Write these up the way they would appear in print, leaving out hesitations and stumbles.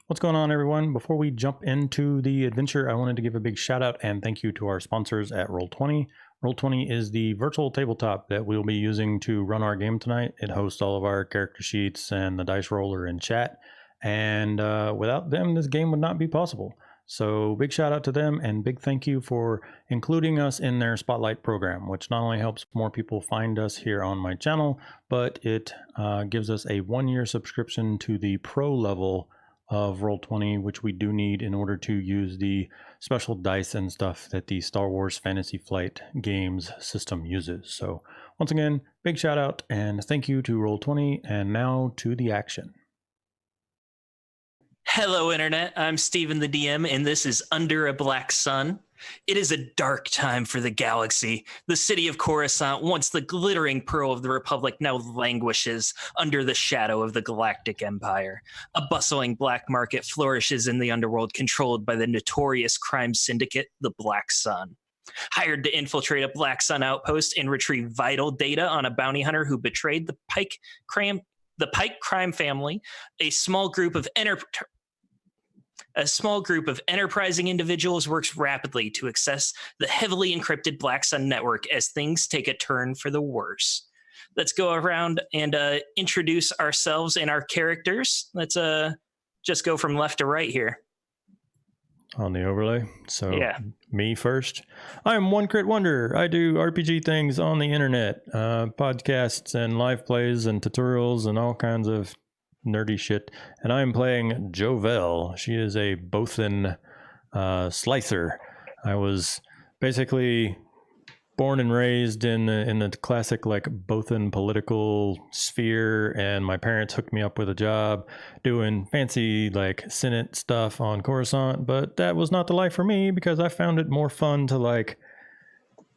What's going on, everyone? Before we jump into the adventure, I wanted to give a big shout out and thank you to our sponsors at Roll20. Roll20 is the virtual tabletop that we'll be using to run our game tonight. It hosts all of our character sheets and the dice roller and chat. And without them, this game would not be possible. So big shout out to them and big thank you for including us in their Spotlight program, which not only helps more people find us here on my channel, but it gives us a 1-year subscription to the pro level of Roll20, which we do need in order to use the special dice and stuff that the Star Wars Fantasy Flight games system uses. So once again, big shout out and thank you to Roll20, and now to the action. Hello, Internet. I'm StevenTheDM, and this is Under a Black Sun. It is a dark time for the galaxy. The city of Coruscant, once the glittering pearl of the Republic, now languishes under the shadow of the Galactic Empire. A bustling black market flourishes in the underworld, controlled by the notorious crime syndicate, the Black Sun. Hired to infiltrate a Black Sun outpost and retrieve vital data on a bounty hunter who betrayed the Pike crime family, a small group of enterprising individuals works rapidly to access the heavily encrypted Black Sun network as things take a turn for the worse. Let's go around and introduce ourselves and our characters. Let's just go from left to right here. On the overlay. So yeah. Me first. I'm OneCritWonder. I do RPG things on the internet, podcasts and live plays and tutorials and all kinds of nerdy shit. And I'm playing Jovel. She is a Bothan slicer. I was basically born and raised in the classic like Bothan political sphere, and my parents hooked me up with a job doing fancy like Senate stuff on Coruscant, but that was not the life for me because I found it more fun to like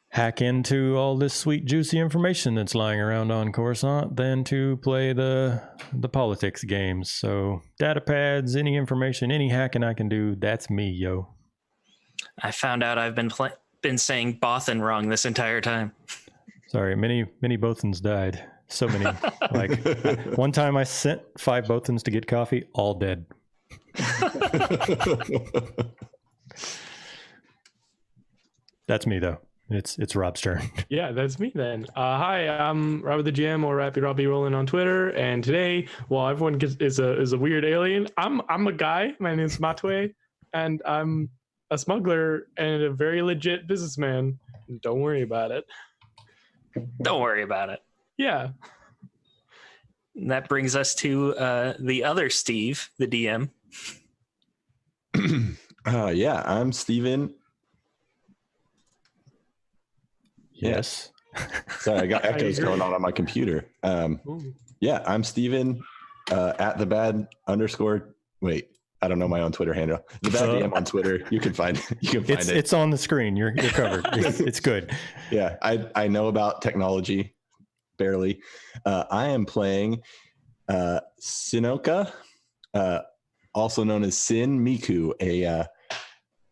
hack into all this sweet juicy information that's lying around on Coruscant than to play the politics games. So data pads, any information, any hacking I can do, that's me, yo. I found out I've been saying Bothan wrong this entire time. Sorry, many Bothans died. So many. Like one time I sent 5 Bothans to get coffee, all dead. That's me though. It's Rob's turn. Yeah, that's me then. Hi, I'm Robert the GM, or Rappy Robbie Rolling on Twitter. And today, while everyone is a weird alien, I'm a guy. My name's Matue, and I'm a smuggler and a very legit businessman. Don't worry about it. Don't worry about it. Yeah. And that brings us to the other Steve, the DM. Yeah, I'm Stephen. Yes. Sorry, I got echoes going on my computer. Yeah, I'm Stephen at the bad _. Wait, I don't know my own Twitter handle. The bad DM on Twitter. You can find it. It's on the screen. You're covered. It's good. Yeah, I know about technology barely. I am playing Sinoka, also known as Sin Miku, a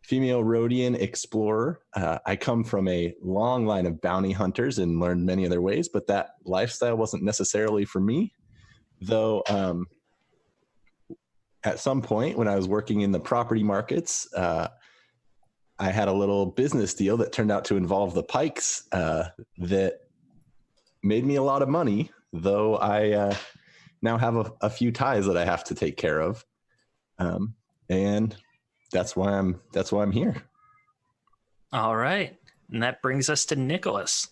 female Rhodian explorer. I come from a long line of bounty hunters and learned many of their ways, but that lifestyle wasn't necessarily for me. Though at some point when I was working in the property markets, I had a little business deal that turned out to involve the Pikes that made me a lot of money, though I now have a few ties that I have to take care of. And that's why I'm here. All right. And that brings us to Nicholas.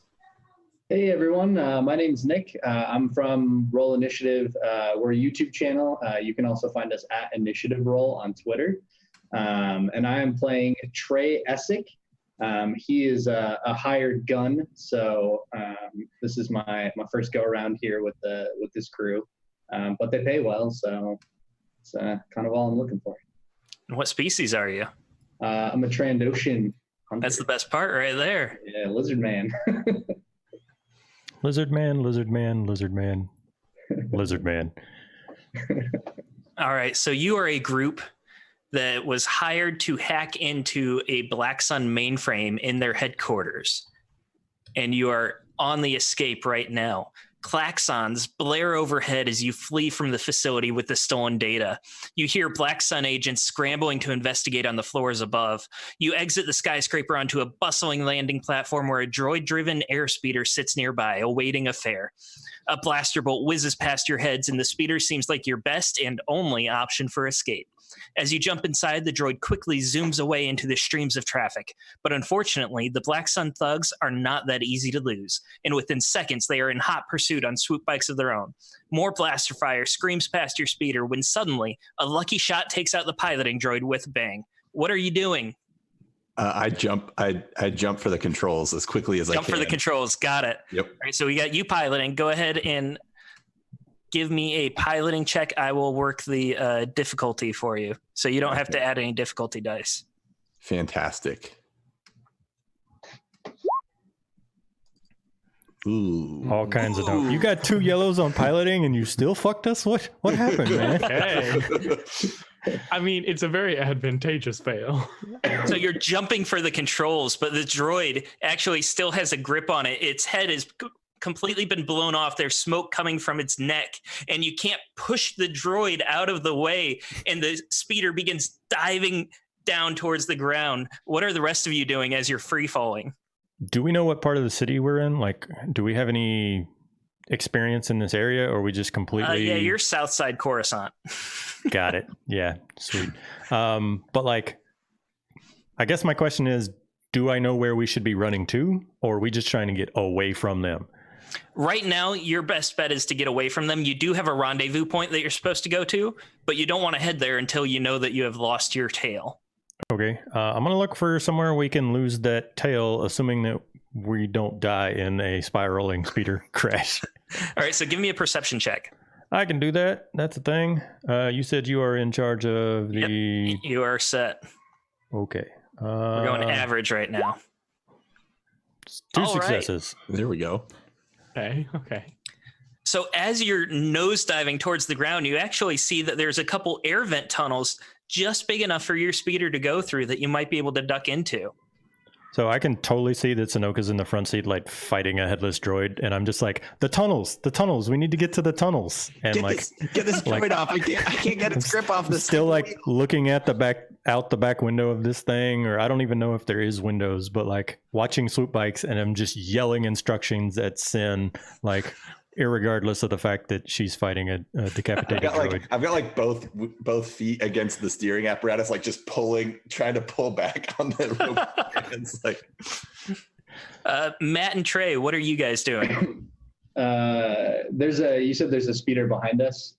Hey everyone, my name's Nick. I'm from RoleInitiative. We're a YouTube channel. You can also find us at Initiative Roll on Twitter. And I am playing Trey Essick. He is a hired gun, so this is my first go around here with this crew. But they pay well, so it's kind of all I'm looking for. And what species are you? I'm a Trandoshan hunter. That's the best part right there. Yeah, lizard man. Lizard man, lizard man, lizard man, lizard man. All right, so you are a group that was hired to hack into a Black Sun mainframe in their headquarters, and you are on the escape right now. klaxons blare overhead as you flee from the facility with the stolen data. You hear Black Sun agents scrambling to investigate on the floors above. You exit the skyscraper onto a bustling landing platform where a droid-driven airspeeder sits nearby, awaiting a fare. A blaster bolt whizzes past your heads, and the speeder seems like your best and only option for escape. As you jump inside, the droid quickly zooms away into the streams of traffic. But unfortunately, the Black Sun thugs are not that easy to lose, and within seconds, they are in hot pursuit on swoop bikes of their own. More blaster fire screams past your speeder when suddenly, a lucky shot takes out the piloting droid with a bang. What are you doing? I jump for the controls as quickly as I can. Jump for the controls. Got it. Yep. All right, so we got you piloting. Go ahead and give me a piloting check. I will work the difficulty for you, so you don't have to add any difficulty dice. Fantastic. Ooh. All kinds of dope. You got 2 yellows on piloting and you still fucked us? What happened, man? Hey. I mean, it's a very advantageous fail. So you're jumping for the controls, but the droid actually still has a grip on it. Its head is completely been blown off. There's smoke coming from its neck, and you can't push the droid out of the way, and the speeder begins diving down towards the ground. What are the rest of you doing as you're free falling? Do we know what part of the city we're in? Like, do we have any experience in this area, or are we just completely... Yeah, you're Southside Coruscant. Got it. Yeah, sweet. But like, I guess my question is, do I know where we should be running to, or are we just trying to get away from them? Right now, your best bet is to get away from them. You do have a rendezvous point that you're supposed to go to, but you don't want to head there until you know that you have lost your tail. Okay. I'm going to look for somewhere we can lose that tail, assuming that we don't die in a spiraling speeder crash. All right, so give me a perception check. I can do that. That's a thing. You said you are in charge of the... Yep, you are set. Okay. We're going average right now. 2 All successes. Right. There we go. Okay. So as you're nosediving towards the ground, you actually see that there's a couple air vent tunnels just big enough for your speeder to go through that you might be able to duck into. So I can totally see that Sanoka's in the front seat, like fighting a headless droid, and I'm just like, the tunnels, we need to get to the tunnels. And get this droid off. I can't get its grip off this. Still like looking at out the back window of this thing, or I don't even know if there is windows, but like watching swoop bikes, and I'm just yelling instructions at Sin, like, irregardless of the fact that she's fighting a decapitated droid. I've got like both feet against the steering apparatus, like just trying to pull back on the rope. It's like, Matt and Trey, what are you guys doing? You said there's a speeder behind us.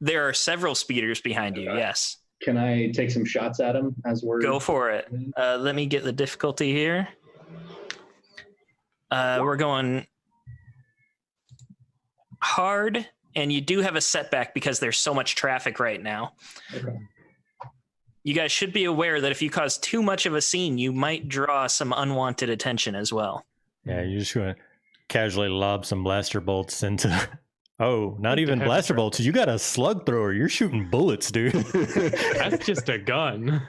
There are several speeders behind you. Yes. Can I take some shots at him as we're... Go for it. Let me get the difficulty here. We're going hard, and you do have a setback because there's so much traffic right now. Okay. You guys should be aware that if you cause too much of a scene, you might draw some unwanted attention as well. Yeah, you're just going to casually lob some blaster bolts into... Oh, not even blaster bolts. You got a slug thrower. You're shooting bullets, dude. That's just a gun.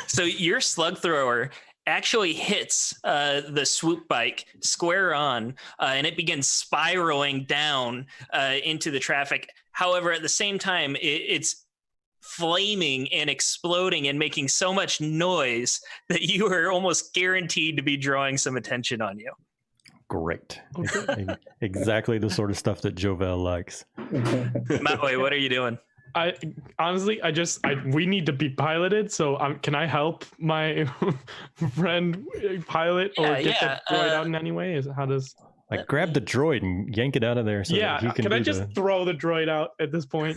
So your slug thrower actually hits the swoop bike square on, and it begins spiraling down into the traffic. However, at the same time, it's flaming and exploding and making so much noise that you are almost guaranteed to be drawing some attention on you. Great. Exactly the sort of stuff that Jovel likes. Mattway, what are you doing? I honestly, we need to be piloted. So can I help my friend pilot or get the droid out in any way? Like grab the droid and yank it out of there. So that he can I just throw the droid out at this point?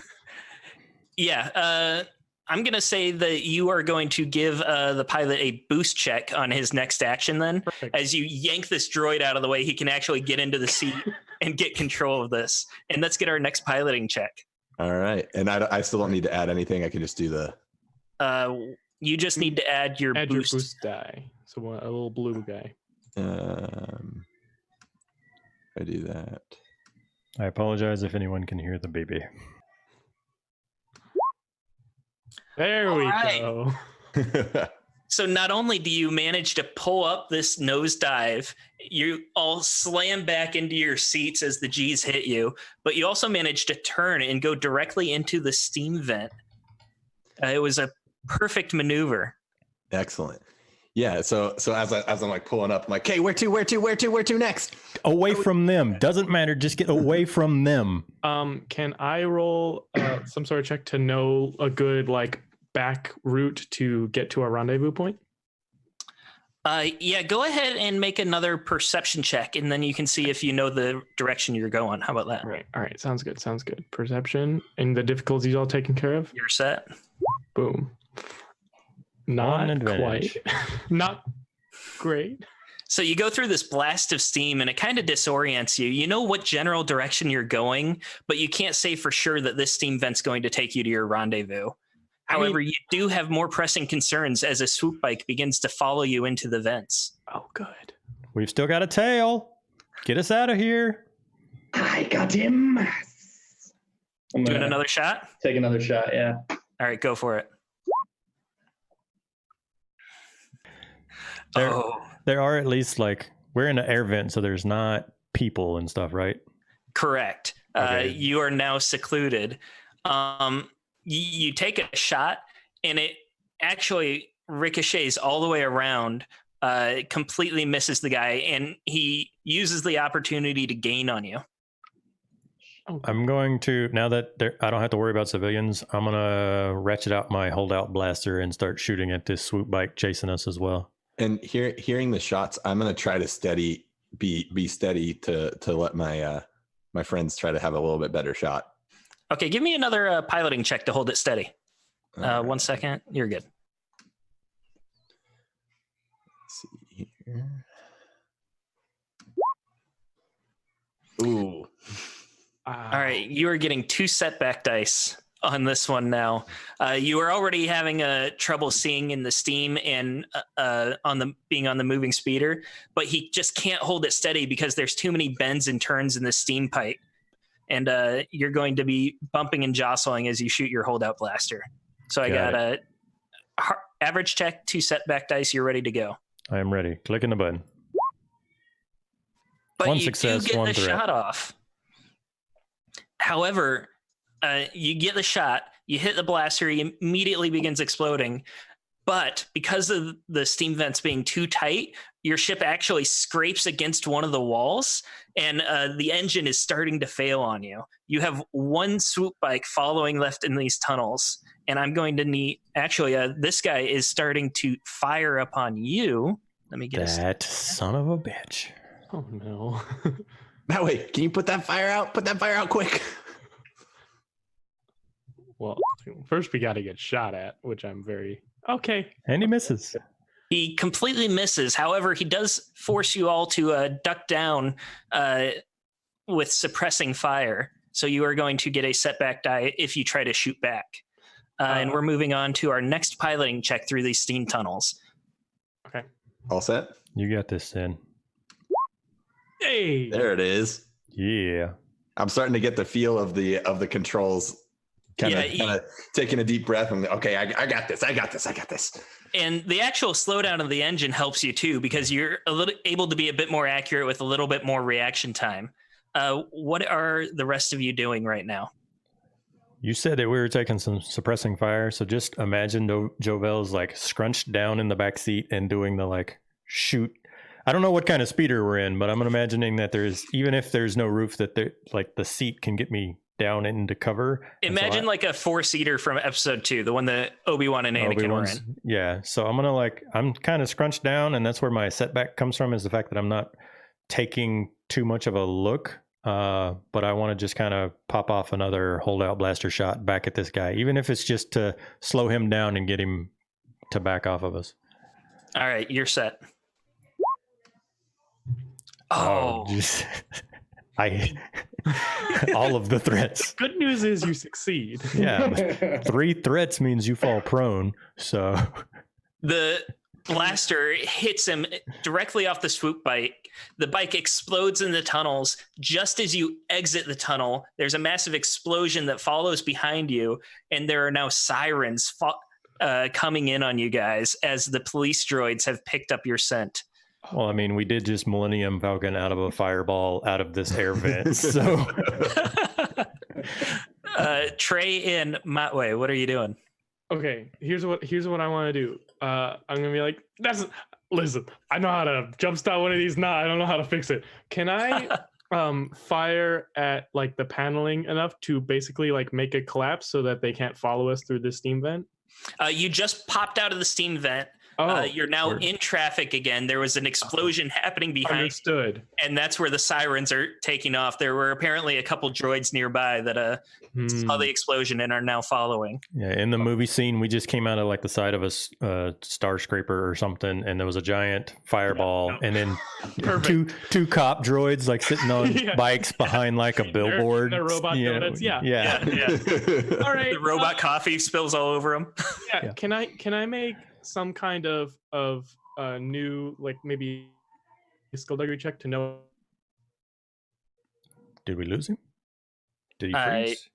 Yeah. I'm going to say that you are going to give the pilot a boost check on his next action then. Perfect. As you yank this droid out of the way, he can actually get into the seat and get control of this. And let's get our next piloting check. All right. And I still don't need to add anything. I can just do the... you just need to add your boost die. So a little blue guy. I do that. I apologize if anyone can hear the baby. There we go. So not only do you manage to pull up this nosedive, you all slam back into your seats as the G's hit you, but you also manage to turn and go directly into the steam vent. It was a perfect maneuver. Excellent. Yeah. So as I'm like pulling up, I'm like, okay, where to next? Away from them. Doesn't matter. Just get away from them. Can I roll some sort of check to know a good like back route to get to our rendezvous point? Yeah, go ahead and make another perception check, and then you can see if you know the direction you're going. How about that? All right. Sounds good. Perception and the difficulties all taken care of. You're set. Boom. Not quite. Not great. So you go through this blast of steam, and it kind of disorients you. You know what general direction you're going, but you can't say for sure that this steam vent's going to take you to your rendezvous. However, you do have more pressing concerns as a swoop bike begins to follow you into the vents. Oh, good. We've still got a tail. Get us out of here. I got him. I'm Doing gonna another shot? take another shot. Yeah. All right, go for it. There are at least like, we're in an air vent, so there's not people and stuff, right? Correct. Okay. You are now secluded. You take a shot, and it actually ricochets all the way around, completely misses the guy, and he uses the opportunity to gain on you. I'm going to, now that I don't have to worry about civilians, I'm going to ratchet out my holdout blaster and start shooting at this swoop bike chasing us as well. And hearing the shots, I'm going to try to be steady to let my friends try to have a little bit better shot. Okay, give me another piloting check to hold it steady. All 1 second. You're good. Let's see here. Ooh. All right, you are getting 2 setback dice on this one now. You are already having trouble seeing in the steam and being on the moving speeder, but he just can't hold it steady because there's too many bends and turns in the steam pipe. And you're going to be bumping and jostling as you shoot your holdout blaster. So I got a average check, 2 setback dice. You're ready to go. I am ready. Clicking the button. But One you success, do get one the threat. shot off. However, you get the shot, you hit the blaster, he immediately begins exploding. But because of the steam vents being too tight, your ship actually scrapes against one of the walls, and the engine is starting to fail on you. You have one swoop bike following left in these tunnels, and I'm going to need... Actually, this guy is starting to fire upon you. Let me get That son of a bitch. Oh, no. That way, can you put that fire out? Put that fire out quick. Well, first we got to get shot at, which I'm very... Okay. And he misses. He completely misses. However, he does force you all to duck down with suppressing fire. So you are going to get a setback die if you try to shoot back. And we're moving on to our next piloting check through these steam tunnels. Okay. All set? You got this, Sin. Hey. There it is. Yeah. I'm starting to get the feel of the controls. Kind of taking a deep breath and okay, I got this. And the actual slowdown of the engine helps you too, because you're able to be a bit more accurate with a little bit more reaction time. What are the rest of you doing right now? You said that we were taking some suppressing fire, so just imagine Jovel's like scrunched down in the back seat and doing the like shoot. I don't know what kind of speeder we're in, but I'm imagining that there's, even if there's no roof, that there, like the seat can get me down into cover. Imagine like a 4-seater from episode 2, the one that Obi-Wan and Anakin were in. Yeah. So I'm kind of scrunched down, and that's where my setback comes from, is the fact that I'm not taking too much of a look. But I want to just kind of pop off another holdout blaster shot back at this guy, even if it's just to slow him down and get him to back off of us. All right, you're set. Geez. All of the threats. Good news is you succeed. Yeah, but 3 threats means you fall prone. So The blaster hits him directly off the swoop bike. The bike explodes in the tunnels. Just as you exit the tunnel, there's a massive explosion that follows behind you, and there are now sirens coming in on you guys as the police droids have picked up your scent. Well, I mean, we did just Millennium Falcon out of a fireball out of this air vent. So, Trey and Matway, what are you doing? Okay, here's what I want to do. I'm gonna be like, listen, I know how to jumpstart one of these. Nah, I don't know how to fix it. Can I fire at like the paneling enough to basically like make it collapse so that they can't follow us through this steam vent? You just popped out of the steam vent. You're now in traffic again. There was an explosion happening behind. Understood. And that's where the sirens are taking off. There were apparently a couple droids nearby that saw the explosion and are now following. Yeah, in the movie scene, we just came out of like the side of a star scraper or something, and there was a giant fireball, and then two cop droids like sitting on bikes behind like a billboard. They're robot donuts. Yeah. All right. The robot coffee spills all over them. Yeah. Can I make some kind of new, like maybe skullduggery check to know? Did we lose him? Did he freeze?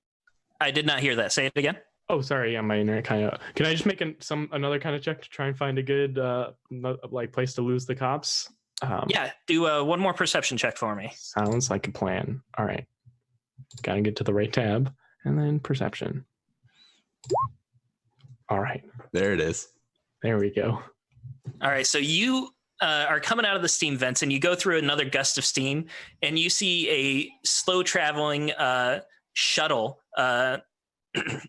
I did not hear that. Say it again. Oh, sorry. Yeah, my internet kind of. Can I just make another kind of check to try and find a good like place to lose the cops? Do one more perception check for me. Sounds like a plan. All right. Gotta get to the right tab and then perception. All right. There it is. There we go. All right. So you are coming out of the steam vents and you go through another gust of steam and you see a slow traveling shuttle,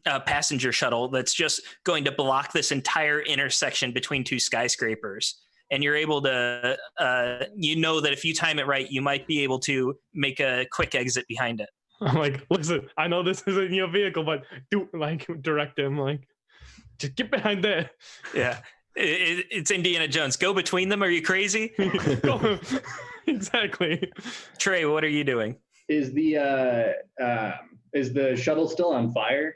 passenger shuttle that's just going to block this entire intersection between two skyscrapers. And you're able to, you know that if you time it right, you might be able to make a quick exit behind it. I'm like, listen, I know this isn't your vehicle, but direct him, like, just get behind there. Yeah. It's Indiana Jones. Go between them. Are you crazy? Exactly. Trey, what are you doing? Is the shuttle still on fire?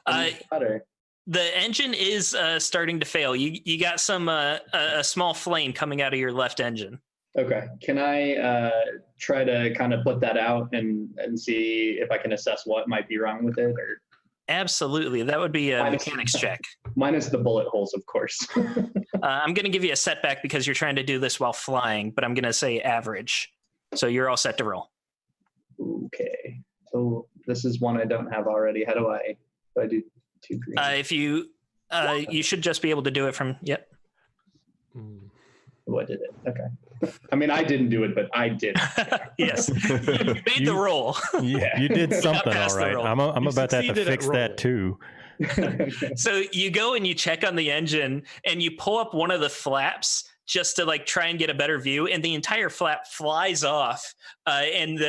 The engine is starting to fail. You got some a small flame coming out of your left engine. Okay. Can I try to kind of put that out and see if I can assess what might be wrong with it? Or absolutely, that would be a mechanics check. Minus the bullet holes, of course. I'm going to give you a setback because you're trying to do this while flying, but I'm going to say average. So you're all set to roll. Okay. So this is one I don't have already. How do I do 2 green? If you should just be able to do it from, yep. Oh, I did it. Okay. I mean, I didn't do it, but I did. Yes. You made the roll. You did something all right. I'm about to have to fix that too. So you go and you check on the engine and you pull up one of the flaps just to like try and get a better view, and the entire flap flies off. And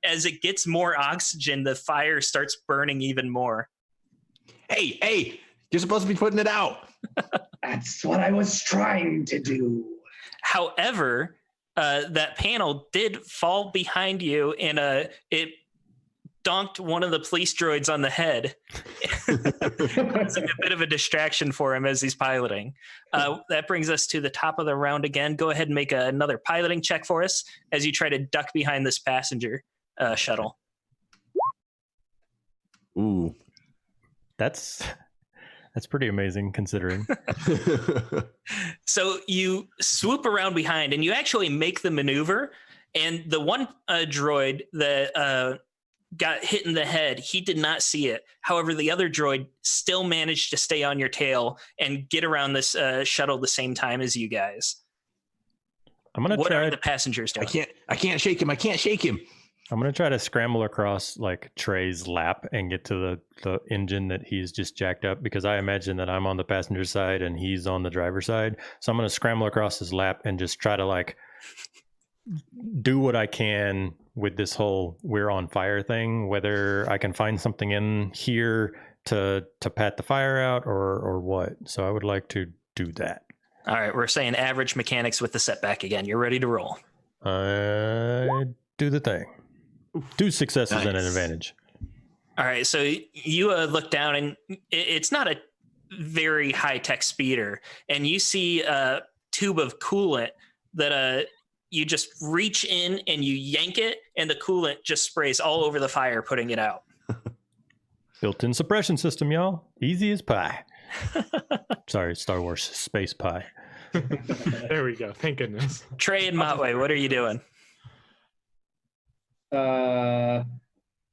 as it gets more oxygen, the fire starts burning even more. Hey, you're supposed to be putting it out. That's what I was trying to do. However, that panel did fall behind you, and it donked one of the police droids on the head. It's a bit of a distraction for him as he's piloting. That brings us to the top of the round again. Go ahead and make another piloting check for us as you try to duck behind this passenger shuttle. Ooh. That's pretty amazing considering. So you swoop around behind and you actually make the maneuver, and the one droid that got hit in the head, he did not see it. However, the other droid still managed to stay on your tail and get around this shuttle the same time as you guys. What are the passengers doing? I can't shake him. I'm going to try to scramble across like Trey's lap and get to the engine that he's just jacked up, because I imagine that I'm on the passenger side and he's on the driver's side. So I'm going to scramble across his lap and just try to like do what I can with this whole we're on fire thing, whether I can find something in here to pat the fire out or what. So I would like to do that. All right, we're saying average mechanics with the setback again. You're ready to roll. Do the thing. 2 successes and an advantage. All right, so you look down, and it's not a very high-tech speeder, and you see a tube of coolant that you just reach in and you yank it, and the coolant just sprays all over the fire, putting it out. Built-in suppression system, y'all. Easy as pie. Sorry, Star Wars space pie. There we go. Thank goodness. Trey and Motway, what are you doing?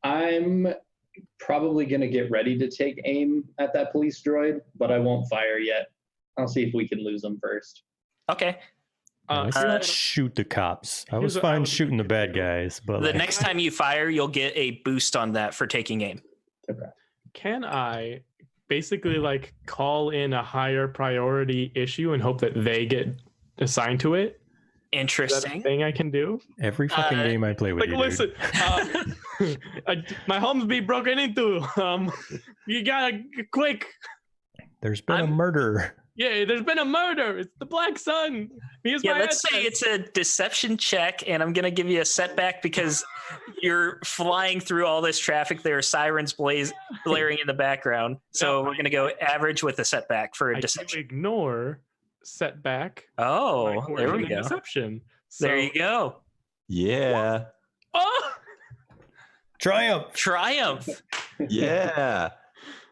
I'm probably going to get ready to take aim at that police droid, but I won't fire yet. I'll see if we can lose them first. Okay. Let's shoot the cops. I was fine shooting the bad guys, but The next time you fire, you'll get a boost on that for taking aim. Okay. Can I basically like call in a higher priority issue and hope that they get assigned to it? Is that a Interesting. thing I can do? every fucking game I play with Like, you, listen, my home's being broken into. You gotta quick. there's been a murder. Yeah, there's been a murder. It's the Black Sun. Here's Yeah, my let's say address. it's a deception check, and I'm going to give you a setback because you're flying through all this traffic. There are sirens blaring in the background. So we're going to go average with a setback for a I do deception. ignore setback. Oh, by there we coercion and go. Deception. There So- you go. Yeah. Oh! Triumph. Triumph. Yeah.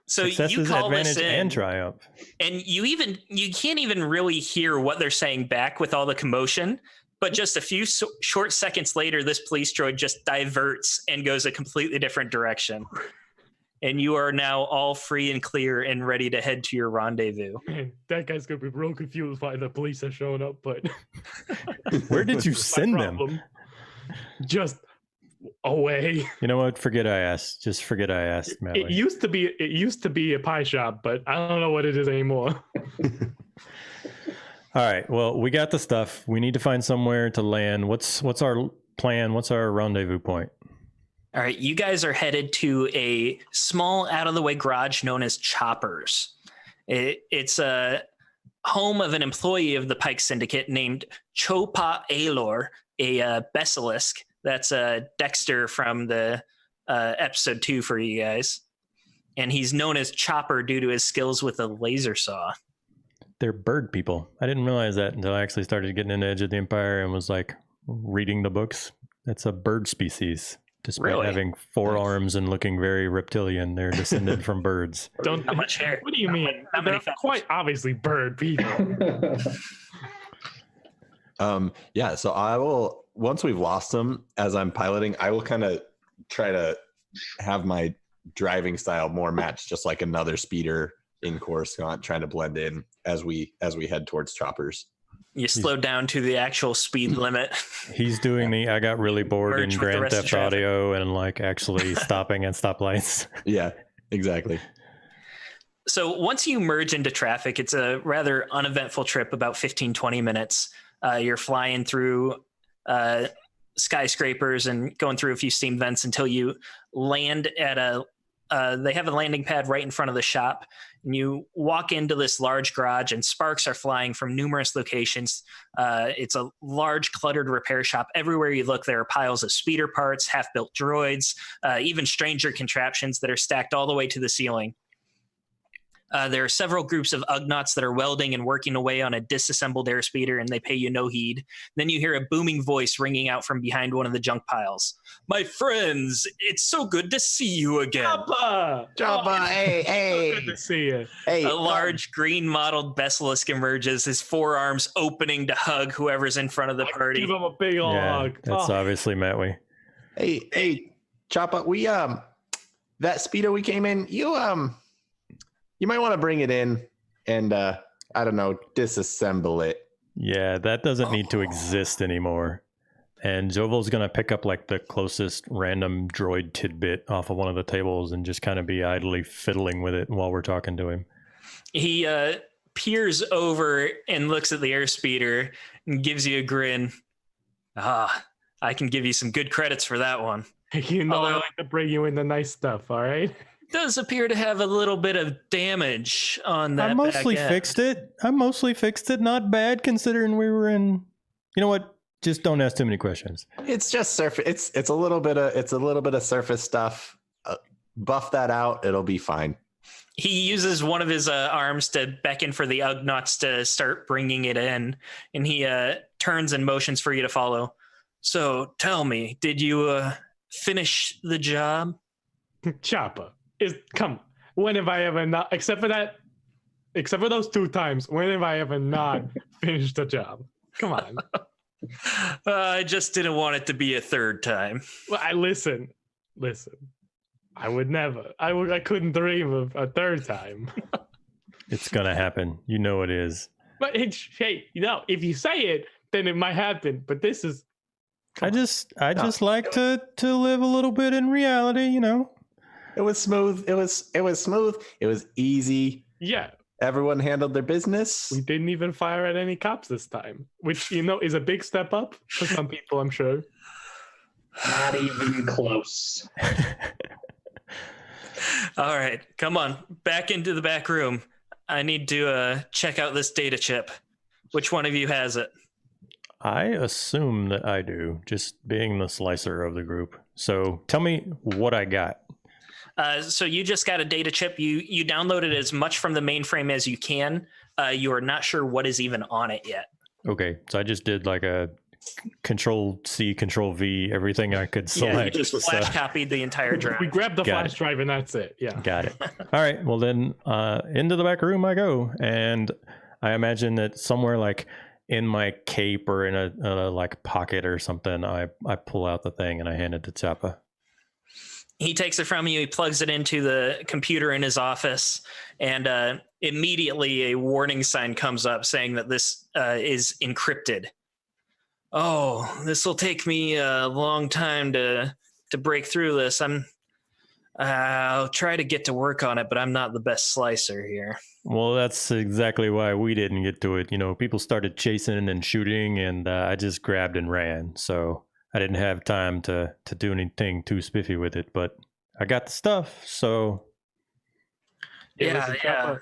So you Success is call this advantage in, and triumph. and you can't even really hear what they're saying back with all the commotion. But just a few short seconds later, this police droid just diverts and goes a completely different direction. And you are now all free and clear and ready to head to your rendezvous. Man, that guy's gonna be real confused why the police are showing up, but Where did you my send them? problem. Just away. You know what? Forget I asked. Just forget I asked, Matt. It used to be a pie shop, but I don't know what it is anymore. All right. Well, we got the stuff. We need to find somewhere to land. What's our plan? What's our rendezvous point? All right, you guys are headed to a small out-of-the-way garage known as Chopper's. It's a home of an employee of the Pike Syndicate named Chopa Aelor, a basilisk. That's Dexter from the episode 2 for you guys. And he's known as Chopper due to his skills with a laser saw. They're bird people. I didn't realize that until I actually started getting into Edge of the Empire and was like reading the books. It's a bird species. Despite Really? having 4 arms and looking very reptilian, they're descended from birds. Don't How much hair? What do you mean? How many They're feathers? quite obviously bird people. Yeah, so I will, once we've lost them, as I'm piloting, I will kind of try to have my driving style more match, just like another speeder in Coruscant, trying to blend in as we head towards Choppers. You slowed down to the actual speed limit. He's doing the I got really bored Merge in with the Grand rest of Theft traffic. Audio and like actually stopping at stoplights. Yeah, exactly. So once you merge into traffic, it's a rather uneventful trip, about 15, 20 minutes. You're flying through skyscrapers and going through a few steam vents until you land at they have a landing pad right in front of the shop. And you walk into this large garage and sparks are flying from numerous locations. It's a large cluttered repair shop. Everywhere you look, there are piles of speeder parts, half-built droids, even stranger contraptions that are stacked all the way to the ceiling. There are several groups of Ugnaughts that are welding and working away on a disassembled airspeeder, and they pay you no heed. Then you hear a booming voice ringing out from behind one of the junk piles. My friends, it's so good to see you again. Chopper! hey, Good to see you. hey. A large green mottled basilisk emerges, his forearms opening to hug whoever's in front of the party. Give him a big old Yeah, hug. that's Oh, obviously Matwee. Hey, Choppa, we that speeder we came in, you might want to bring it in and I don't know, disassemble it. Yeah, that doesn't need to exist anymore. And Jovel's going to pick up like the closest random droid tidbit off of one of the tables and just kind of be idly fiddling with it while we're talking to him. He peers over and looks at the airspeeder and gives you a grin. Ah, I can give you some good credits for that one. you know I Although- like to bring you in the nice stuff, all right? Does appear to have a little bit of damage on that. I mostly back end. fixed it. Not bad considering we were in. You know what? Just don't ask too many questions. It's just surface. It's a little bit of surface stuff. Buff that out, it'll be fine. He uses one of his arms to beckon for the Ugnaughts to start bringing it in, and he turns and motions for you to follow. So tell me, did you finish the job? Chopper. Come. When have I ever not? Except for that Except for those 2 times. When have I ever not finished a job? Come on. I just didn't want it to be a third time. Well, listen. I would never. I couldn't dream of a third time. It's gonna happen. You know it is. But hey, if you say it, then it might happen. But this is. I just like to live a little bit in reality, you know. It was smooth. It was smooth. It was easy. Yeah. Everyone handled their business. We didn't even fire at any cops this time, which, is a big step up for some people, I'm sure. Not even close. All right, come on, back into the back room. I need to check out this data chip. Which one of you has it? I assume that I do, just being the slicer of the group. So tell me what I got. So you just got a data chip. You downloaded as much from the mainframe as you can. You are not sure what is even on it yet. Okay, so I just did like a Control-C, Control-V, everything I could select. Yeah, you just flash copied the entire drive. We grabbed the Got flash drive and that's it. Yeah. Got it. All right, well then into the back room I go. And I imagine that somewhere like in my cape or in a like pocket or something, I pull out the thing and I hand it to Chapa. He takes it from you. He plugs it into the computer in his office, and immediately a warning sign comes up saying that this is encrypted. Oh, this will take me a long time to break through this. I'll try to get to work on it, but I'm not the best slicer here. Well, that's exactly why we didn't get to it. You know, people started chasing and shooting, and I just grabbed and ran. So I didn't have time to do anything too spiffy with it, but I got the stuff, so. Yeah.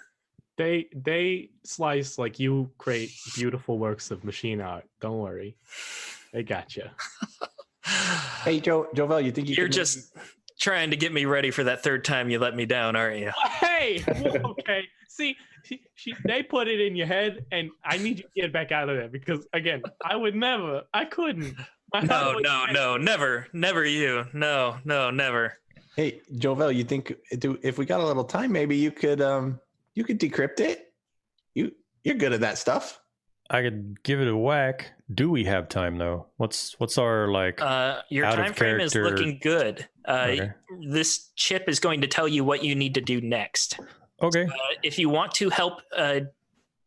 They slice like you create beautiful works of machine art. Don't worry. They got you. Hey, Jovel, you think You're just trying to get me ready for that third time you let me down, aren't you? Hey, okay. See, they put it in your head, and I need you to get back out of there because, again, I couldn't. No, never you. No, never. Hey, Jovel, you think if we got a little time, maybe you could decrypt it? You're good at that stuff. I could give it a whack. Do we have time though? What's our like? Your out time of frame is character- looking good. Okay. This chip is going to tell you what you need to do next. Okay. If you want to help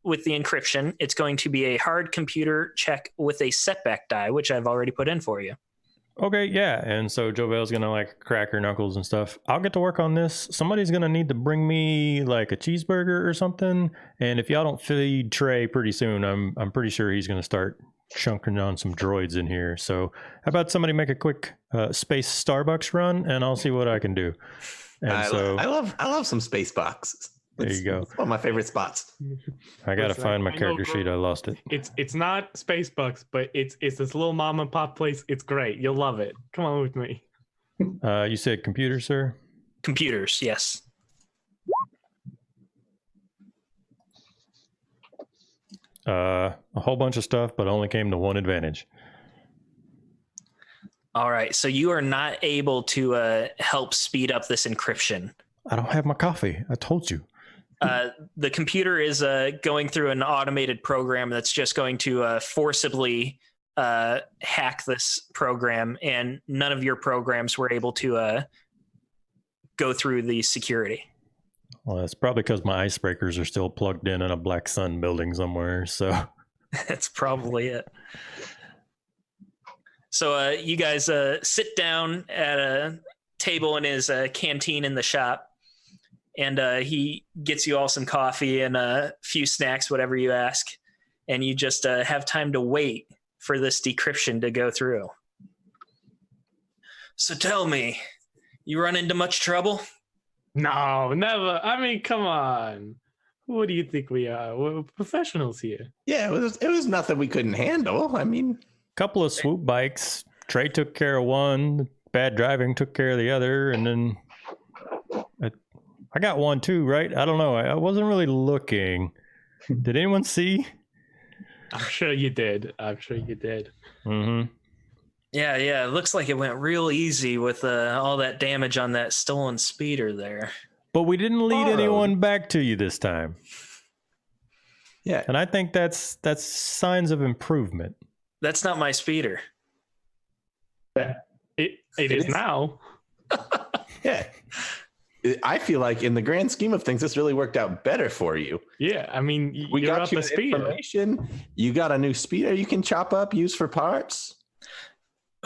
with the encryption, it's going to be a hard computer check with a setback die, which I've already put in for you. Okay, yeah. And so Jovel's gonna like crack her knuckles and stuff. I'll get to work on this. Somebody's gonna need to bring me like a cheeseburger or something. And if y'all don't feed Trey pretty soon, I'm pretty sure he's gonna start chunking on some droids in here. So how about somebody make a quick space Starbucks run, and I'll see what I can do. And I love some space boxes. There you go. It's one of my favorite spots. I gotta Listen, find my I know, character bro. sheet. I lost it. It's not Spacebucks, but it's this little mom and pop place. It's great. You'll love it. Come on with me. You said computer, sir? Computers, yes. A whole bunch of stuff, but only came to one advantage. All right, so you are not able to help speed up this encryption. I don't have my coffee. I told you. The computer is going through an automated program that's just going to forcibly hack this program, and none of your programs were able to go through the security. Well, that's probably because my icebreakers are still plugged in a Black Sun building somewhere. So That's probably it. So you guys sit down at a table in his canteen in the shop, and he gets you all some coffee and a few snacks, whatever you ask, and you just have time to wait for this decryption to go through. So tell me, you run into much trouble? No, never. I mean, come on. What do you think we are? We're professionals here. Yeah, it was nothing we couldn't handle. I mean, couple of swoop bikes. Trey took care of one. Bad driving took care of the other, and then I got one too, right? I don't know. I wasn't really looking. Did anyone see? I'm sure you did. Mm-hmm. Yeah. It looks like it went real easy with all that damage on that stolen speeder there. But we didn't lead anyone back to you this time. Yeah. And I think that's signs of improvement. That's not my speeder. It is now. Yeah. I feel like in the grand scheme of things, this really worked out better for you. Yeah, I mean, We you're got up you a speeder. information. You got a new speeder you can chop up, use for parts.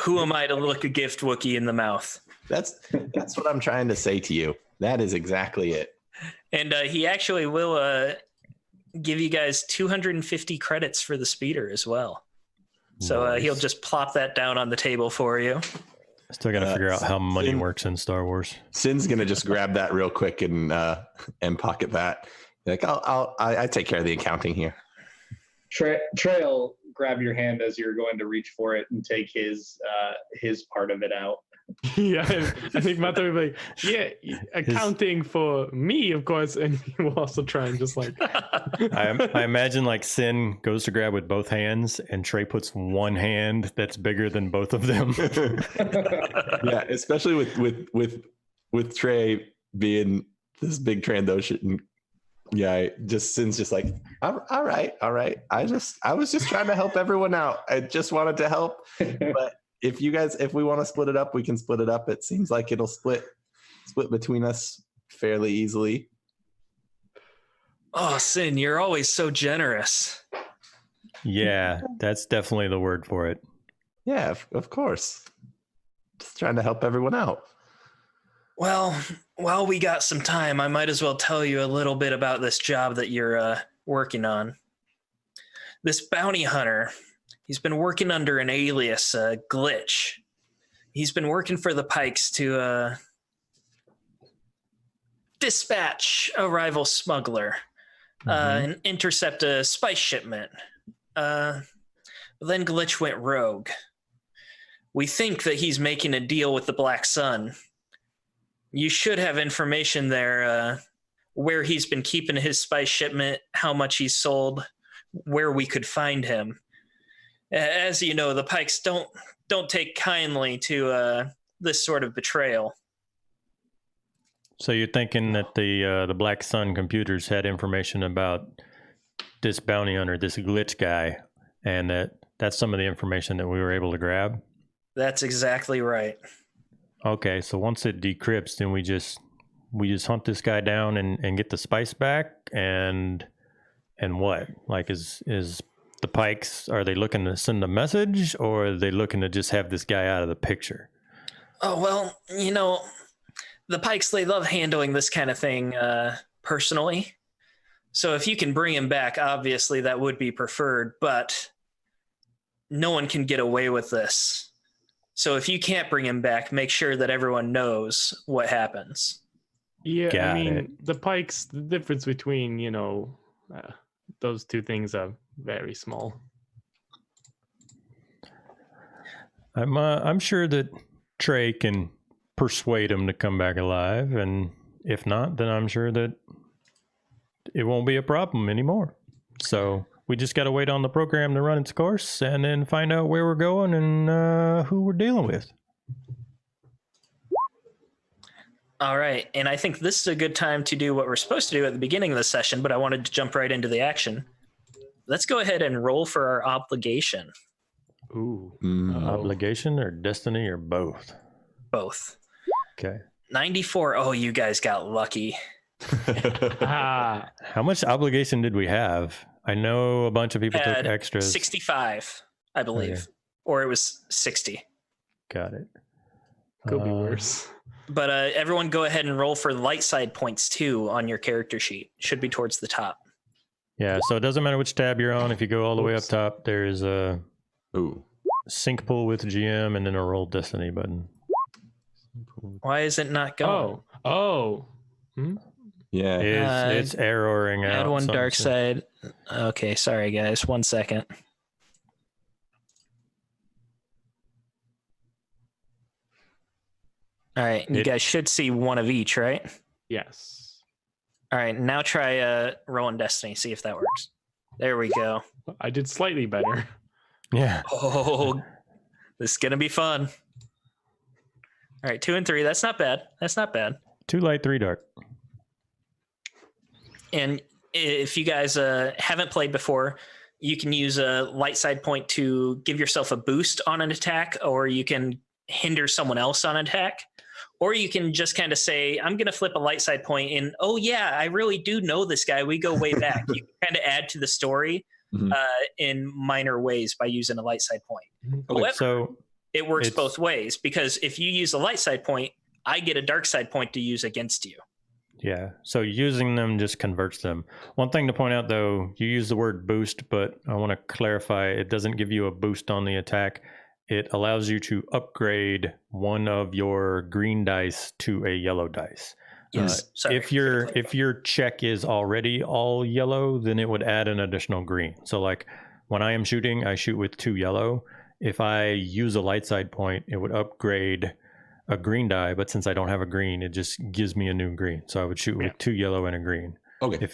Who am I to look a gift Wookiee in the mouth? That's what I'm trying to say to you. That is exactly it. And he actually will give you guys 250 credits for the speeder as well. So Nice. he'll just plop that down on the table for you. Still got to figure out how money works in Star Wars. Sin's gonna just grab that real quick and pocket that. Like I take care of the accounting here. Trey'll grab your hand as you're going to reach for it and take his part of it out. Yeah, I think Matt will be like, yeah, accounting for me, of course, and he will also try and just like. I imagine like Sin goes to grab with both hands, and Trey puts one hand that's bigger than both of them. Yeah, especially with Trey being this big Trandoshan. Yeah, Sin's just like, all right. I was just trying to help everyone out. I just wanted to help, but if we want to split it up, we can split it up. It seems like it'll split between us fairly easily. Oh, Sin, you're always so generous. Yeah, that's definitely the word for it. Yeah, of course. Just trying to help everyone out. Well, while we got some time, I might as well tell you a little bit about this job that you're working on. This bounty hunter, he's been working under an alias, Glitch. He's been working for the Pikes to dispatch a rival smuggler and intercept a spice shipment. Then Glitch went rogue. We think that he's making a deal with the Black Sun. You should have information there where he's been keeping his spice shipment, how much he's sold, where we could find him. As you know, the Pikes don't take kindly to this sort of betrayal. So you're thinking that the Black Sun computers had information about this bounty hunter, this Glitch guy, and that's some of the information that we were able to grab? That's exactly right. Okay, so once it decrypts, then we just hunt this guy down and get the spice back, and what? Like, is the Pikes, are they looking to send a message, or are they looking to just have this guy out of the picture? Oh, well, the Pikes, they love handling this kind of thing personally. So if you can bring him back, obviously that would be preferred, but no one can get away with this. So if you can't bring him back, make sure that everyone knows what happens. Yeah, Got I mean, it. the Pikes, the difference between, those two things are very small. I'm sure that Trey can persuade him to come back alive, and if not, then I'm sure that it won't be a problem anymore. So we just got to wait on the program to run its course and then find out where we're going and who we're dealing with. All right, and I think this is a good time to do what we're supposed to do at the beginning of the session, but I wanted to jump right into the action. Let's go ahead and roll for our obligation. Ooh. Obligation or destiny or both? Both. Okay. 94. Oh, you guys got lucky. Ah, How much obligation did we have? I know a bunch of people took Had extras. 65, I believe. Okay. Or it was 60. Got it. could be worse. But everyone go ahead and roll for light side points too on your character sheet. Should be towards the top. Yeah, so it doesn't matter which tab you're on. If you go all the way up top, there is a sync pool with GM and then a roll destiny button. Why is it not going? Oh. Yeah. It's erroring out. Add one something. dark side. Okay, sorry guys. 1 second. All right, you guys should see one of each, right? Yes. All right, now try rolling destiny. See if that works. There we go. I did slightly better. Yeah. Oh, this is gonna be fun. All right, 2 and 3. That's not bad. That's not bad. 2 light, 3 dark. And if you guys haven't played before, you can use a light side point to give yourself a boost on an attack, or you can hinder someone else on an attack. Or you can just kind of say, I'm going to flip a light side point and, oh, yeah, I really do know this guy. We go way back. You can kind of add to the story in minor ways by using a light side point. Okay, However, so it works both ways, because if you use a light side point, I get a dark side point to use against you. yeah, so using them just converts them. One thing to point out, though, you use the word boost, but I want to clarify, it doesn't give you a boost on the attack. It allows you to upgrade one of your green dice to a yellow dice. Yes. Sorry. If your check is already all yellow, then it would add an additional green. So like when I am shooting, I shoot with 2 yellow. If I use a light side point, it would upgrade a green die, but since I don't have a green, it just gives me a new green. So I would shoot with 2 yellow and a green. Okay.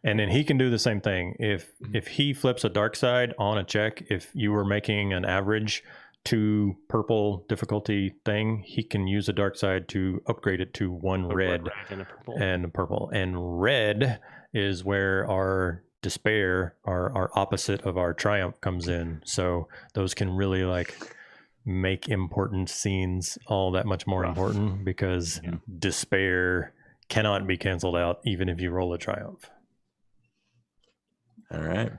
And then he can do the same thing. If he flips a dark side on a check, if you were making an average 2 purple difficulty thing, he can use a dark side to upgrade it to 1 red and a purple. and a purple. And red is where our despair, our opposite of our triumph, comes in. So those can really like make important scenes all that much more important, because despair cannot be canceled out even if you roll a triumph. All right.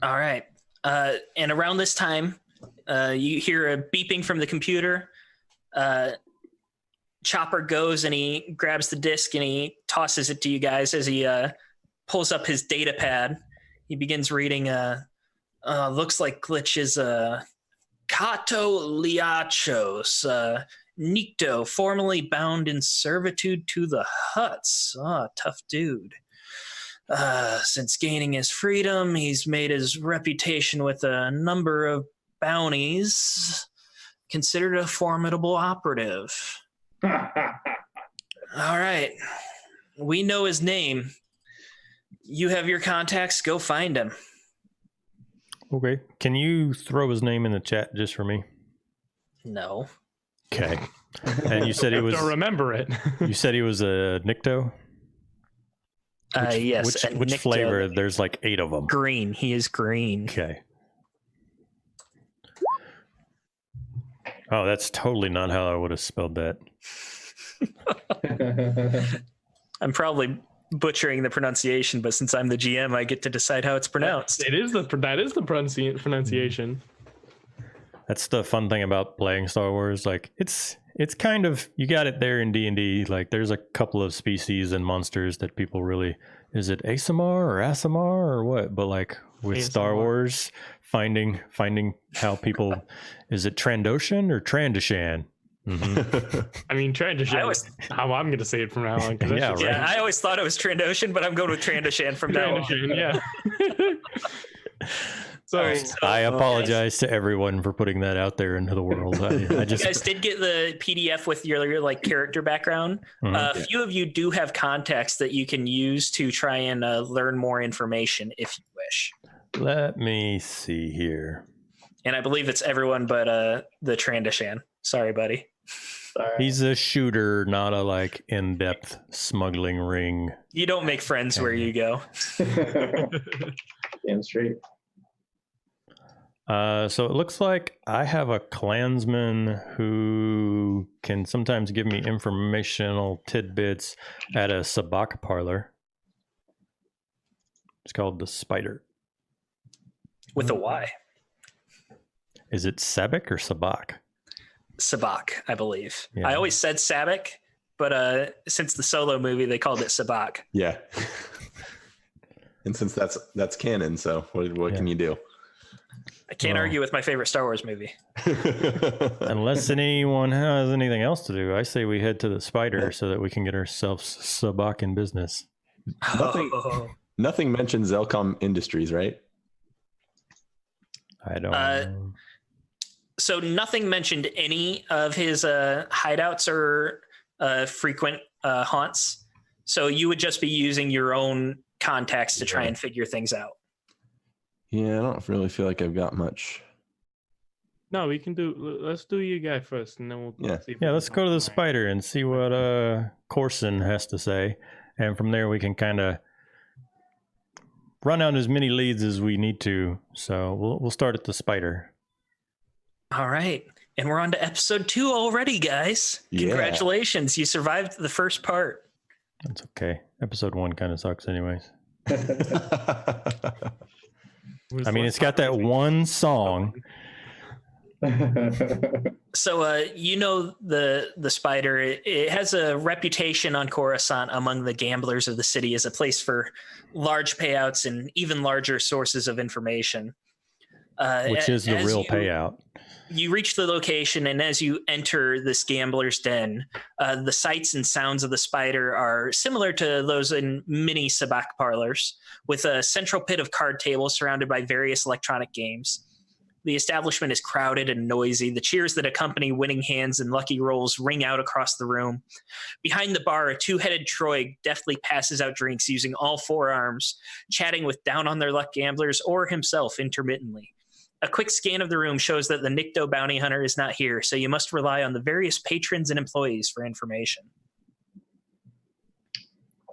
All right. And around this time, you hear a beeping from the computer. Chopper goes and he grabs the disc and he tosses it to you guys as he pulls up his data pad. He begins reading, looks like glitches, Kato Liachos, Nikto, formerly bound in servitude to the Huts. Tough dude. Since gaining his freedom, he's made his reputation with a number of bounties, considered a formidable operative. All right. We know his name. You have your contacts. Go find him. Okay. Can you throw his name in the chat just for me? No. Okay. And you said he was... Don't remember it. You said he was a Nikto? Yes. Which flavor? There's like 8 of them. Green. He is green. Okay. Oh, that's totally not how I would have spelled that. I'm probably butchering the pronunciation, but since I'm the GM, I get to decide how it's pronounced. That is the pronunciation. That's the fun thing about playing Star Wars. Like it's kind of, you got it there in D&D. Like there's a couple of species and monsters that people really, is it Asamar or Asamar or what? But like with ASMR. Star Wars, finding how people, is it Trandoshan or Trandoshan? Mm-hmm. I mean, Trandoshan. How I'm going to say it from now on. Yeah, right. Yeah, I always thought it was Trandoshan, but I'm going with Trandoshan from now on. Trandoshan, yeah. So Right. I apologize to everyone for putting that out there into the world. I just You guys did get the PDF with your like character background. Mhm. A few of you do have contacts that you can use to try and learn more information if you wish. Let me see here. And I believe it's everyone but the Trandoshan. Sorry, buddy. He's a shooter, not a like in-depth smuggling ring. You don't make friends where you go. Damn straight. So it looks like I have a clansman who can sometimes give me informational tidbits at a sabak parlor. It's called the Spider. With a Y. Is it Sabak or Sabak? Sabak, I believe. Yeah. I always said Sabak, but since the Solo movie, they called it Sabak. Yeah. And since that's canon, so what can you do? I can't argue with my favorite Star Wars movie. Unless anyone has anything else to do, I say we head to the Spider so that we can get ourselves Sabak in business. Nothing mentions Zelcom Industries, right? I don't know. So nothing mentioned any of his hideouts or frequent haunts. So you would just be using your own contacts to try and figure things out. Yeah, I don't really feel like I've got much. no, we can do. Let's do you guy first, and then we'll. Yeah. See if Yeah, we let's can go to the talk. Spider and see what Corson has to say. and from there we can kind of run out as many leads as we need to. So we'll start at the spider. All right. And we're on to episode 2 already, guys. Yeah. Congratulations. You survived the first part. That's okay. Episode 1 kind of sucks anyways. I mean, it's got that one song. So, you know, the spider, it has a reputation on Coruscant among the gamblers of the city as a place for large payouts and even larger sources of information. Which is the real payout. You reach the location, and as you enter this gambler's den, the sights and sounds of the spider are similar to those in many sabacc parlors, with a central pit of card tables surrounded by various electronic games. The establishment is crowded and noisy. The cheers that accompany winning hands and lucky rolls ring out across the room. Behind the bar, a two-headed Troy deftly passes out drinks using all 4 arms, chatting with down-on-their-luck gamblers or himself intermittently. A quick scan of the room shows that the Nikto bounty hunter is not here, so you must rely on the various patrons and employees for information.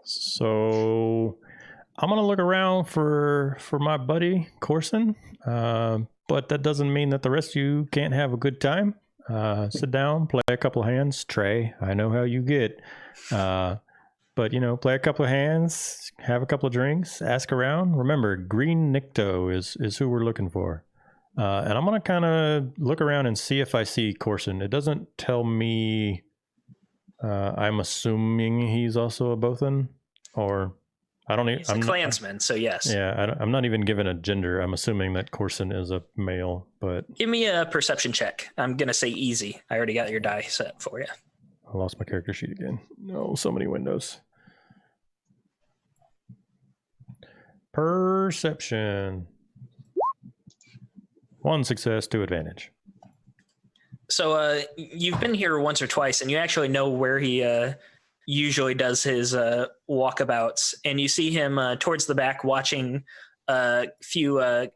So I'm going to look around for my buddy, Corson. But that doesn't mean that the rest of you can't have a good time. Sit down, play a couple of hands. Trey, I know how you get. But, you know, play a couple of hands, have a couple of drinks, ask around. Remember, Green Nikto is who we're looking for. And I'm going to kind of look around and see if I see Corson. It doesn't tell me. I'm assuming he's also a Bothan, or I don't even. He's a Klansman, so yes. Yeah, I'm not even given a gender. I'm assuming that Corson is a male, but... Give me a perception check. I'm going to say easy. I already got your die set for you. I lost my character sheet again. No, so many windows. Perception. 1 success, 2 advantage. So you've been here once or twice, and you actually know where he usually does his walkabouts, and you see him towards the back watching a few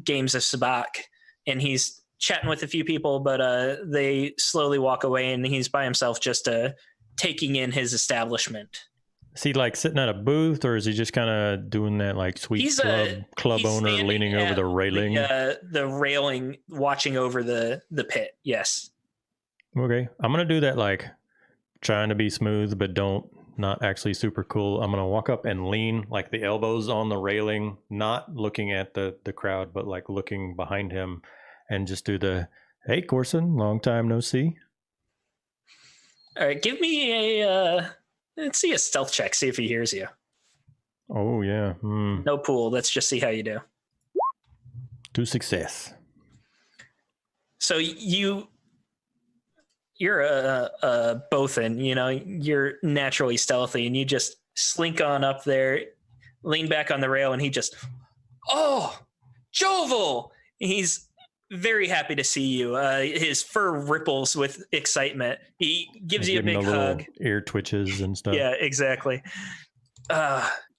games of sabacc, and he's chatting with a few people, but they slowly walk away, and he's by himself just taking in his establishment. Is he like sitting at a booth, or is he just kind of doing that like sweet club owner leaning over the railing? The railing, watching over the pit, yes. Okay, I'm going to do that, like trying to be smooth, but not actually super cool. I'm going to walk up and lean like the elbows on the railing, not looking at the crowd, but like looking behind him, and just do the, hey, Corson, long time no see. All right, give me let's see a stealth check, see if he hears you. Oh, yeah. No pool. Let's just see how you do. 2 success. So you're a Bothan, you know, you're naturally stealthy, and you just slink on up there, lean back on the rail, and he just, oh, Jovel! He's very happy to see you. His fur ripples with excitement. He gives you a big hug. Ear twitches and stuff. Yeah, exactly.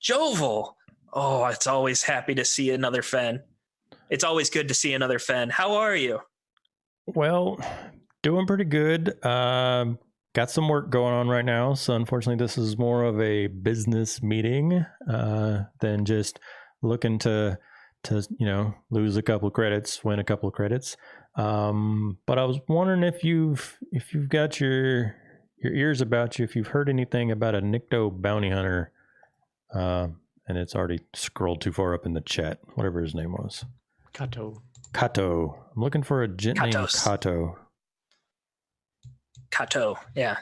Jovel! Oh, it's always happy to see another Fen. It's always good to see another Fen. How are you? Well, doing pretty good. Got some work going on right now, so unfortunately this is more of a business meeting than just looking to lose a couple of credits, win a couple of credits. But I was wondering if you've got your ears about you, if you've heard anything about a Nikto bounty hunter, and it's already scrolled too far up in the chat, whatever his name was. Kato. I'm looking for a gent named Kato. Kato, yeah.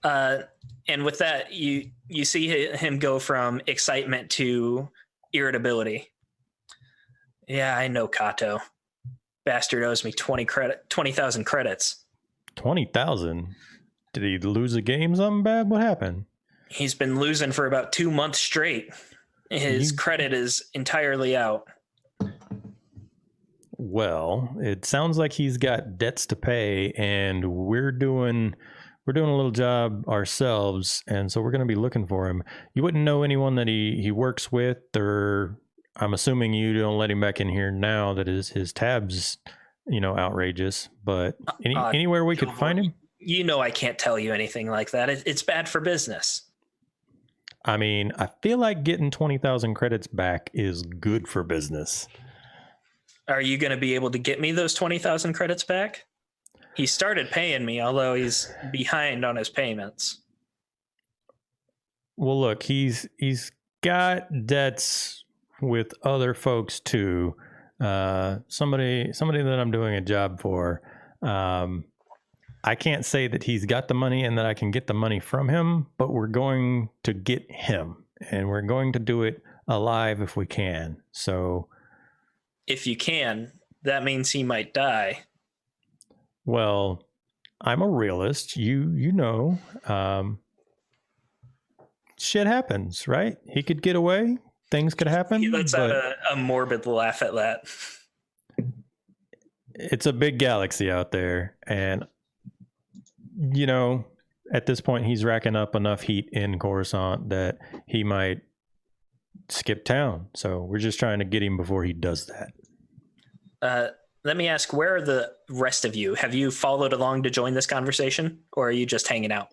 And with that, you see him go from excitement to irritability. Yeah, I know Kato. Bastard owes me 20,000 credits. 20,000? Did he lose a game something bad? What happened? He's been losing for about 2 months straight. His credit is entirely out. Well, it sounds like he's got debts to pay, and we're doing a little job ourselves, and so we're going to be looking for him. You wouldn't know anyone that he works with, or I'm assuming you don't let him back in here now that his tab's, outrageous, but anywhere we could find him? You know I can't tell you anything like that. It's bad for business. I mean, I feel like getting 20,000 credits back is good for business. Are you going to be able to get me those 20,000 credits back? He started paying me, although he's behind on his payments. Well, look, he's got debts with other folks too. Somebody that I'm doing a job for. I can't say that he's got the money and that I can get the money from him, but we're going to get him, and we're going to do it alive if we can. So, if you can, that means he might die. Well, I'm a realist. You know, shit happens, right? He could get away. Things could happen. He lets out a morbid laugh at that. It's a big galaxy out there, and you know, at this point, he's racking up enough heat in Coruscant that he might skip town. So we're just trying to get him before he does that. Let me ask, where are the rest of you? Have you followed along to join this conversation, or are you just hanging out?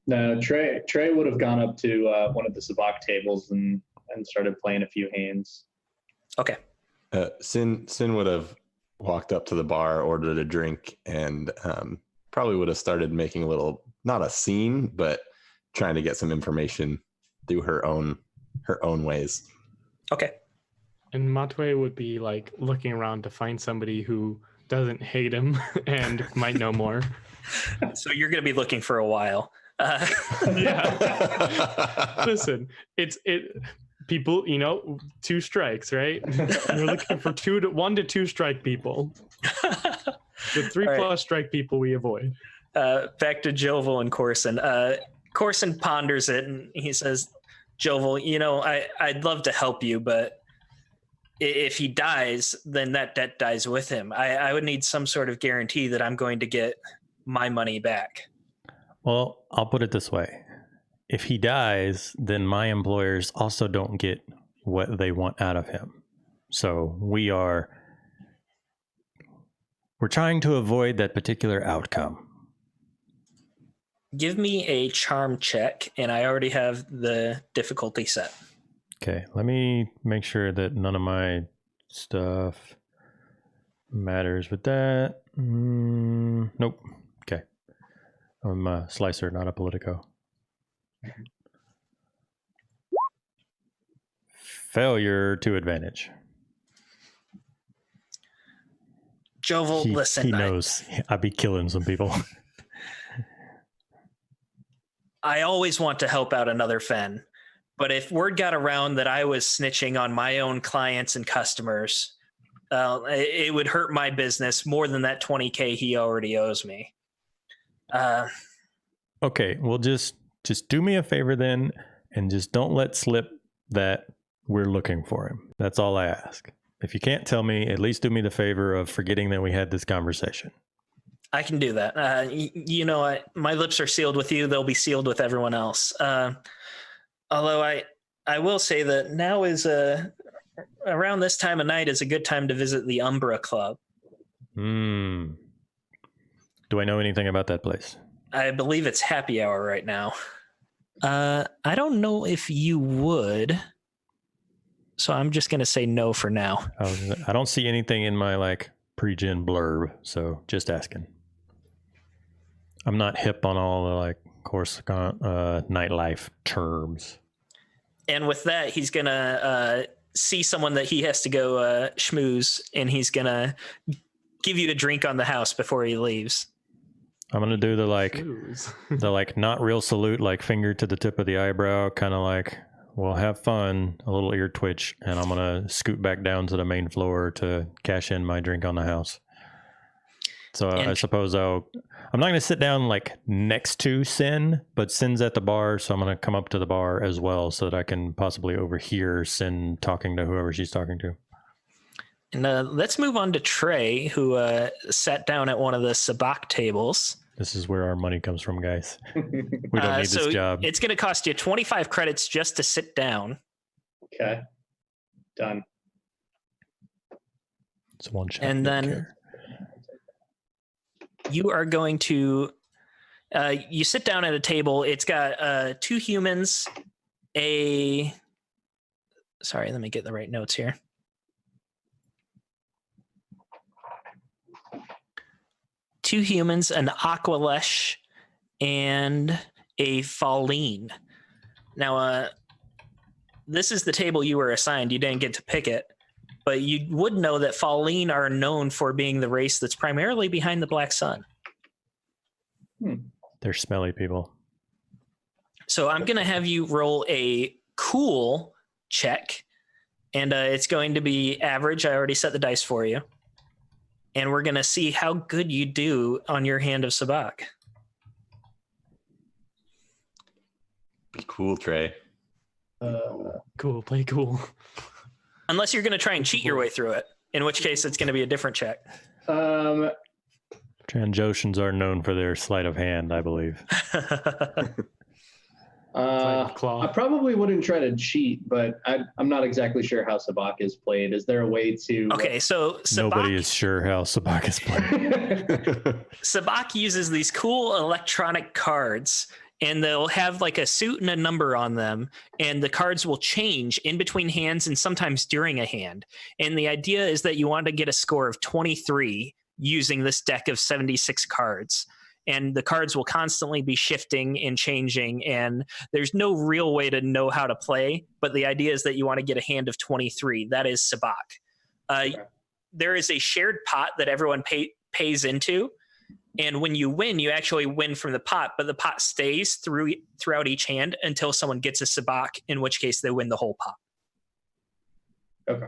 No, Trey would have gone up to one of the sabacc tables and started playing a few hands. Okay. Sin would have walked up to the bar, ordered a drink, and probably would have started making a little, not a scene, but trying to get some information through her own ways. Okay. And Matue would be like looking around to find somebody who doesn't hate him and might know more. So you're going to be looking for a while. Yeah. Listen, people, you know, 2 strikes, right? We're looking for 1 to 2 strike people. The 3+ right. strike people we avoid. Back to Jovel and Corson. Corson ponders it and he says, Jovel, you know, I'd love to help you, but if he dies, then that debt dies with him. I would need some sort of guarantee that I'm going to get my money back. Well, I'll put it this way. If he dies, then my employers also don't get what they want out of him. So we're trying to avoid that particular outcome. Give me a charm check, and I already have the difficulty set. Okay, let me make sure that none of my stuff matters with that. Nope. Okay. I'm a slicer, not a politico. Failure to advantage. Jovel, listen. He knows I'd be killing some people. I always want to help out another Fen, but if word got around that I was snitching on my own clients and customers, it would hurt my business more than that $20,000 he already owes me. Okay, well, just do me a favor then, and just don't let slip that we're looking for him. That's all I ask. If you can't tell me, at least do me the favor of forgetting that we had this conversation. I can do that. You know, my lips are sealed with you. They'll be sealed with everyone else. Although I will say that now is around this time of night is a good time to visit the Umbra Club. Do I know anything about that place? I believe it's happy hour right now. I don't know if you would. So I'm just going to say no for now. I don't see anything in my pre-gen blurb, so just asking. I'm not hip on all the Coruscant nightlife terms. And with that, he's going to see someone that he has to go schmooze, and he's going to give you a drink on the house before he leaves. I'm going to do the not real salute, finger to the tip of the eyebrow, kind of well, have fun, a little ear twitch, and I'm going to scoot back down to the main floor to cash in my drink on the house. So I suppose I'm not going to sit down next to Sin, but Sin's at the bar, so I'm going to come up to the bar as well so that I can possibly overhear Sin talking to whoever she's talking to. And let's move on to Trey, who sat down at one of the sabacc tables. This is where our money comes from, guys. We don't need this job. It's going to cost you 25 credits just to sit down. Okay. Done. It's one shot. And then you are going to you sit down at a table. It's got 2 humans Sorry, let me get the right notes here. Two humans, an Aqualesh, and a Falleen. Now, this is the table you were assigned. You didn't get to pick it, but you would know that Falleen are known for being the race that's primarily behind the Black Sun. They're smelly people. So I'm going to have you roll a cool check, and it's going to be average. I already set the dice for you. And we're going to see how good you do on your Hand of Sabak. Be cool, Trey. Cool, play cool. Unless you're going to try and cheat your way through it, in which case it's going to be a different check. Transoceans are known for their sleight of hand, I believe. Claw. I probably wouldn't try to cheat, but I'm not exactly sure how Sabak is played. Is there a way to... Okay, so Nobody is sure how Sabak is played. Sabak uses these cool electronic cards, and they'll have like a suit and a number on them, and the cards will change in between hands and sometimes during a hand. And the idea is that you want to get a score of 23 using this deck of 76 cards. And the cards will constantly be shifting and changing, and there's no real way to know how to play, but the idea is that you want to get a hand of 23. That is Sabak. There is a shared pot that everyone pays into, and when you win, you actually win from the pot, but the pot stays throughout each hand until someone gets a Sabak, in which case they win the whole pot. Okay.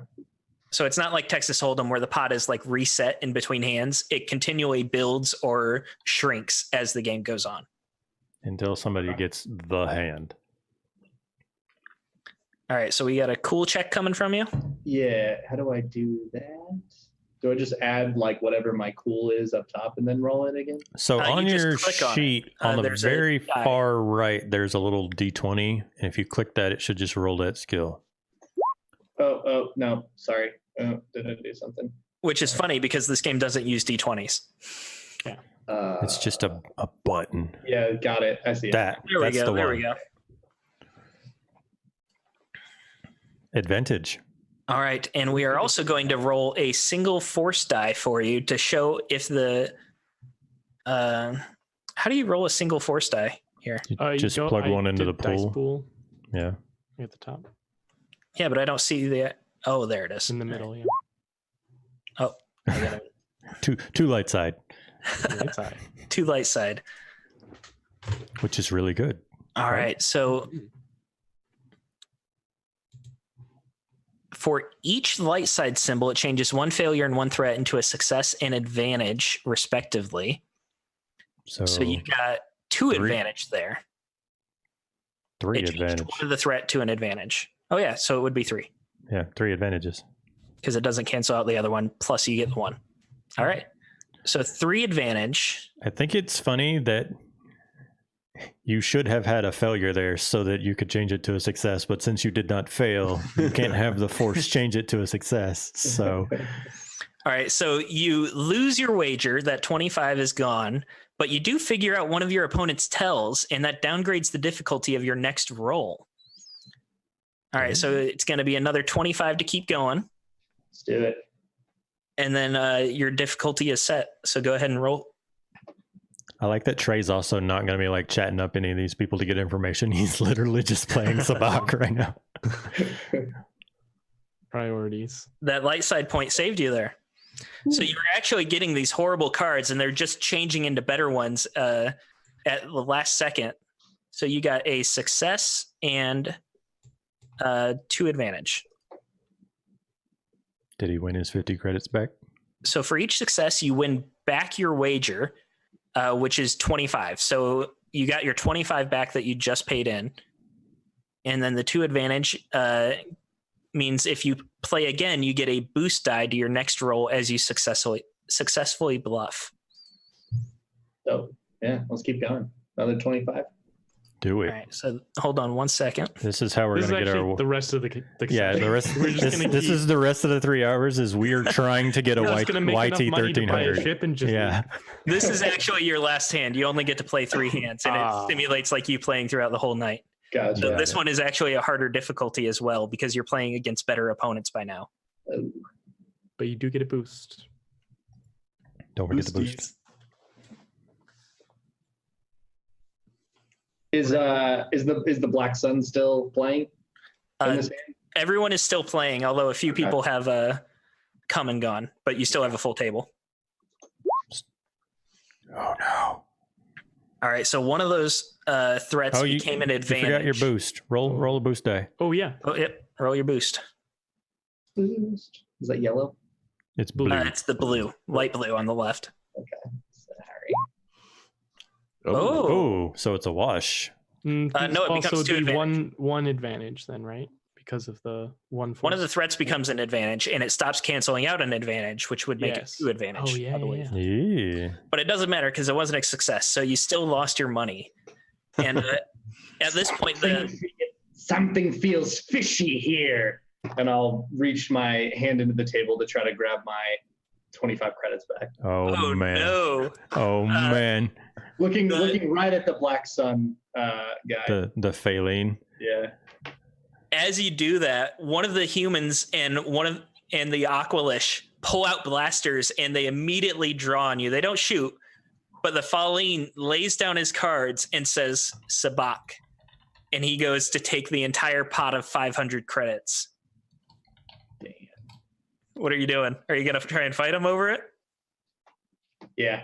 So it's not like Texas Hold'em where the pot is like reset in between hands. It continually builds or shrinks as the game goes on. Until somebody gets the hand. All right, so we got a cool check coming from you. Yeah, how do I do that? Do I just add like whatever my cool is up top and then roll it again? So on you just your click on sheet, it. on the There's a very die. far right, there's a little D20. And if you click that, it should just roll that skill. Oh, no, sorry. Oh, did I do something? Which is funny because this game doesn't use D20s. It's just a button. Yeah, got it. I see it. There we That's go. the There one. we go. Advantage. All right, and we are also going to roll a single force die for you to show if the. How do you roll a single force die here? You just plug one into the dice pool. pool Yeah. at the top. Yeah, but I don't see the. Oh, there it is. In the middle, yeah. Oh, I got it. Two light side, Right side. Two light side. which is really good. All right, so for each light side symbol, it changes one failure and one threat into a success and advantage, respectively. So you got two three. advantage there. Three It changed advantage. one of the threat to an advantage. Oh yeah, so it would be three Yeah, 3 advantages. because it doesn't cancel out the other one. Plus, you get the one. All right, so 3 advantage. I think it's funny that you should have had a failure there so that you could change it to a success, but since you did not fail, you can't have the force change it to a success. So All right, so you lose your wager. That 25 is gone, but you do figure out one of your opponent's tells, and that downgrades the difficulty of your next roll. All right, so it's going to be another 25 to keep going, Let's do it. and then your difficulty is set. So go ahead and roll. I like that Trey's also not going to be like chatting up any of these people to get information. He's literally just playing Sabak right now. Priorities. That light side point saved you there. So you were actually getting these horrible cards, and they're just changing into better ones at the last second. So you got a success and 2 advantage. Did he win his 50 credits back? So for each success, you win back your wager, which is 25. So you got your 25 back that you just paid in. And then the 2 advantage means if you play again, you get a boost die to your next roll as you successfully bluff. So, yeah, let's keep going. Another 25. Do it. All right. So hold on 1 second. This is how we're This is going to get actually our... the rest of the Yeah, the rest. We're just gonna this keep- is the rest of the 3 hours. Is we are trying to get a I was gonna make enough YT money to buy a 1300. ship and just Yeah, This is actually your last hand. You only get to play 3 hands, and it simulates like you playing throughout the whole night. Gotcha. So this one is actually a harder difficulty as well because you're playing against better opponents by now. Oh. But you do get a boost. Don't forget the boost. Is the Black Sun still playing? In this game? Everyone is still playing, although a few people have come and gone, but you still have a full table. Oh no! All right, so one of those threats became an advantage. You forgot your boost. Roll a boost die. Oh yeah. Oh, yep. Roll your boost. Boost. Is that yellow? It's blue. It's the blue, light blue on the left. Okay. Sorry. Oh, so it's a wash. No, it becomes also two advantage. one advantage then, right? Because of the one. One of the threats becomes an advantage, and it stops canceling out an advantage, which would make it two advantage. Oh yeah, I believe. Yeah. But it doesn't matter because it wasn't a success, so you still lost your money. And at this point, something feels fishy here, and I'll reach my hand into the table to try to grab my 25 credits back. Oh man. No. Oh man. Looking right at the Black Sun guy. The Phaline. Yeah. As you do that, one of the humans and the Aqualish pull out blasters, and they immediately draw on you. They don't shoot, but the Phaline lays down his cards and says Sabak, and he goes to take the entire pot of 500 credits. Damn. What are you doing? Are you gonna try and fight him over it? Yeah.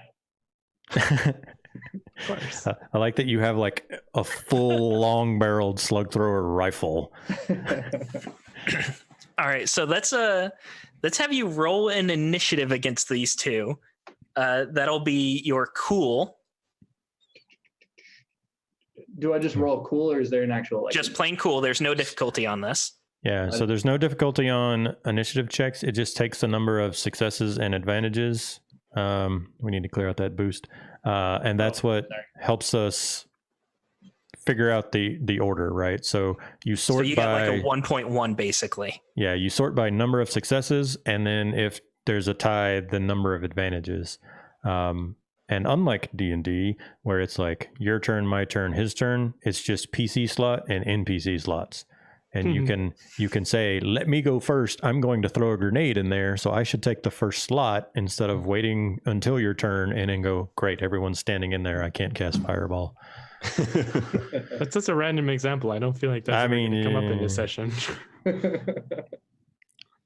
Of course. I like that you have like a full long-barreled slug thrower rifle. All right, so let's have you roll an initiative against these two. That'll be your cool. Do I just roll cool, or is there an actual Just plain cool. There's no difficulty on this. Yeah, so there's no difficulty on initiative checks. It just takes the number of successes and advantages. We need to clear out that boost. And that's what helps us figure out the order, right? So you sort you by got like a 1.1 basically. Yeah, you sort by number of successes, and then if there's a tie, the number of advantages. And unlike D&D, where it's like your turn, my turn, his turn, it's just PC slot and NPC slots. And you can say, let me go first. I'm going to throw a grenade in there, so I should take the first slot instead of waiting until your turn and then go, great, everyone's standing in there. I can't cast fireball. That's just a random example. I don't feel like that's going to come up in this session.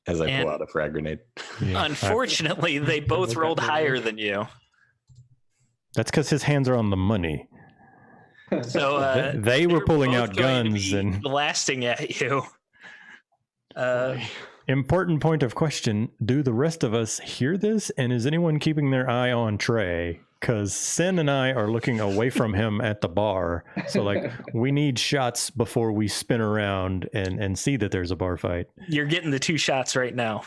As I pull out a frag grenade. Yeah. Unfortunately, they both rolled higher than you. That's because his hands are on the money. So they were pulling out guns and blasting at you. Important point of question: do the rest of us hear this? And is anyone keeping their eye on Trey? Because Sin and I are looking away from him at the bar. So like, we need shots before we spin around and see that there's a bar fight. You're getting the 2 shots right now.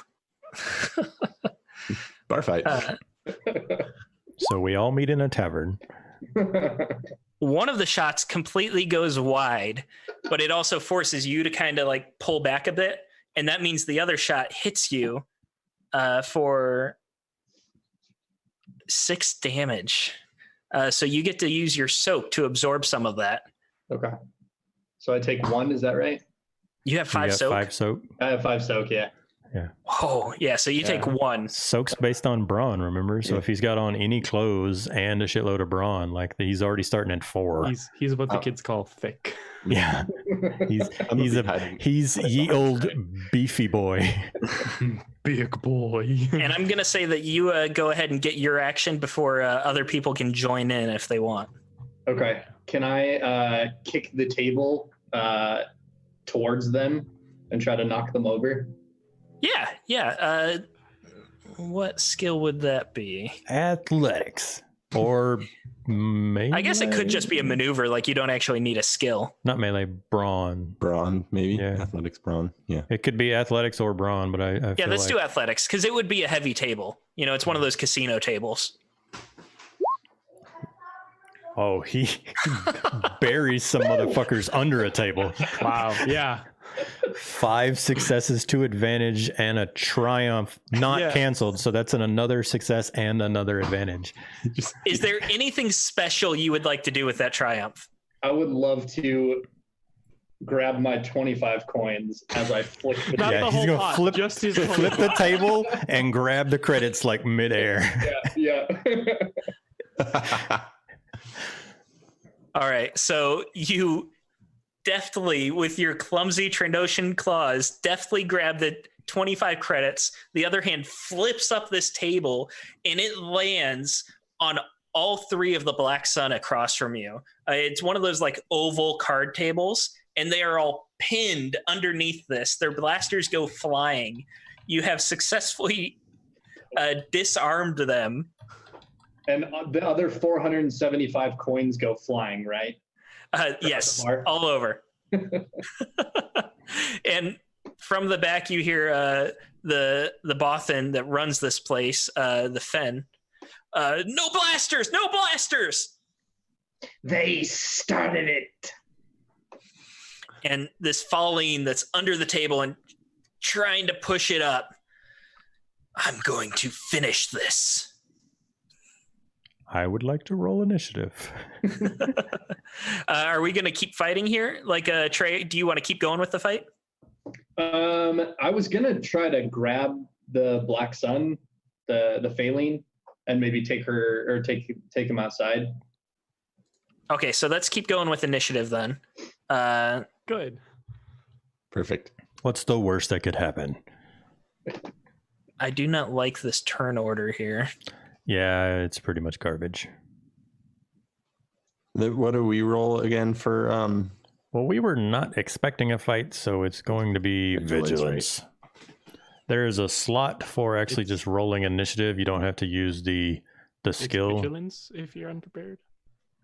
Bar fight. So we all meet in a tavern. One of the shots completely goes wide, but it also forces you to kind of like pull back a bit. And that means the other shot hits you for 6 damage. So you get to use your soak to absorb some of that. Okay. So I take 1, is that right? You have 5 soak? 5 soak. I have 5 soak, yeah. Yeah. Oh, yeah. So you take 1. Soak's based on brawn, remember? So if he's got on any clothes and a shitload of brawn, like he's already starting at 4. He's what the kids call thick. Yeah. He's ye old beefy boy. Big boy. And I'm going to say that you go ahead and get your action before other people can join in if they want. Okay. Can I kick the table towards them and try to knock them over? Yeah. What skill would that be? Athletics. Or melee? I guess it could just be a maneuver, like you don't actually need a skill. Not melee, brawn. Brawn, maybe? Yeah. Athletics, brawn. Yeah. It could be athletics or brawn, but I feel let's like... do athletics, because it would be a heavy table. You know, it's one of those casino tables. Oh, he buries some motherfuckers under a table. Wow. Yeah. 5 successes, 2 advantage, and a triumph not canceled. So that's another success and another advantage. Is there anything special you would like to do with that triumph? I would love to grab my 25 coins as I flick the Not Yeah, the he's whole gonna pot, flip- just his Flip the table and grab the credits like midair. Yeah. All right, so you deftly, with your clumsy Trandoshan claws, deftly grab the 25 credits. The other hand flips up this table, and it lands on all three of the Black Sun across from you. It's one of those like oval card tables, and they are all pinned underneath this. Their blasters go flying. You have successfully disarmed them. And the other 475 coins go flying, right? Yes, Mark? all over. And from the back, you hear the Bothan that runs this place, the Fen. No blasters! No blasters! They started it. And this Falleen that's under the table and trying to push it up. I'm going to finish this. I would like to roll initiative. Are we going to keep fighting here? Like, Trey, do you want to keep going with the fight? I was gonna try to grab the Black Sun, the Falleen, and maybe take him outside. Okay, so let's keep going with initiative then. Good. Perfect. What's the worst that could happen? I do not like this turn order here. Yeah, it's pretty much garbage. What do we roll again for? Well, we were not expecting a fight, so it's going to be vigilance. There is a slot for actually just rolling initiative. You don't have to use the skill. Vigilance if you're unprepared.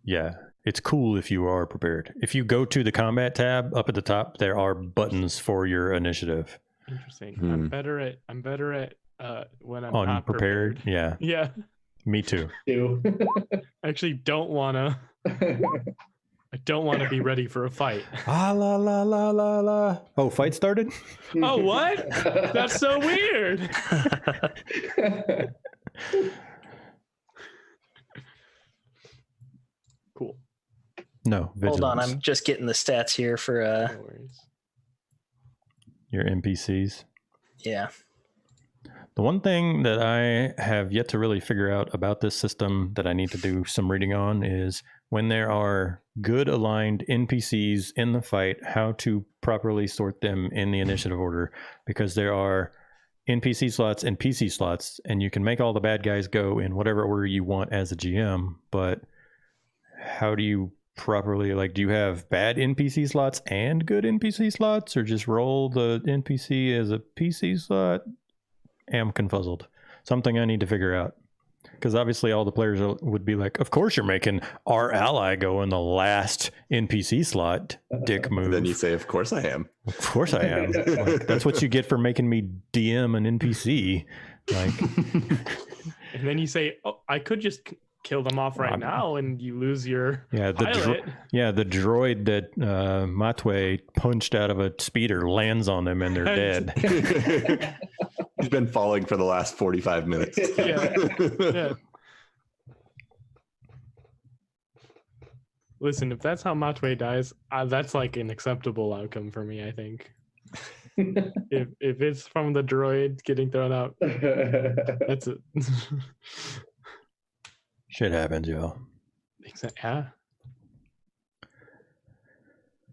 Yeah, it's cool if you are prepared. If you go to the combat tab up at the top, there are buttons for your initiative. Interesting. I'm better at when I'm not Unprepared. prepared. Yeah, Yeah. me too. I actually don't wanna. I don't want to be ready for a fight. Ah la la la la la. Oh, fight started? Oh, what? That's so weird. Cool. No, vigilance. Hold on, I'm just getting the stats here for No worries. Your NPCs. yeah. The one thing that I have yet to really figure out about this system that I need to do some reading on is when there are good aligned NPCs in the fight, how to properly sort them in the initiative order, because there are NPC slots and PC slots, and you can make all the bad guys go in whatever order you want as a GM, but how do you properly, like, do you have bad NPC slots and good NPC slots, or just roll the NPC as a PC slot? Am confuzzled. Something I need to figure out, because obviously all the players would be like, of course you're making our ally go in the last NPC slot, dick move. Then you say, of course I am. Of course I am. Like, that's what you get for making me DM an NPC. Like, And then you say, "Oh, I could just kill them off right now," and you lose your yeah, the pilot. the droid that Matwe punched out of a speeder lands on them and they're dead. He's been falling for the last 45 minutes. Yeah. Listen, if that's how Matwe dies, that's like an acceptable outcome for me, I think. if it's from the droid getting thrown out, that's it. Shit happens, y'all. Yeah.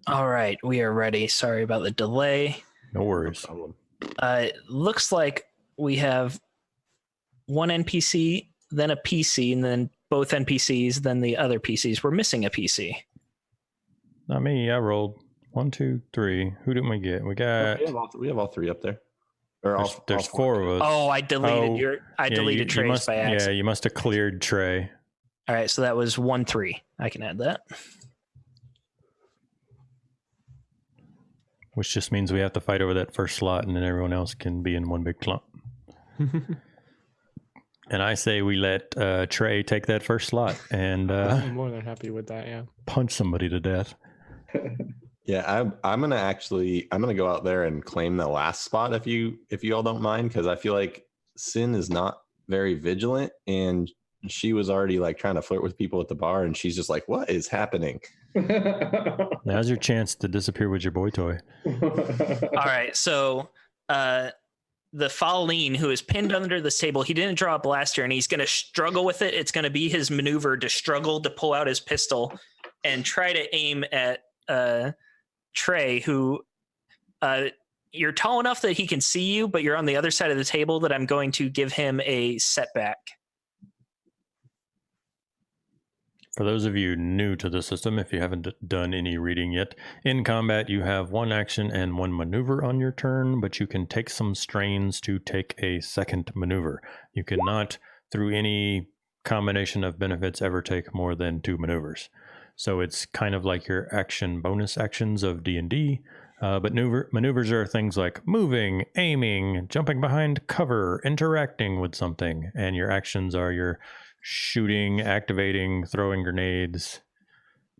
All right, we are ready. Sorry about the delay. No worries. Problem. Looks like we have one NPC, then a PC, and then both NPCs, then the other PCs. We're missing a PC. Not me. I rolled 1, 2, 3. Who didn't we get? We got. We have all three up there. Or There's all four of us. Oh, I deleted Oh, deleted Trey's must, by accident. Yeah, you must have cleared Trey. All right, so that was 1-3. I can add that. Which just means we have to fight over that first slot, and then everyone else can be in one big clump. And I say we let Trey take that first slot and I'm more than happy with that. Yeah. punch somebody to death. Yeah, I'm gonna go out there and claim the last spot if you all don't mind, because I feel like Sin is not very vigilant, and she was already like trying to flirt with people at the bar, and she's just like, what is happening? Now's your chance to disappear with your boy toy. All right, so the Falleen, who is pinned under this table, he didn't draw a blaster, and he's going to struggle with it. It's going to be his maneuver to struggle to pull out his pistol and try to aim at Trey, who you're tall enough that he can see you, but you're on the other side of the table that I'm going to give him a setback. For those of you new to the system, if you haven't done any reading yet, in combat you have one action and one maneuver on your turn, but you can take some strains to take a second maneuver. You cannot, through any combination of benefits, ever take more than 2 maneuvers. So it's kind of like your action bonus actions of D&D, but maneuvers are things like moving, aiming, jumping behind cover, interacting with something, and your actions are your shooting, activating, throwing grenades,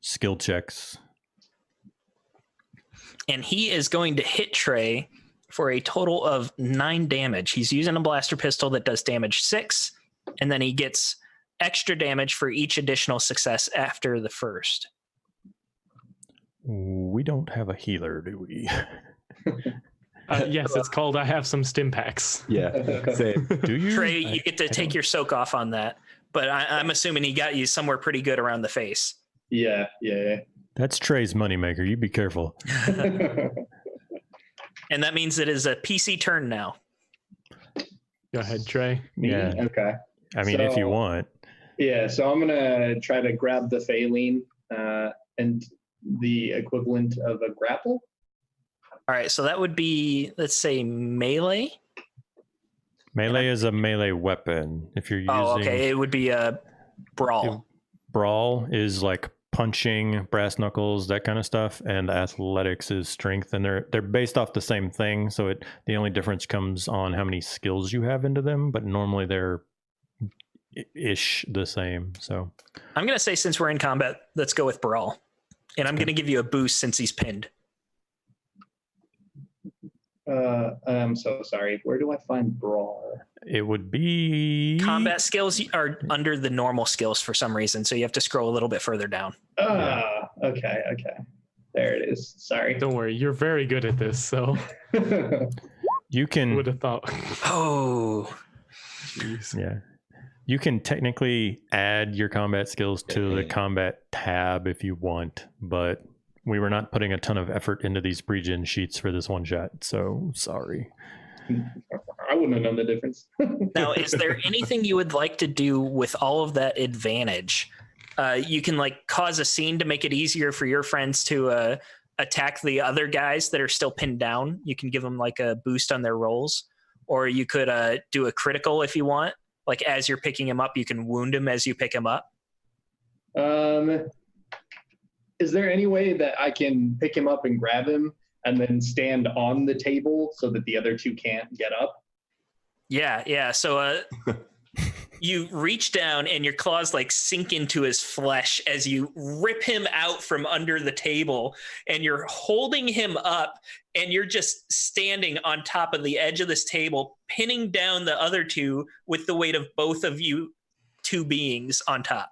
skill checks. And he is going to hit Trey for a total of 9 damage. He's using a blaster pistol that does damage 6, and then he gets extra damage for each additional success after the first. We don't have a healer, do we? Yes, it's called I have some stim packs. Yeah. Same. Do you? Trey, you get to take your soak off on that, but I'm assuming he got you somewhere pretty good around the face. Yeah. That's Trey's moneymaker. You be careful. And that means it is a PC turn now. Go ahead, Trey. Me? Yeah. Okay. I mean, if you want. Yeah, so I'm gonna try to grab the Falleen and the equivalent of a grapple. All right, so that would be, let's say, melee. Melee is a melee weapon. If you're using... Oh, okay. It would be a brawl. Brawl is like punching, brass knuckles, that kind of stuff, and athletics is strength, and they're based off the same thing, so the only difference comes on how many skills you have into them, but normally they're ish the same. So I'm going to say, since we're in combat, let's go with brawl. And I'm going to give you a boost since he's pinned. I'm so sorry. Where do I find brawl? it would be... Combat skills are under the normal skills for some reason, so you have to scroll a little bit further down. Okay. There it is. Sorry. Don't worry, you're very good at this, so You can... would have thought. Oh. Jeez. Yeah. You can technically add your combat skills to the combat tab if you want, but we were not putting a ton of effort into these pre-gen sheets for this one shot, so sorry. I wouldn't have known the difference. Now, is there anything you would like to do with all of that advantage? You can like cause a scene to make it easier for your friends to attack the other guys that are still pinned down. You can give them like a boost on their rolls, or you could do a critical if you want. Like as you're picking him up, you can wound him as you pick him up. Is there any way that I can pick him up and grab him and then stand on the table so that the other two can't get up? Yeah. So you reach down and your claws like sink into his flesh as you rip him out from under the table, and you're holding him up and you're just standing on top of the edge of this table, pinning down the other two with the weight of both of you two beings on top.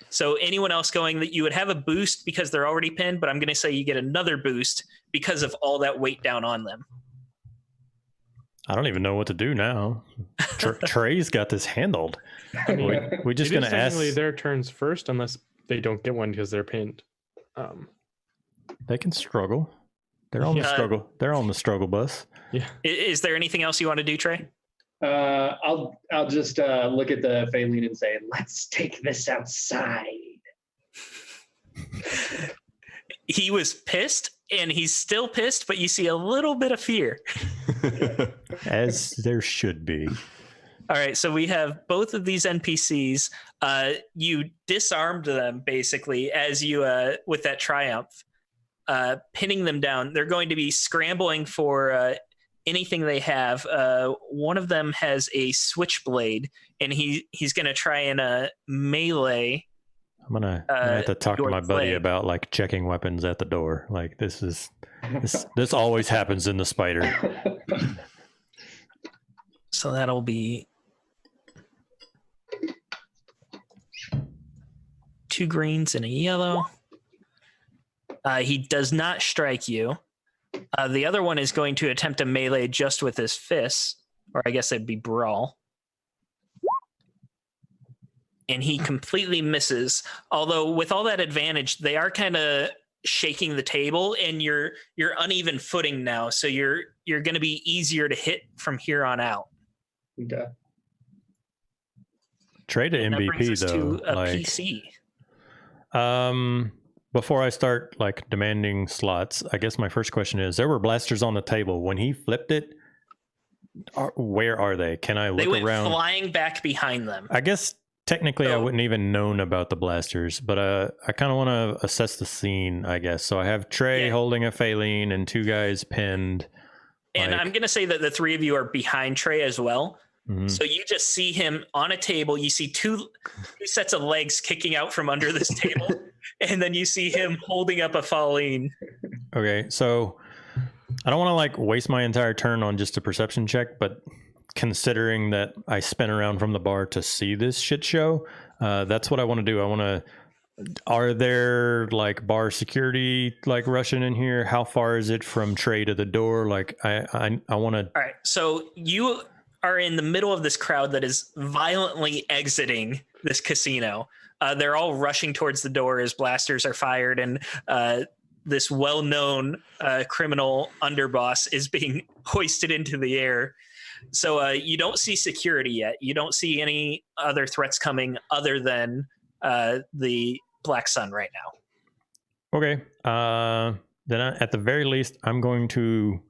So anyone else going, that you would have a boost because they're already pinned, but I'm going to say you get another boost because of all that weight down on them. I don't even know what to do now. Trey's got this handled. I mean, We're just going to ask. their turns first, unless they don't get one because they're pinned. They can struggle. They're on the struggle. They're on the struggle bus. Yeah. Is there anything else you want to do, Trey? I'll just look at the Falleen and say, let's take this outside. He was pissed, and he's still pissed, but you see a little bit of fear. As there should be. All right, so we have both of these NPCs. You disarmed them, basically, as you, with that triumph, pinning them down. They're going to be scrambling for anything they have. One of them has a switchblade, and he's going to try and melee. I'm gonna have to talk to my buddy about like checking weapons at the door. Like this always happens in the spider. So that'll be 2 greens and a yellow. He does not strike you. The other one is going to attempt a melee just with his fists, or I guess it'd be brawl. And he completely misses. Although with all that advantage, they are kind of shaking the table, and you're uneven footing now, so you're going to be easier to hit from here on out. Okay. Trade to And that brings MVP us though. to a like, PC. Before I start like demanding slots, I guess my first question is: there were blasters on the table when he flipped it. Where are they? Can I look They went around? flying back behind them. I guess technically I So- wouldn't even known about the blasters, but I kind of want to assess the scene, I guess. So I have Trey holding a Phaline and 2 guys pinned. And I'm going to say that the 3 of you are behind Trey as well. Mhm. So you just see him on a table. You see two sets of legs kicking out from under this table. And then you see him holding up a Phaline. Okay, so I don't want to like waste my entire turn on just a perception check, but considering that I spin around from the bar to see this shit show, that's what I want to do. I want to. Are there like bar security like rushing in here? How far is it from Trey to the door? Like I want to. All right. So you are in the middle of this crowd that is violently exiting this casino. They're all rushing towards the door as blasters are fired, and this well-known criminal underboss is being hoisted into the air. So you don't see security yet. You don't see any other threats coming other than the Black Sun right now. Okay. Then at the very least, I'm going to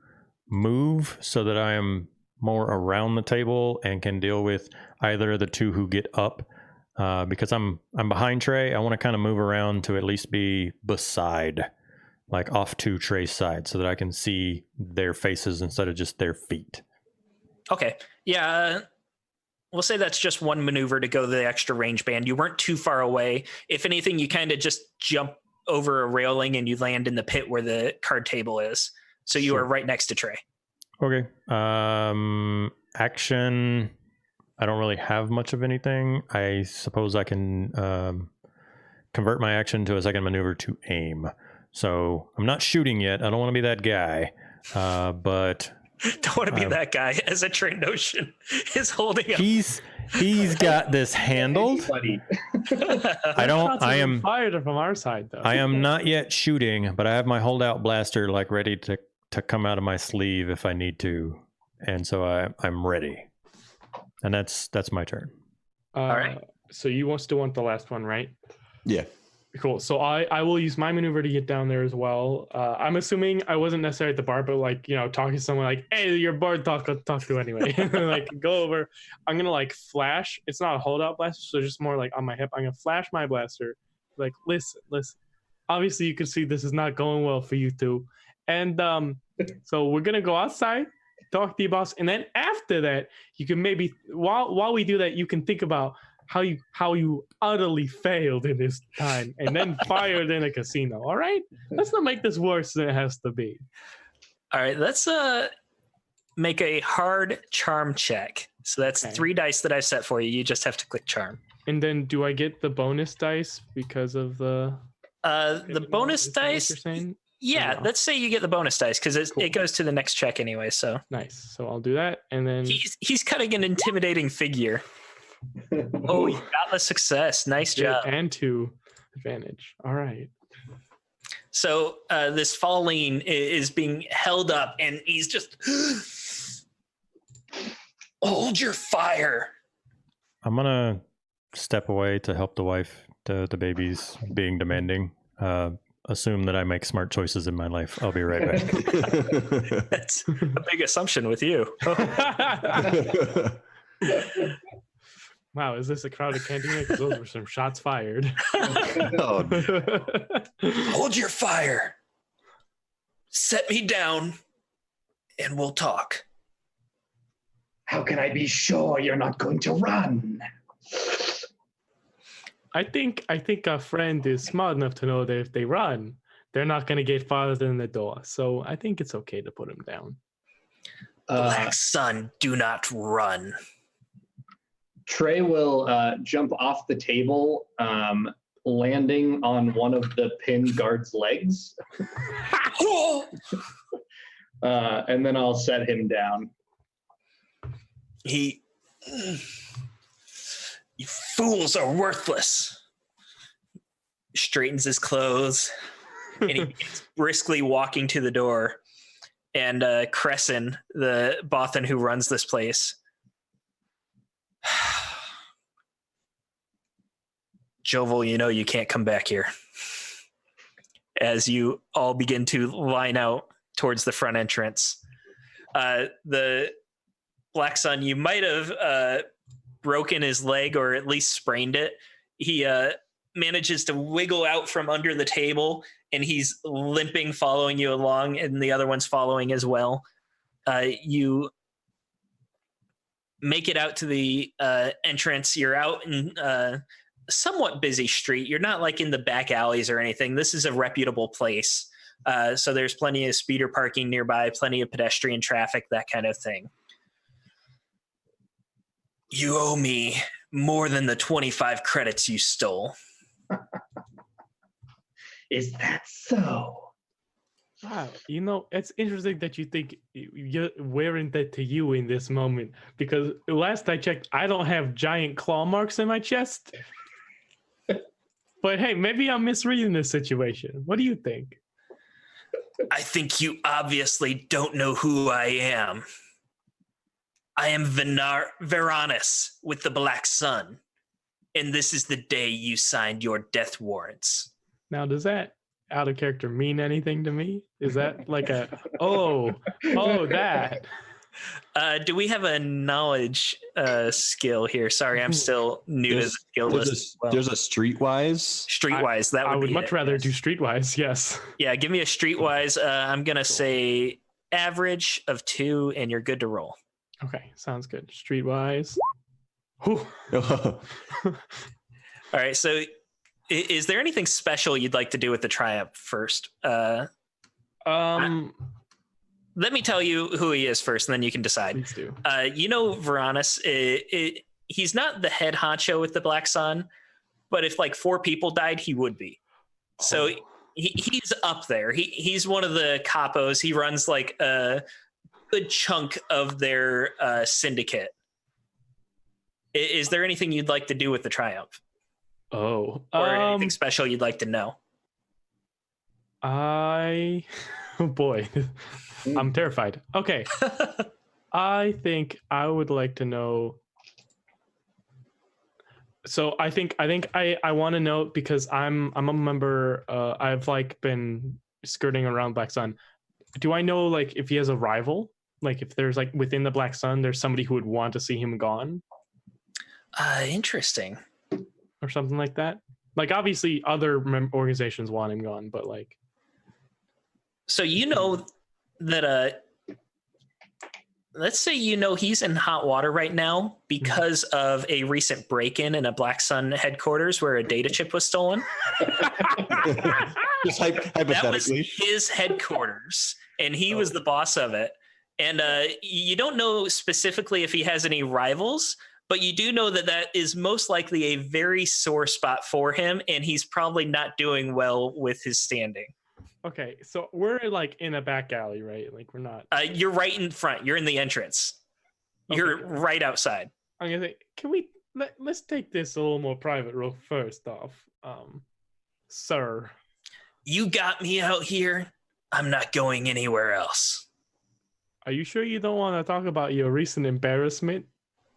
move so that I am more around the table and can deal with either of the 2 who get up. Because I'm behind Trey, I want to kind of move around to at least be beside, like off to Trey's side, so that I can see their faces instead of just their feet. Okay. Yeah. We'll say that's just one maneuver to go the extra range band. You weren't too far away. If anything, you kind of just jump over a railing and you land in the pit where the card table is. So you are right next to Trey. Okay. Action. I don't really have much of anything. I suppose I can convert my action to a second maneuver to aim. So I'm not shooting yet. I don't want to be that guy. But Don't want to be that guy, as a trained notion is holding up. he's got this handled. Buddy. I am fired from our side though. I am not yet shooting, but I have my holdout blaster like ready to come out of my sleeve if I need to, and so I'm ready. And that's my turn. All right. So you still want the last one, right? Yeah. Cool. So I will use my maneuver to get down there as well. I'm assuming I wasn't necessarily at the bar, but like, talking to someone like, hey, your bar talk to anyway. Like go over. I'm gonna like flash. It's not a holdout blaster, so just more like on my hip. I'm gonna flash my blaster. Like, listen. Obviously you can see this is not going well for you two. And so we're gonna go outside, talk to your boss, and then after that, you can maybe while we do that, you can think about how you utterly failed in this time and then fired in a casino. All right, let's not make this worse than it has to be. All right, let's make a hard charm check. So that's 3 dice that I set for you. You just have to click charm. And then do I get the bonus dice because of the bonus is that what dice? you're saying? Yeah, No. let's say you get the bonus dice because Cool. it goes to the next check anyway. So Nice. So I'll do that, and then he's cutting an intimidating figure. Oh, you got the success. Nice job. and 2 advantage. All right. So this Phaline is being held up, and he's just hold your fire. I'm gonna step away to help the wife. The baby's being demanding. Assume that I make smart choices in my life. I'll be right back. That's a big assumption with you. Wow, is this a crowded cantina? Because those were some shots fired. Oh, Hold your fire. Set me down, and we'll talk. How can I be sure you're not going to run? I think a friend is smart enough to know that if they run, they're not going to get farther than the door. So I think it's okay to put them down. Black Sun, do not run. Trey will jump off the table landing on one of the pinned guard's legs. And then I'll set him down. You fools are worthless. Straightens his clothes, and he begins briskly walking to the door. And Crescent, the Bothan who runs this place, Jovel, you know you can't come back here. As you all begin to line out towards the front entrance. The Black Sun, you might have broken his leg or at least sprained it. He manages to wiggle out from under the table, and he's limping, following you along, and the other one's following as well. You make it out to the entrance. You're out in a somewhat busy street. You're not like in the back alleys or anything. This is a reputable place. So there's plenty of speeder parking nearby, plenty of pedestrian traffic, that kind of thing. You owe me more than the 25 credits you stole. Is that so? Wow, you know, it's interesting that you think you're wearing that to you in this moment, because last I checked, I don't have giant claw marks in my chest. But hey, maybe I'm misreading this situation. What do you think? I think you obviously don't know who I am. I am Veranus with the Black Sun, and this is the day you signed your death warrants. Now, does that out of character mean anything to me? Is that like a, oh, that? Do we have a knowledge skill here? Sorry, I'm still new to the skill list as well. There's a streetwise. Streetwise, that would be I would much it, rather yes. do streetwise, yes. Yeah, give me a streetwise. I'm going to say average of 2, and you're good to roll. Okay, sounds good. Streetwise. Whew. All right, so is there anything special you'd like to do with the triumph first? Let me tell you who he is first, and then you can decide. Please do. You know, Veranus, he's not the head honcho with the Black Sun, but if like 4 people died, he would be. So he's up there. He's one of the capos. He runs like a good chunk of their syndicate. Is there anything you'd like to do with the triumph? Oh. Or anything special you'd like to know? Oh boy. I'm terrified. Okay. I think I would like to know. So I think I want to know, because I'm a member. I've like been skirting around Black Sun. Do I know like if he has a rival? Like if there's like within the Black Sun, there's somebody who would want to see him gone? Interesting. Or something like that. Like obviously other organizations want him gone, but like. So you know that let's say you know he's in hot water right now because of a recent break-in in a Black Sun headquarters where a data chip was stolen. Just hypothetically. That was his headquarters, and he was the boss of it. And you don't know specifically if he has any rivals, but you do know that that is most likely a very sore spot for him, and he's probably not doing well with his standing. Okay, so we're like in a back alley, right? Like we're not. You're right in front. You're in the entrance. You're right outside. I'm gonna say, can we let's take this a little more private real first off, sir. You got me out here. I'm not going anywhere else. Are you sure you don't want to talk about your recent embarrassment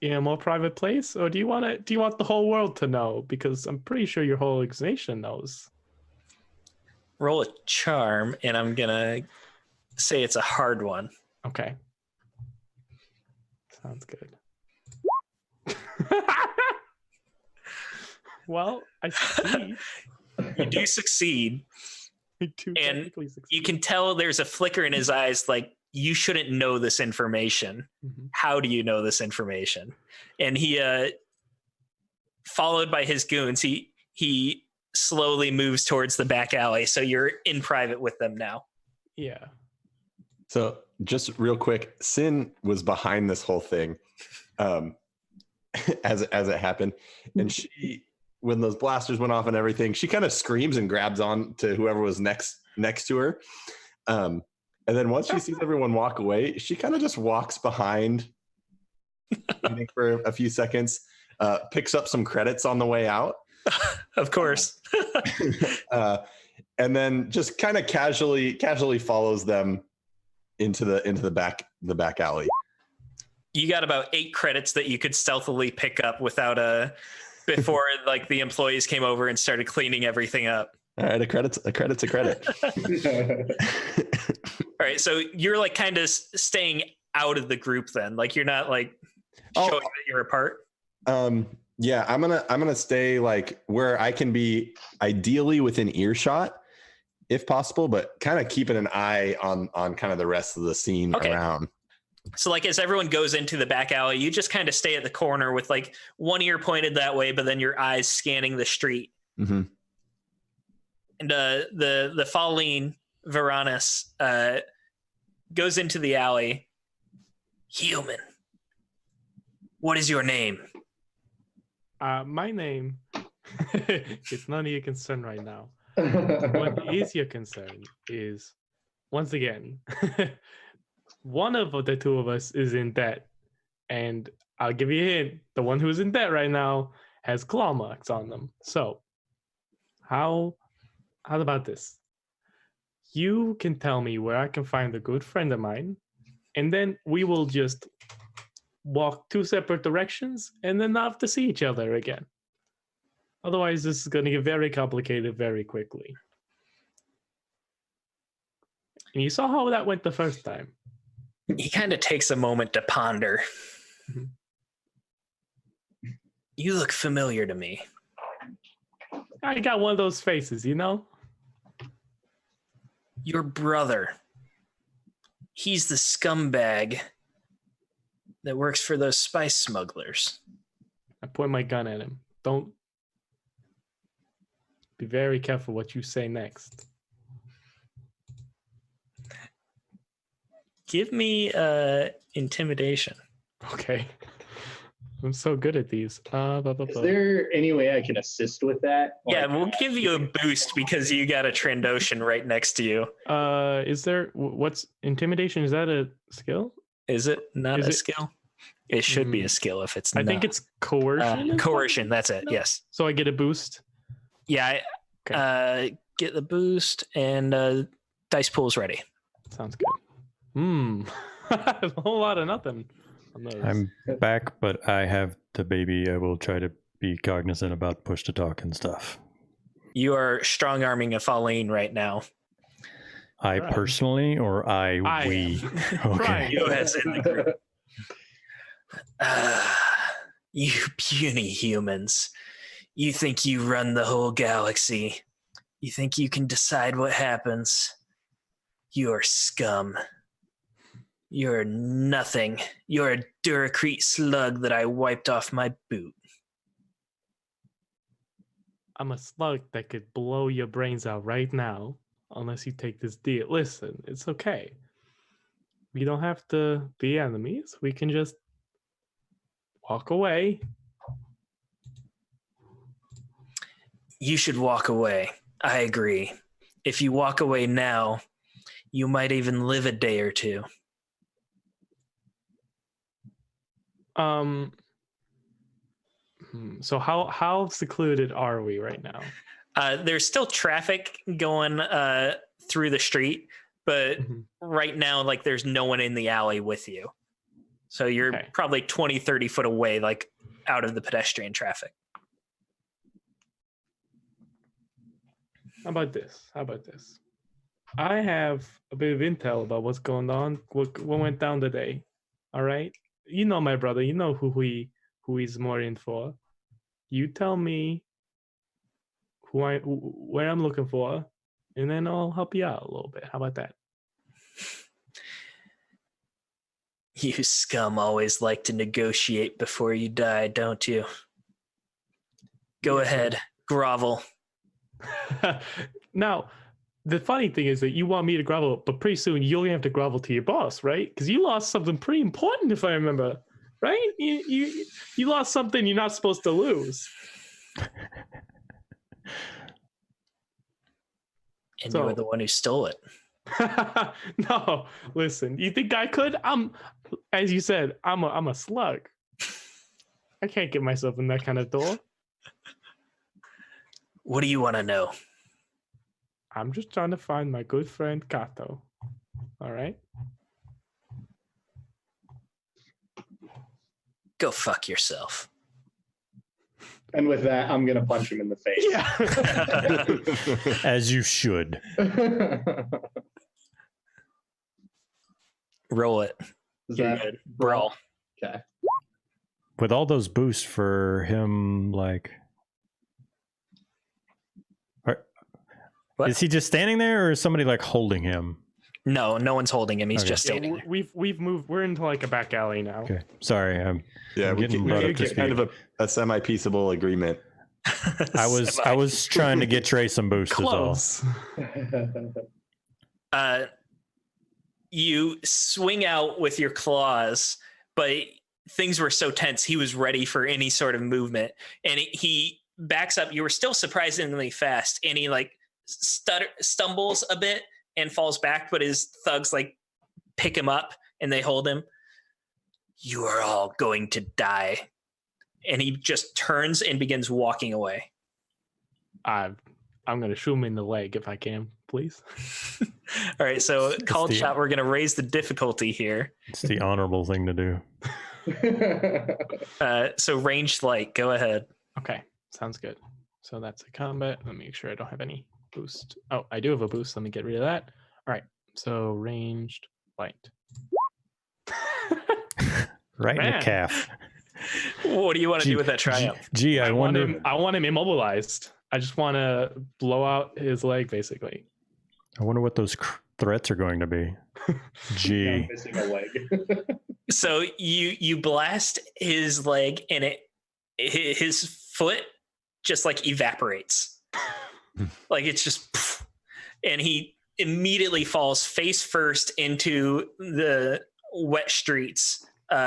in a more private place, or do you want the whole world to know? Because I'm pretty sure your whole organization knows. Roll a charm, and I'm gonna say it's a hard one. Okay. Sounds good. Well, I succeed. You do succeed, and you can tell there's a flicker in his eyes, like you shouldn't know this information. Mm-hmm. How do you know this information? And he, followed by his goons, he slowly moves towards the back alley. So you're in private with them now. Yeah. So just real quick, Sin was behind this whole thing as it happened, and she when those blasters went off and everything, she kind of screams and grabs on to whoever was next to her. And then once she sees everyone walk away, she kind of just walks behind, waiting for a few seconds, picks up some credits on the way out. Of course. And then just kind of casually follows them into the back alley. You got about 8 credits that you could stealthily pick up before like the employees came over and started cleaning everything up. All right, a credit's a credit. All right, so you're like kind of staying out of the group then, like you're not like showing that you're apart. Yeah, I'm gonna stay like where I can be, ideally within earshot, if possible, but kind of keeping an eye on kind of the rest of the scene around. So like as everyone goes into the back alley, you just kind of stay at the corner with like one ear pointed that way, but then your eyes scanning the street. Mm-hmm. And the Falleen Varanus goes into the alley. Human, what is your name? My name is none of your concern right now. What is your concern is, once again, one of the two of us is in debt. And I'll give you a hint. The one who's in debt right now has claw marks on them. So how about this? You can tell me where I can find a good friend of mine, and then we will just walk 2 separate directions and then not have to see each other again. Otherwise, this is going to get very complicated very quickly. And you saw how that went the first time. He kind of takes a moment to ponder. Mhm. You look familiar to me. I got one of those faces, you know? Your brother. He's the scumbag that works for those spice smugglers. I point my gun at him. Don't be very careful what you say next. Give me intimidation. Okay. I'm so good at these. Is there any way I can assist with that? Yeah, we'll give you a boost because you got a Trandoshan right next to you. Is there what's intimidation? Is that a skill? Is it not Is a it- skill? It should be a skill if it's I not. think it's coercion. Coercion, that's it. No. Yes. So I get a boost. Yeah. Get the boost and dice pool's ready. Sounds good. A whole lot of nothing on those. I'm back, but I have the baby. I will try to be cognizant about push to talk and stuff. You are strong arming a Falleen right now. I Right. personally, or I we? am. Okay. Right. You as in the group. You puny humans. You think you run the whole galaxy. You think you can decide what happens. You're scum. You're nothing. You're a Duracrete slug that I wiped off my boot. I'm a slug that could blow your brains out right now unless you take this deal. Listen, it's okay. We don't have to be enemies. We can just walk away. You should walk away. I agree. If you walk away now, you might even live a day or two. So how secluded are we right now? There's still traffic going through the street, but Mhm. right now, like, there's no one in the alley with you. So you're Okay. probably 20, 30 foot away, like out of the pedestrian traffic. How about this? I have a bit of intel about what's going on. What went down today? All right. You know my brother. You know who he's more in for. You tell me where I'm looking for, and then I'll help you out a little bit. How about that? You scum always like to negotiate before you die, don't you? Go Yes, sir. ahead, grovel. Now, the funny thing is that you want me to grovel, but pretty soon you're gonna have to grovel to your boss, right? Because you lost something pretty important, if I remember, right? You lost something you're not supposed to lose. And So- you were the one who stole it. No, listen. You think I could? As you said, I'm a slug. I can't get myself in that kind of door. What do you want to know? I'm just trying to find my good friend Kato. All right. Go fuck yourself. And with that, I'm gonna punch him in the face. Yeah. As you should. Roll it. Is You're that good. Brawl. Okay. With all those boosts for him, like... What? Is he just standing there, or is somebody like holding him? No, no one's holding him. He's Okay. just Yeah, standing there. we've moved. We're into like a back alley now. Okay, sorry. Yeah, I'm we getting can brought up to get speed. kind of a semi-peaceable agreement. I was trying to get Trey some boosts. Is all. Close. You swing out with your claws, but things were so tense, he was ready for any sort of movement. And he backs up. You were still surprisingly fast, and he like stumbles a bit and falls back, but his thugs like pick him up and they hold him. You are all going to die. And he just turns and begins walking away. I'm gonna shoot him in the leg if I can, please. All right, so It's called the- shot. We're going to raise the difficulty here. It's the honorable thing to do. So ranged light, go ahead. Okay, sounds good. So that's a combat. Let me make sure I don't have any boost. Oh, I do have a boost. Let me get rid of that. All right. So ranged light. Right in Man. the calf. What do you want to do with that triumph? Gee, I wonder. I want him immobilized. I just want to blow out his leg, basically. I wonder what those threats are going to be. Gee. I'm missing a leg. So you blast his leg, and his foot just like evaporates. Like it's just, and he immediately falls face first into the wet streets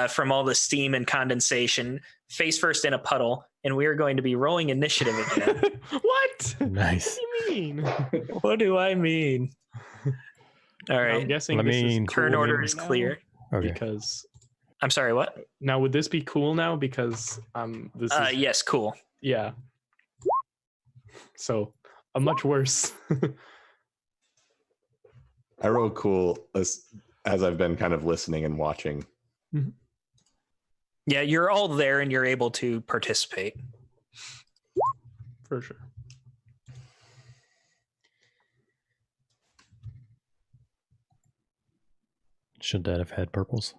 from all the steam and condensation, face first in a puddle. And we are going to be rolling initiative again. What? Nice. What do you mean? What do I mean? All I'm right, guessing Let this me- is turn cool order right is now clear. Okay. because I'm sorry, what? now would this be cool now because this is Yes, cool. yeah. So a much worse. I rolled cool as I've been kind of listening and watching. Yeah, you're all there and you're able to participate. For sure. Should that have had purples?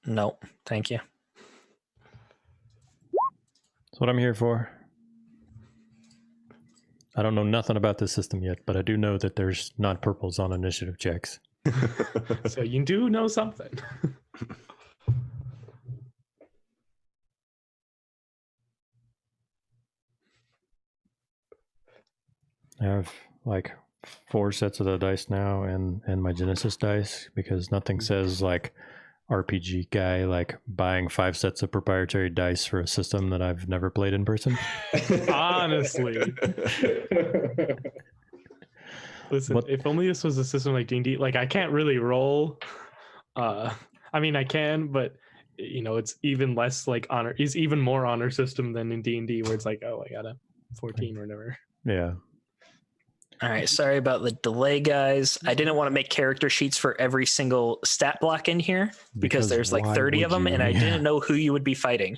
No, thank you. That's what I'm here for. I don't know nothing about this system yet, but I do know that there's not purples on initiative checks. So you do know something. I have like 4 sets of the dice now and my Genesis dice, because nothing says like RPG guy like buying 5 sets of proprietary dice for a system that I've never played in person. Honestly. Listen, What- if only this was a system like D&D, like I can't really roll. I mean, I can, but you know, it's even less like honor. It's even more honor system than in D&D, where it's like, oh, I got a 14 or whatever. Yeah. All right, sorry about the delay, guys. I didn't want to make character sheets for every single stat block in here because there's like why 30 of would them, you? and I Yeah. didn't know who you would be fighting.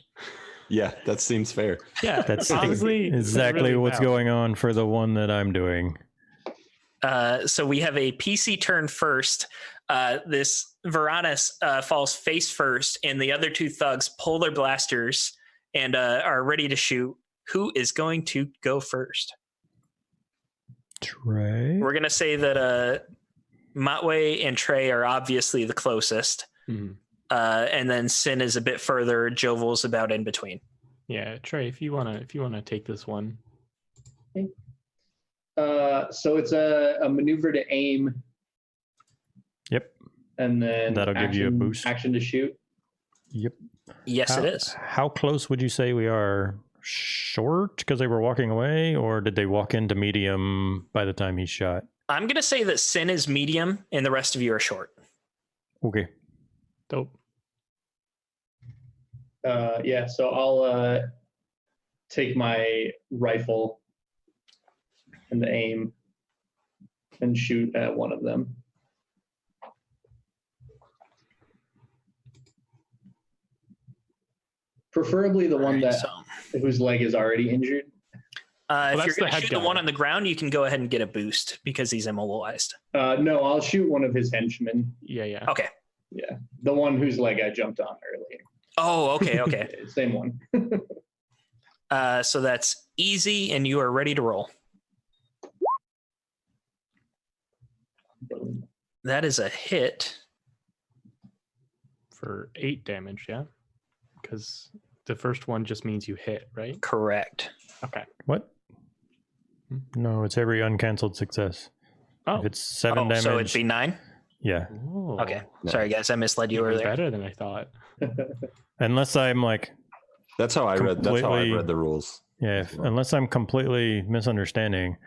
Yeah, that seems fair. Yeah, That's honestly exactly really what's now. going on for the one that I'm doing. So we have a PC turn first. This Varanus falls face first, and the other 2 thugs pull their blasters and are ready to shoot. Who is going to go first? Trey. We're going to say that Matway and Trey are obviously the closest. Mhm. And then Sin is a bit further. Jovel's about in between. Yeah, Trey, if you wanna take this one. So it's a maneuver to aim, Yep. and then That'll give you a boost. Action to shoot. Yep. Yes, how, it is. How close would you say we are, short because they were walking away, or did they walk into medium by the time he shot? I'm going to say that Sin is medium and the rest of you are short. Okay. Dope. Yeah, so I'll take my rifle and aim and shoot at one of them. Preferably the one that whose leg is already injured. If you're going to shoot the one on the ground, you can go ahead and get a boost because he's immobilized. No, I'll shoot one of his henchmen. Yeah. Okay. Yeah, the one whose leg I jumped on earlier. Oh, okay. Same one. So that's easy, and you are ready to roll. That is a hit. For 8 damage, yeah? Because the first one just means you hit, right? Correct. Okay. What? No, it's every uncanceled success. Oh. If it's 7 damage. So it'd be 9? Yeah. Ooh. Okay. Sorry, guys. I misled you Even earlier. better than I thought. Unless I'm like, That's how I read Completely- the rules. yeah, unless I'm completely misunderstanding,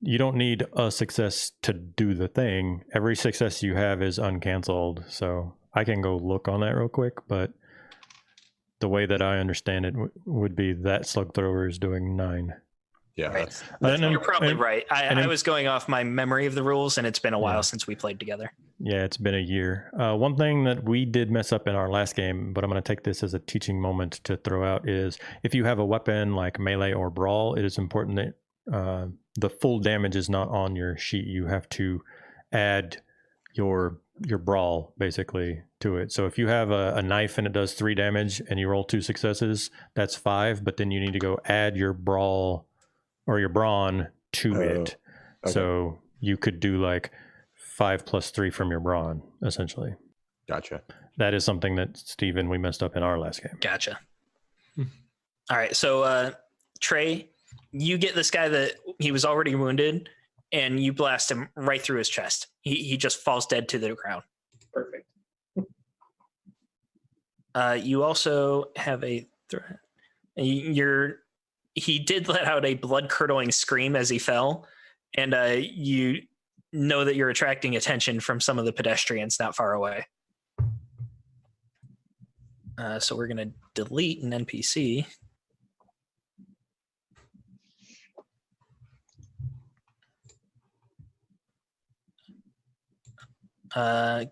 you don't need a success to do the thing. Every success you have is uncanceled. So I can go look on that real quick, but the way that I understand it would be that slug thrower is doing 9. Yeah, Right. that's You're probably right. and I was going off my memory of the rules, and it's been a while since we played together. Yeah, it's been a year. One thing that we did mess up in our last game, but I'm going to take this as a teaching moment to throw out, is if you have a weapon like melee or brawl, it is important that the full damage is not on your sheet. You have to add your brawl basically to it. So if you have a knife and it does 3 damage and you roll 2 successes, that's 5, but then you need to go add your brawl or your brawn to it. okay. So you could do like 5 plus 3 from your brawn, essentially. Gotcha. That is something that Stephen, we messed up in our last game. Gotcha. All right. So, Trey, you get this guy that he was already wounded, and you blast him right through his chest. He just falls dead to the ground. Perfect. You also have a threat. He did let out a blood-curdling scream as he fell, and you know that you're attracting attention from some of the pedestrians not far away. So we're going to delete an NPC. Let's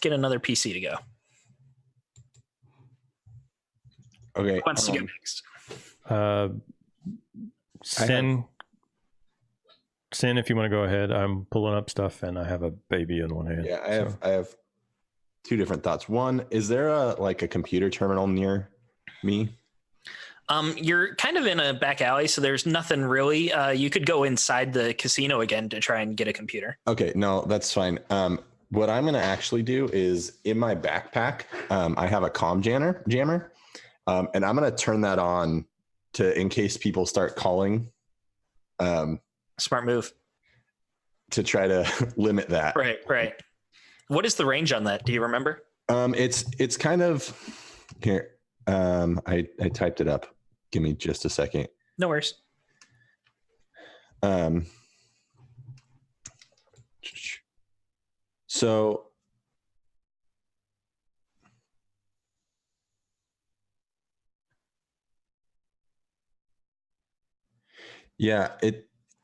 get another PC to go. Okay. Who wants to go next? Sin, if you want to go ahead. I'm pulling up stuff and I have a baby in one hand. Yeah, I have 2 different thoughts. One, is there a computer terminal near me? You're kind of in a back alley, so there's nothing really. You could go inside the casino again to try and get a computer. Okay, no, that's fine. What I'm going to actually do is in my backpack, I have a comm jammer, and I'm going to turn that on in case people start calling. Smart move. To try to limit that. Right. What is the range on that? Do you remember? It's kind of here. I typed it up. Give me just a second. No worries. So yeah,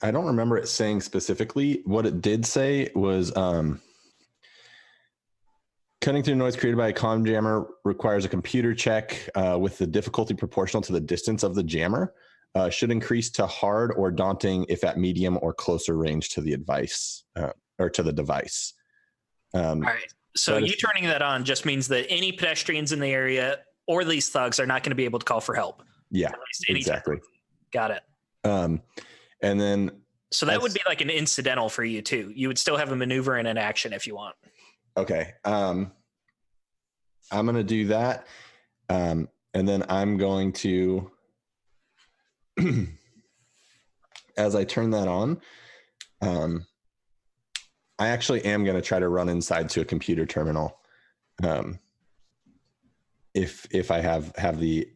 I don't remember it saying specifically. What it did say was cutting through noise created by a comm jammer requires a computer check with the difficulty proportional to the distance of the jammer. Should increase to hard or daunting if at medium or closer range to the device or to the device. All right. So you turning that on just means that any pedestrians in the area or these thugs are not going to be able to call for help. Yeah, exactly. Got it. And then so that would be like an incidental for you too. You would still have a maneuver and an action if you want. Okay. I'm going to do that. And then I'm going to, as I turn that on, I actually am going to try to run inside to a computer terminal. If I have the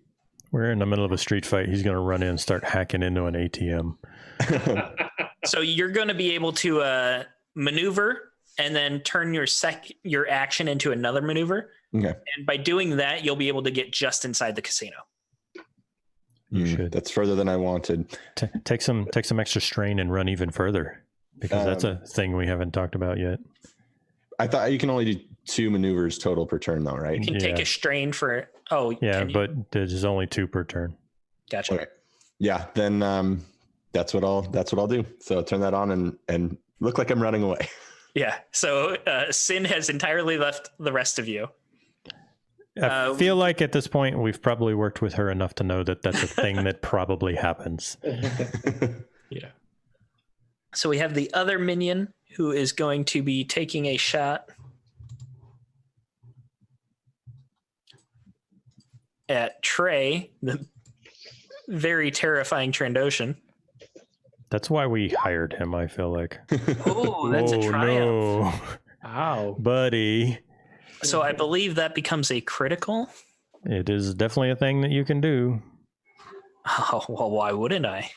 We're in the middle of a street fight. He's going to run in and start hacking into an ATM. So you're going to be able to maneuver and then turn your action into another maneuver. Okay. And by doing that, you'll be able to get just inside the casino. You should. That's further than I wanted. Take some extra strain and run even further, because that's a thing we haven't talked about yet. I thought you can only do 2 maneuvers total per turn, though, right? You can take a strain for. Oh, yeah, but there's only 2 per turn. Gotcha. Okay. Yeah, then that's what I'll do. So turn that on and look like I'm running away. Yeah. So Sin has entirely left the rest of you. I feel like at this point we've probably worked with her enough to know that that's a thing that probably happens. Yeah. So we have the other minion who is going to be taking a shot at Trey, the very terrifying Trandoshan. That's why we hired him, I feel like. Oh, that's a triumph. No. Wow. Buddy. So I believe that becomes a critical. It is definitely a thing that you can do. Oh, well, why wouldn't I?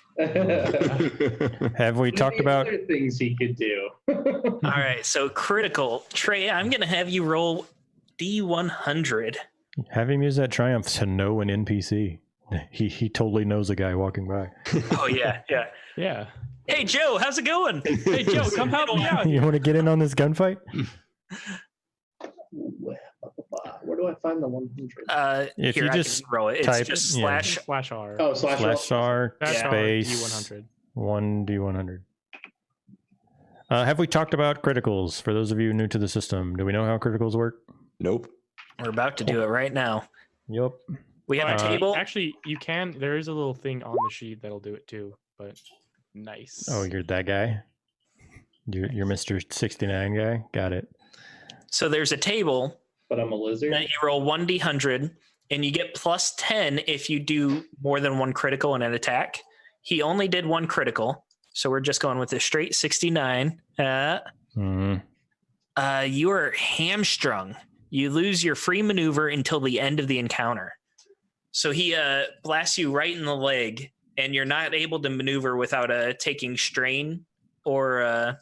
Have we talked about other things he could do? All right, so critical. Trey, I'm going to have you roll D100. have him use that triumph to know an NPC? He totally knows a guy walking by. Oh, yeah, yeah. Yeah. Hey, Joe, how's it going? Hey, Joe, come help me out. You want to get in on this gunfight? Where do I find the 100? If here, you I just can roll it. It's type- just yeah. slash. /R. Oh, slash R That's space D100. 1D100. Have we talked about criticals? For those of you new to the system, do we know how criticals work? Nope. We're about to do it right now. Yep. We have a table. Actually, you can. There is a little thing on the sheet that'll do it too. But nice. Oh, you're that guy? You're Mr. 69 guy? Got it. So there's a table But I'm a lizard. that you roll 1D100, and you get plus 10 if you do more than 1 critical in an attack. He only did 1 critical, so we're just going with a straight 69. You are hamstrung. You lose your free maneuver until the end of the encounter. So he blasts you right in the leg, and you're not able to maneuver without taking strain or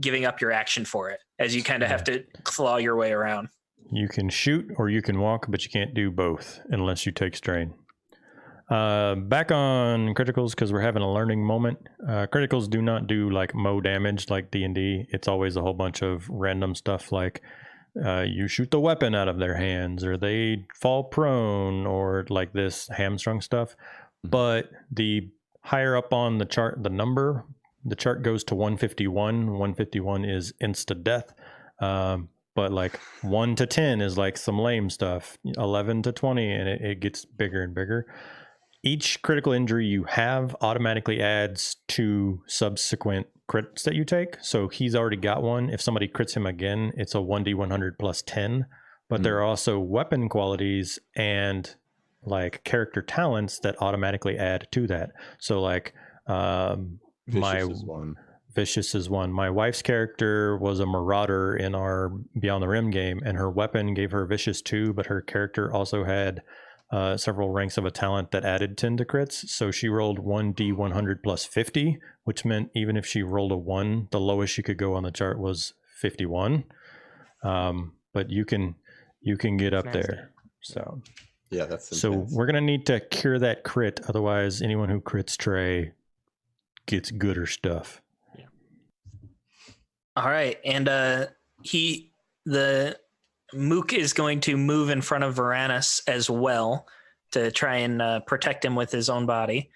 giving up your action for it, as you kind of have to claw your way around. You can shoot or you can walk, but you can't do both unless you take strain. Back on criticals, because we're having a learning moment. Criticals do not do like mo damage like D&D. It's always a whole bunch of random stuff like you shoot the weapon out of their hands, or they fall prone, or like this hamstrung stuff. But the higher up on the chart, the chart goes to 151. 151 is insta death. But like 1 to 10 is like some lame stuff. 11 to 20, and it gets bigger and bigger. Each critical injury you have automatically adds 2 subsequent crits that you take. So he's already got one. If somebody crits him again, it's a 1d100 plus 10. But there are also weapon qualities and like character talents that automatically add to that. So like Vicious is one. My wife's character was a marauder in our Beyond the Rim game, and her weapon gave her Vicious 2, but her character also had several ranks of a talent that added 10 to crits. So she rolled 1d100 plus 50, which meant even if she rolled a 1, the lowest she could go on the chart was 51. But you can get up there. So yeah, that's intense. So we're gonna need to cure that crit. Otherwise, anyone who crits Trey gets gooder stuff. Yeah. All right, and the Mook is going to move in front of Varanus as well to try and protect him with his own body.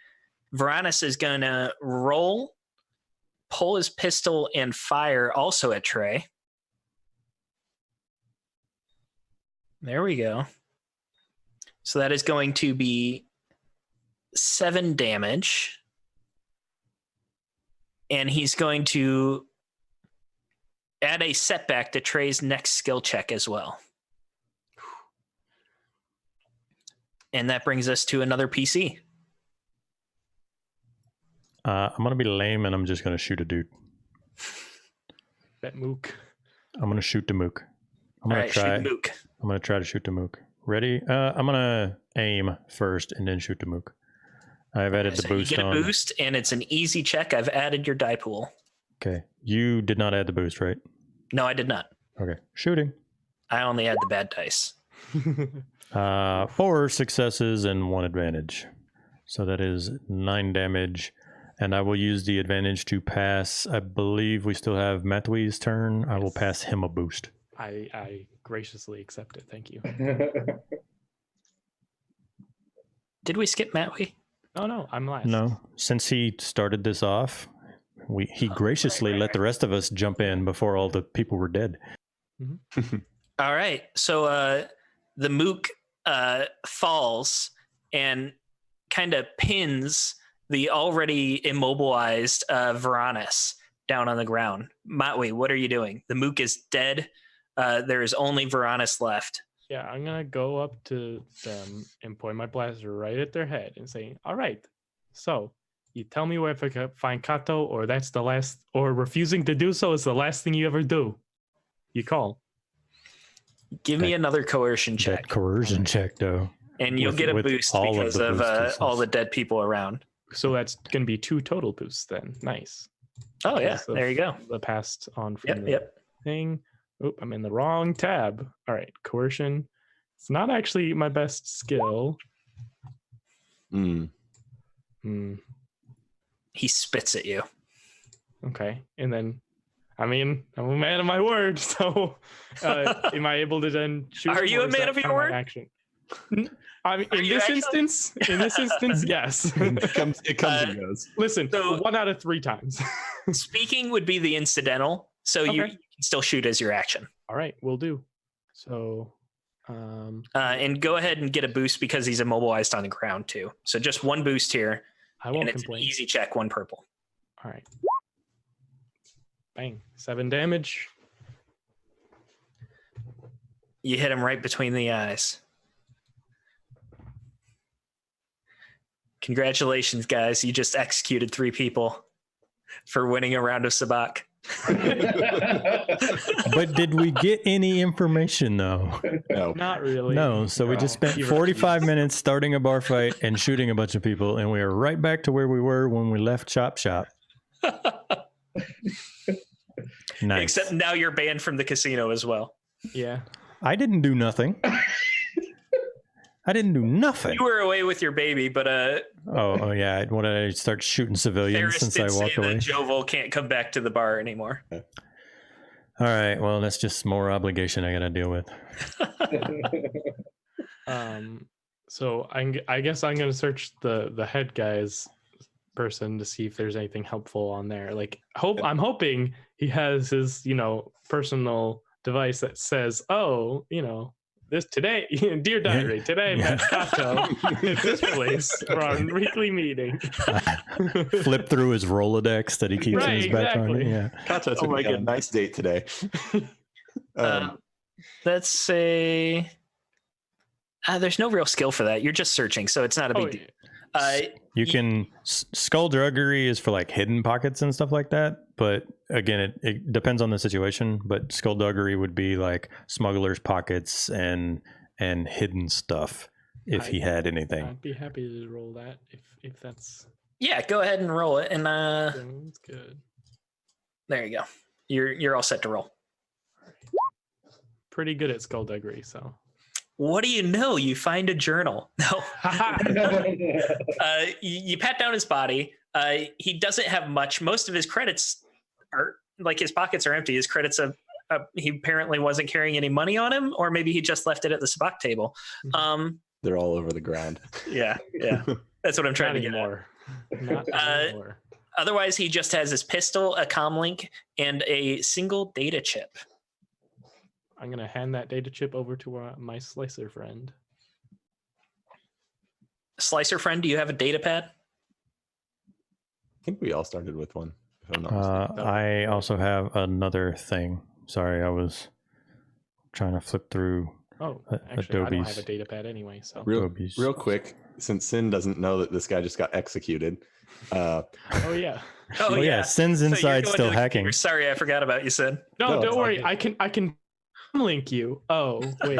Varanus is going to roll, pull his pistol, and fire also at Trey. There we go. So that is going to be 7 damage. And he's going to add a setback to Trey's next skill check as well. And that brings us to another PC. I'm going to be lame and I'm just going to shoot a dude. That Mook. I'm going to shoot the Mook. I'm going to try to shoot the Mook. Ready? I'm gonna aim first and then shoot the mook. I've added the So boost you get a on. boost, and it's an easy check. I've added your die pool. Okay. You did not add the boost, right? No, I did not. Okay. Shooting. I only had the bad dice. 4 successes and 1 advantage. So that is 9 damage. And I will use the advantage to pass. I believe we still have Matwi's turn. I will pass him a boost. I graciously accept it. Thank you. Did we skip Matwi? Oh no, I'm last. No. Since he started this off, he graciously let the rest of us jump in before all the people were dead. All right. So the mook falls and kind of pins the already immobilized Varanus down on the ground. Matwi, what are you doing? The mook is dead. There is only Varanus left. Yeah, I'm gonna go up to them and point my blaster right at their head and say, "All right, so you tell me where I can find Kato, or that's the last, or refusing to do so is the last thing you ever do. You call." Give me another coercion check, That coercion check, though. and you'll get a with boost all of because the of boosters. all the dead people around. So that's gonna be 2 total boosts then. Nice. Oh yeah, Because of there you go. The passed on from Yep. thing. Oh, I'm in the wrong tab. All right, coercion. It's not actually my best skill. Mm. He spits at you. Okay, and then, I mean, I'm a man of my word. So, am I able to then shoot? Are him, you or a is man that of your kind my word? Action. I mean, Are in you this actually? instance, yes. It comes and goes. Listen, So- 1 out of 3 times. Speaking would be the incidental, so you Okay. can still shoot as your action. All right, we'll do. So, And go ahead and get a boost because he's immobilized on the ground too. So just 1 boost here, I won't and it's complain. an easy check, 1 purple. All right. Bang, 7 damage. You hit him right between the eyes. Congratulations, guys. You just executed 3 people for winning a round of sabak. But did we get any information, though? No. Not really. No, so we just spent You're 45 minutes starting a bar fight and shooting a bunch of people, and we are right back to where we were when we left Chop Shop. Nice. Except now you're banned from the casino as well. Yeah. I didn't do nothing. I didn't do nothing. You were away with your baby, but Oh yeah. When did I start shooting civilians Ferris since did I say walked away? that Jovel can't come back to the bar anymore. All right. Well, that's just more obligation I got to deal with. So I guess I'm gonna search the head guy's person to see if there's anything helpful on there. Like, I'm hoping he has his personal device that says, "Oh, this today, dear diary, today Yeah. met Kato at this place for our weekly meeting." Flip through his Rolodex that he keeps in his Right, back pocket. exactly. Yeah. Kato took me on a nice date today. Let's say there's no real skill for that. You're just searching, so it's not a big deal. You can skullduggery is for like hidden pockets and stuff like that, but again it depends on the situation. But skullduggery would be like smugglers' pockets and hidden stuff if he had anything. I'd be happy to roll that if that's Yeah, go ahead and roll it, and sounds good. there you go. You're all set to roll. Pretty good at skullduggery, so. What do you know? You find a journal. No. You pat down his body. He doesn't have much. Most of his credits are like his pockets are empty. His credits he apparently wasn't carrying any money on him, or maybe he just left it at the sabak table. They're all over the ground. Yeah. That's what I'm trying Not to get at. anymore. Not anymore. Otherwise, he just has his pistol, a comlink, and a single data chip. I'm gonna hand that data chip over to my slicer friend. Slicer friend, do you have a data pad? I think we all started with one. If I'm not mistaken. I also have another thing. Sorry, I was trying to flip through. Oh, actually, I don't Adobe's. have a data pad anyway. So. Real quick, since Sin doesn't know that this guy just got executed. Oh yeah. Oh yeah, Sin's So you're inside going still to the hacking. computer. Sorry, I forgot about you, Sid. No, No, don't it's all worry. good. I can link you. Oh, wait.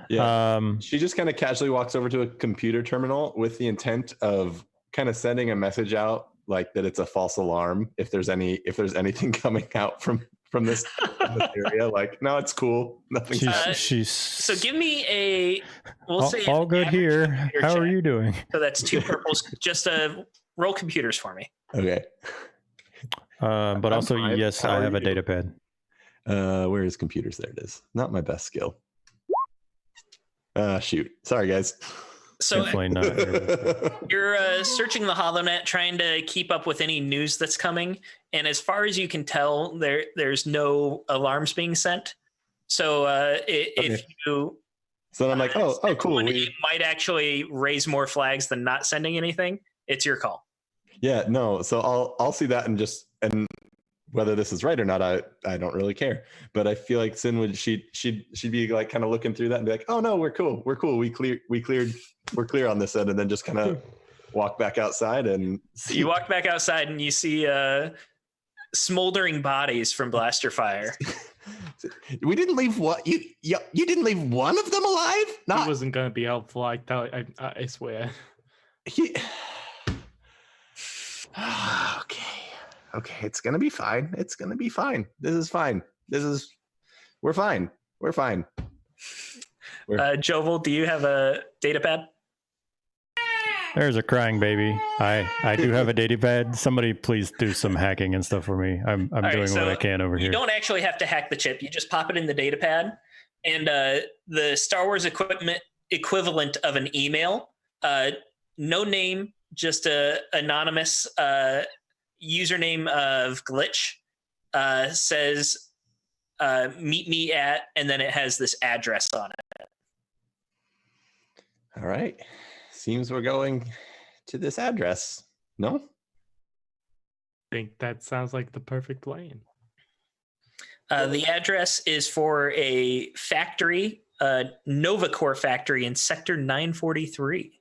Yeah. Um, She just kind of casually walks over to a computer terminal with the intent of kind of sending a message out, like that it's a false alarm if there's anything coming out from this area. Like, no, it's cool. Nothing's happening. she's So give me a. We'll say all an good average here. computer How are check. you doing? So that's 2 purples. Just roll computers for me. Okay. But I'm also, fine. yes, How I are have a you? data pad. Where is computers? There it is. Not my best skill. Shoot. Sorry, guys. So Definitely not. you're searching the HoloNet, trying to keep up with any news that's coming, and as far as you can tell, there's no alarms being sent. So if you So I'm like, oh, cool. it might actually raise more flags than not sending anything. It's your call. Yeah, no. So I'll see that and whether this is right or not, I don't really care. But I feel like Sin would she'd be like kind of looking through that and be like, oh no, we're cool. We're clear on this end, and then just kind of walk back outside and see. You walk back outside and you see smoldering bodies from blaster fire. We didn't leave what you didn't leave one of them alive? It Not wasn't going to be helpful. I swear. Okay, it's gonna be fine. It's gonna be fine. This is fine. We're fine. We're fine. Jovel, do you have a data pad? There's a crying baby. I do have a data pad. Somebody please do some hacking and stuff for me. I'm right, doing so what I can over You here. don't actually have to hack the chip. You just pop it in the data pad, and the Star Wars equivalent of an email. No name, just a anonymous username of Glitch. Says meet me at, and then it has this address on it. All right. Seems we're going to this address. No? I think that sounds like the perfect plan. The address is for a factory, NovaCore factory in Sector 943.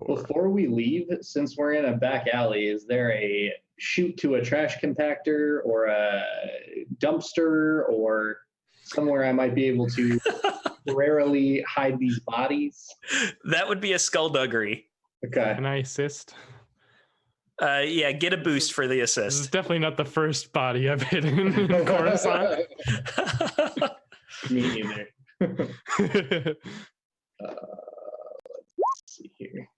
Before we leave, since we're in a back alley, is there a chute to a trash compactor or a dumpster or somewhere I might be able to temporarily hide these bodies? That would be a skullduggery. Okay. Can I assist? Yeah, get a boost for the This is assist. definitely not the first body I've hidden in Coruscant. Me neither. Let's see here.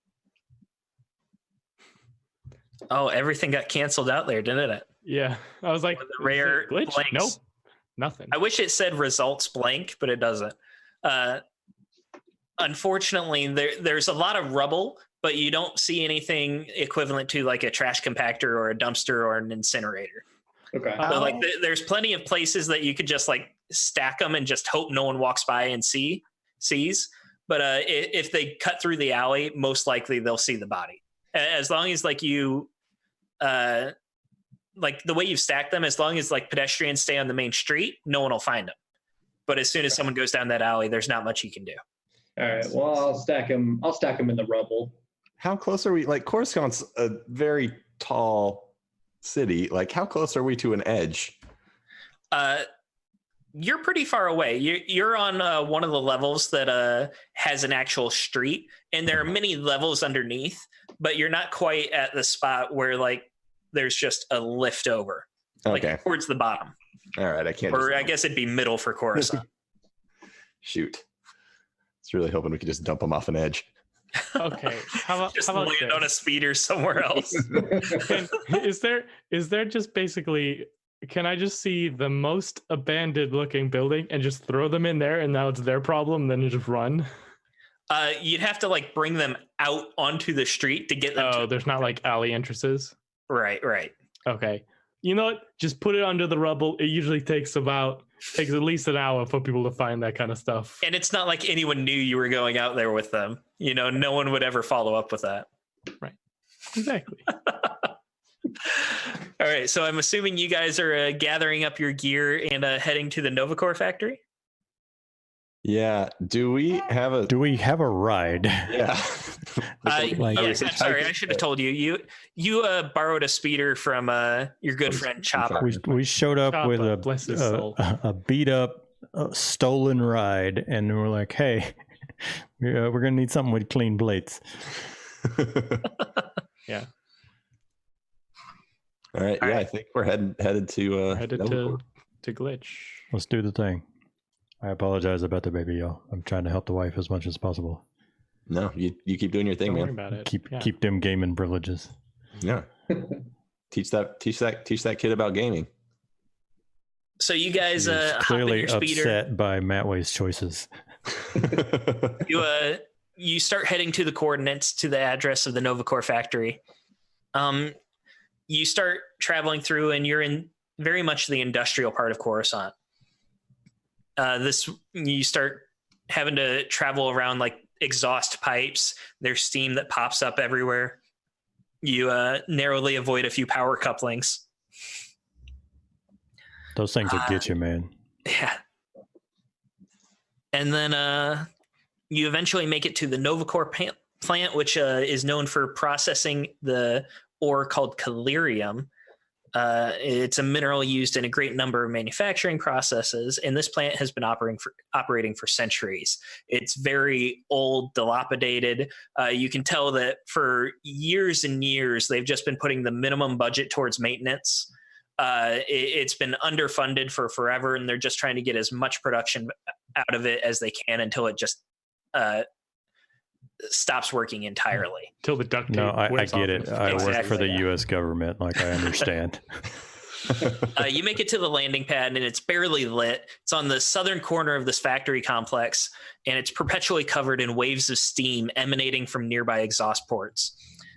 Oh, everything got canceled out there, didn't it? Yeah, I was like, Or the rare is it glitch? blanks. Nope, nothing. I wish it said results blank, but it doesn't. Unfortunately, there's a lot of rubble, but you don't see anything equivalent to like a trash compactor or a dumpster or an incinerator. Okay. So like there's plenty of places that you could just like stack them and just hope no one walks by and sees. But if they cut through the alley, most likely they'll see the body. As long as like you, like the way you've stacked them, as long as like pedestrians stay on the main street, no one will find them. But as soon as someone goes down that alley, there's not much you can do. All right. Well, I'll stack them in the rubble. How close are we? Like, Coruscant's a very tall city. Like, how close are we to an edge? You're pretty far away. You're on one of the levels that has an actual street, and there are many levels underneath, but you're not quite at the spot where like there's just a lift over, Okay. like towards the bottom. All right. I can't. Or I guess it'd be middle for Coruscant. Shoot. I was really hoping we could just dump them off an edge. Okay, how Just about land on a this? speeder somewhere else. Is there just basically? Can I just see the most abandoned looking building and just throw them in there, and now it's their problem? Then you just run. You'd have to like bring them out onto the street to get them. Oh, there's not like alley entrances. Right. Okay. You know what? Just put it under the rubble. It usually takes at least an hour for people to find that kind of stuff. And it's not like anyone knew you were going out there with them. You know, no one would ever follow up with that. Exactly. All right. So I'm assuming you guys are gathering up your gear and heading to the NovaCore factory. Yeah. Do we have a ride? Yeah. Yes, I'm sorry. I should have told you. You borrowed a speeder from your good friend Chopper. We showed up Chopper, with bless his soul. a beat up, stolen ride, and we're like, hey, we're gonna need something with clean plates. Yeah. All right. All Yeah, right. I think we're headed to Headed Novacore. to Glitch. Let's do the thing. I apologize about the baby, y'all. I'm trying to help the wife as much as possible. No, you keep doing your thing, Don't man. worry about it. Keep them gaming privileges. Yeah. teach that kid about gaming. So you guys She's hop in clearly your speeder. upset by Mattway's choices. You start heading to the coordinates to the address of the NovaCore factory. You start traveling through, and you're in very much the industrial part of Coruscant. You start having to travel around like exhaust pipes. There's steam that pops up everywhere. You narrowly avoid a few power couplings. Those things will get you, man. Yeah. And then you eventually make it to the NovaCore plant, which is known for processing the ore called Calirium. It's a mineral used in a great number of manufacturing processes, and this plant has been operating for centuries. It's very old, dilapidated. You can tell that for years and years, they've just been putting the minimum budget towards maintenance. It's been underfunded for forever, and they're just trying to get as much production out of it as they can until it just stops working entirely. Till the duct tape. No, I get it. I work Exactly, for the yeah. U.S. government. Like, I understand. You make it to the landing pad, and it's barely lit. It's on the southern corner of this factory complex, and it's perpetually covered in waves of steam emanating from nearby exhaust ports.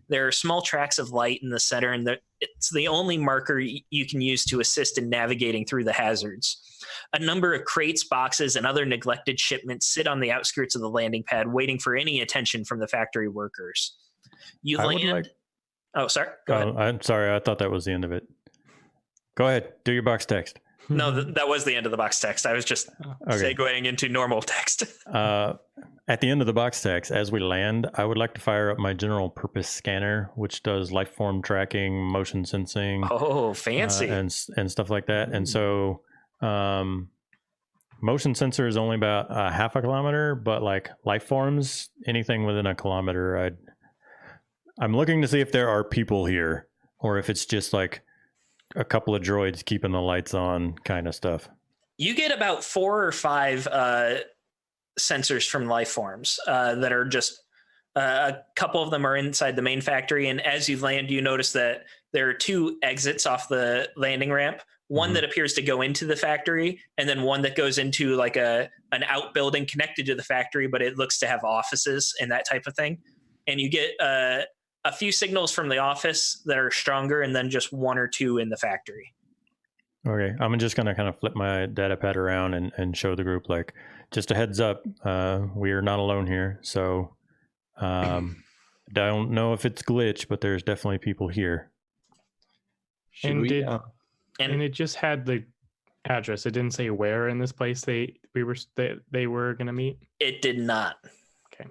There are small tracks of light in the center, and it's the only marker you can use to assist in navigating through the hazards. A number of crates, boxes, and other neglected shipments sit on the outskirts of the landing pad, waiting for any attention from the factory workers. You land. Oh, sorry. Go ahead. I'm sorry. I thought that was the end of it. Go ahead. Do your box text. No, that was the end of the box text. I was just segueing into normal text. At the end of the box text, as we land, I would like to fire up my general purpose scanner, which does life form tracking, motion sensing. Oh, fancy. And stuff like that. And so motion sensor is only about half a kilometer, but like life forms, anything within a kilometer, I'm looking to see if there are people here or if it's just like a couple of droids keeping the lights on kind of stuff. You get about 4 or 5 sensors from life forms that are just a couple of them are inside the main factory. And as you land, you notice that there are 2 exits off the landing ramp. One that appears to go into the factory, and then one that goes into like an outbuilding connected to the factory, but it looks to have offices and that type of thing. And you get a few signals from the office that are stronger, and then just 1 or 2 in the factory. Okay, I'm just going to kind of flip my data pad around and show the group, like, just a heads up, we are not alone here. So I don't know if it's glitch, but there's definitely people here. And it just had the address. It didn't say where in this place they were going to meet. It did not. Okay.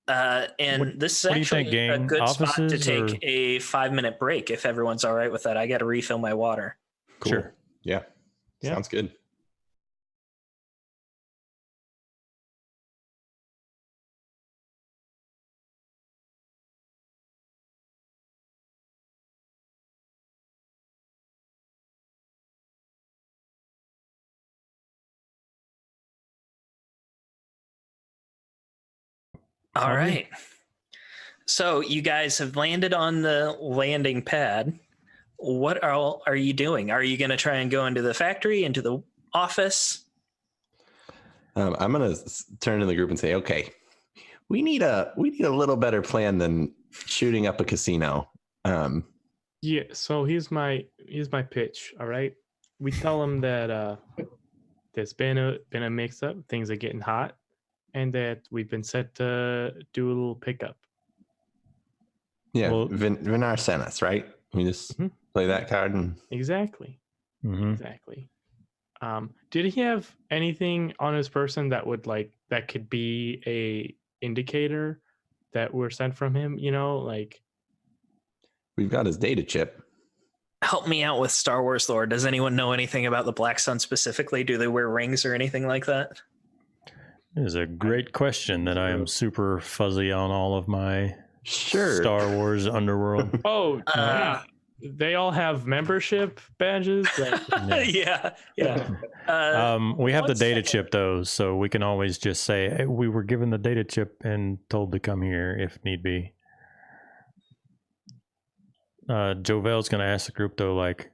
And this is actually a good spot to take a 5-minute break if everyone's all right with that. I got to refill my water. Cool. Sure. Yeah. Sounds good. All right. So you guys have landed on the landing pad. What are you doing? Are you going to try and go into the factory, into the office? I'm going to turn to the group and say, okay, we need a little better plan than shooting up a casino. Yeah. So here's my pitch. All right. We tell them that there's been a mix up. Things are getting hot. And that we've been set to do a little pickup. Yeah, well, Vinar sent us, right? We just play that card and exactly. Mm-hmm. Exactly. Did he have anything on his person that would that could be a indicator that we're sent from him? We've got his data chip. Help me out with Star Wars lore. Does anyone know anything about the Black Sun specifically? Do they wear rings or anything like that? It is a great question that I am super fuzzy on all of my Star Wars underworld. Oh, yeah. They all have membership badges. Yeah. We have the data chip though, so we can always just say, hey, we were given the data chip and told to come here if need be. Jovel's going to ask the group though, like,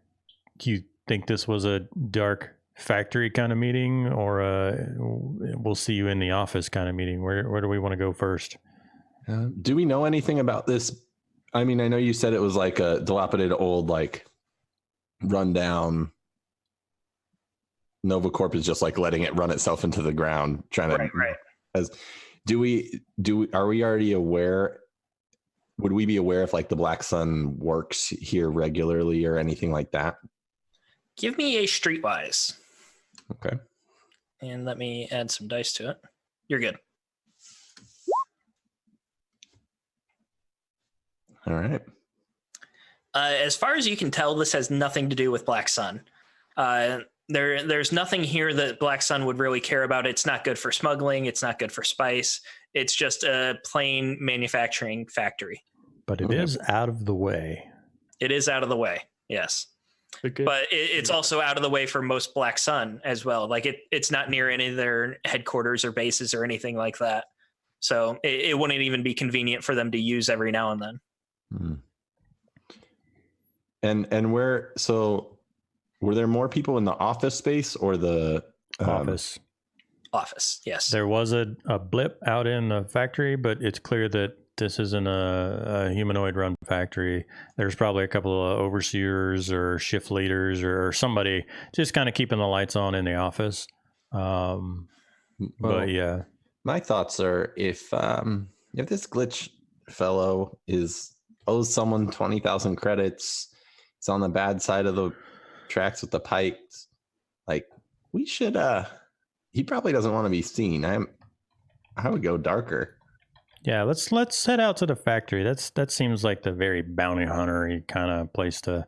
do you think this was a dark factory kind of meeting, or we'll see you in the office kind of meeting? Where do we want to go first? Do we know anything about this? I mean, I know you said it was like a dilapidated old, like rundown. Nova Corp is just like letting it run itself into the ground, trying to. Right. Are we already aware? Would we be aware if like the Black Sun works here regularly or anything like that? Give me a streetwise. Okay. And let me add some dice to it. You're good. All right. As far as you can tell, this has nothing to do with Black Sun. There's nothing here that Black Sun would really care about. It's not good for smuggling. It's not good for spice. It's just a plain manufacturing factory. But it is out of the way. It is out of the way, yes. But it's also out of the way for most Black Sun as well. Like it's not near any of their headquarters or bases or anything like that. So it wouldn't even be convenient for them to use every now and then. And were there more people in the office space or the office? Office, yes. There was a blip out in the factory, but it's clear that this isn't a humanoid run factory. There's probably a couple of overseers or shift leaders or somebody just kind of keeping the lights on in the office. But yeah, my thoughts are if this glitch fellow owes someone 20,000 credits, it's on the bad side of the tracks with the pikes, like we should he probably doesn't want to be seen. I would go darker. Yeah, let's head out to the factory. That seems like the very bounty hunter-y kind of place to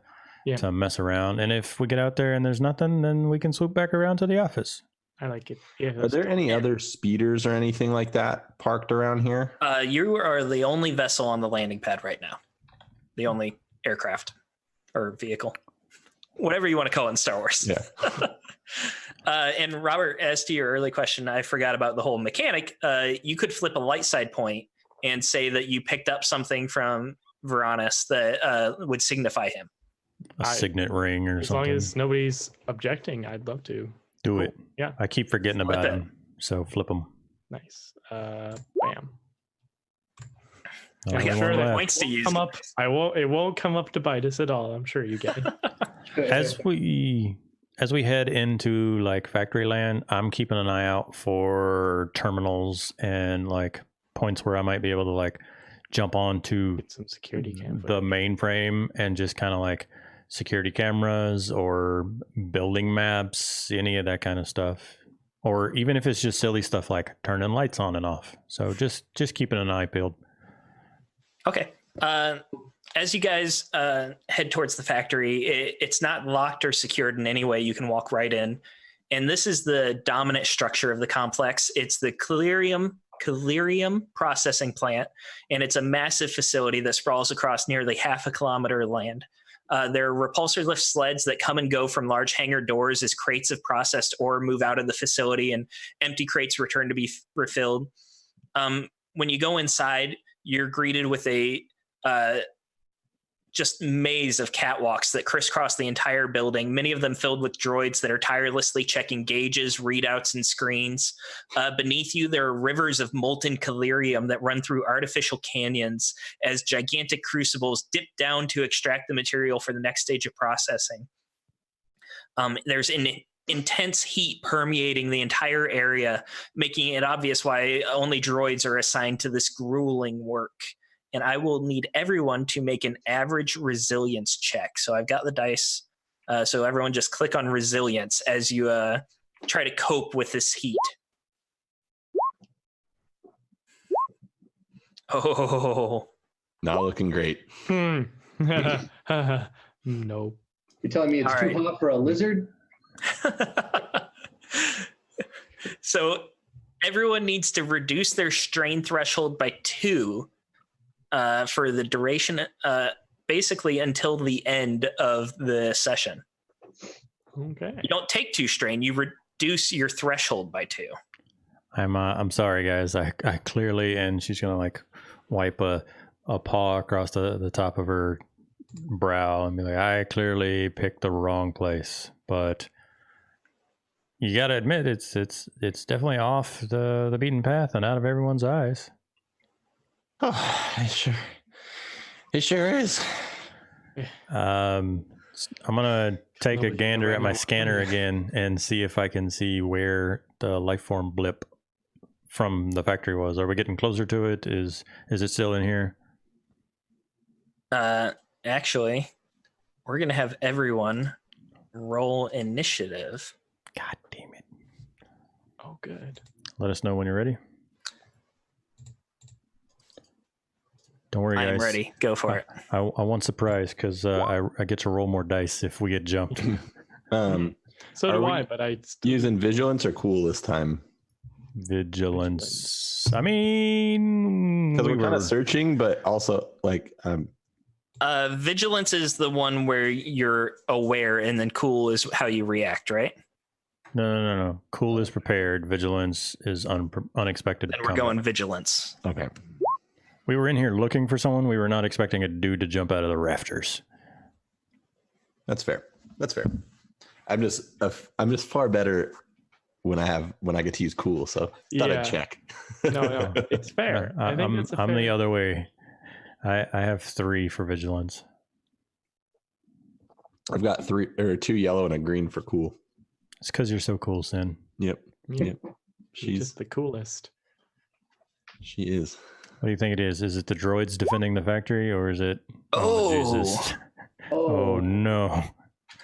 mess around. And if we get out there and there's nothing, then we can swoop back around to the office. I like it. Yeah. Are there any other speeders or anything like that parked around here? You are the only vessel on the landing pad right now. The only aircraft or vehicle, whatever you want to call it in Star Wars. Yeah. And Robert, as to your early question, I forgot about the whole mechanic. You could flip a light side point and say that you picked up something from Varanus that would signify him. A signet ring or something. As long as nobody's objecting, I'd love to. Do it. Yeah. I keep forgetting about him, so flip them. Nice. Bam. I got further points to use. Come up. It won't come up to bite us at all. I'm sure you get it. As we head into like factory land, I'm keeping an eye out for terminals and like points where I might be able to like jump on to some security the mainframe and just kind of like security cameras or building maps, any of that kind of stuff. Or even if it's just silly stuff like turning lights on and off. So just keeping an eye peeled. Okay. As you guys head towards the factory, it's not locked or secured in any way. You can walk right in. And this is the dominant structure of the complex. It's the Calirium processing plant, and it's a massive facility that sprawls across nearly half a kilometer of land. There are repulsor lift sleds that come and go from large hangar doors as crates of processed ore move out of the facility and empty crates return to be refilled. When you go inside, you're greeted with a just maze of catwalks that crisscross the entire building, many of them filled with droids that are tirelessly checking gauges, readouts, and screens. Beneath you, there are rivers of molten calirium that run through artificial canyons as gigantic crucibles dip down to extract the material for the next stage of processing. There's an intense heat permeating the entire area, making it obvious why only droids are assigned to this grueling work. And I will need everyone to make an average resilience check. So I've got the dice So everyone just click on resilience as you try to cope with this heat. Oh, Not looking great. Nope. You're telling me it's All too right. hot for a lizard? So everyone needs to reduce their strain threshold by 2 for the duration, basically until the end of the session. Okay. You don't take 2 strain, you reduce your threshold by 2. I'm sorry, guys. I clearly, and she's gonna like wipe a paw across the top of her brow and be like, I clearly picked the wrong place. But you gotta admit, it's definitely off the beaten path and out of everyone's eyes. Oh, it sure is. I'm gonna take a Nobody gander at my around. scanner again and see if I can see where the life form blip from the factory was. Are we getting closer to it? Is it still in here? Actually, we're going to have everyone roll initiative. God damn it. Oh, good. Let us know when you're ready. Don't worry, guys. I'm ready. Go for it. I want surprise because I get to roll more dice if we get jumped. So Are do we I, but I still Using vigilance or cool this time? Vigilance. I mean, Because we're kind of searching, but also like Vigilance is the one where you're aware, and then cool is how you react, right? No. Cool is prepared. Vigilance is unexpected. Then we're combat. going vigilance. okay. We were in here looking for someone. We were not expecting a dude to jump out of the rafters. That's fair. I'm just far better when I get to use cool. So thought Yeah. I'd check. no, it's fair. I think it's I'm the other way. I have 3 for vigilance. I've got 2 yellow and a green for cool. It's because you're so cool, Sin. Yep. She's She's just the coolest. she is. What do you think it is? Is it the droids defending the factory, or is it? Jesus. Oh no!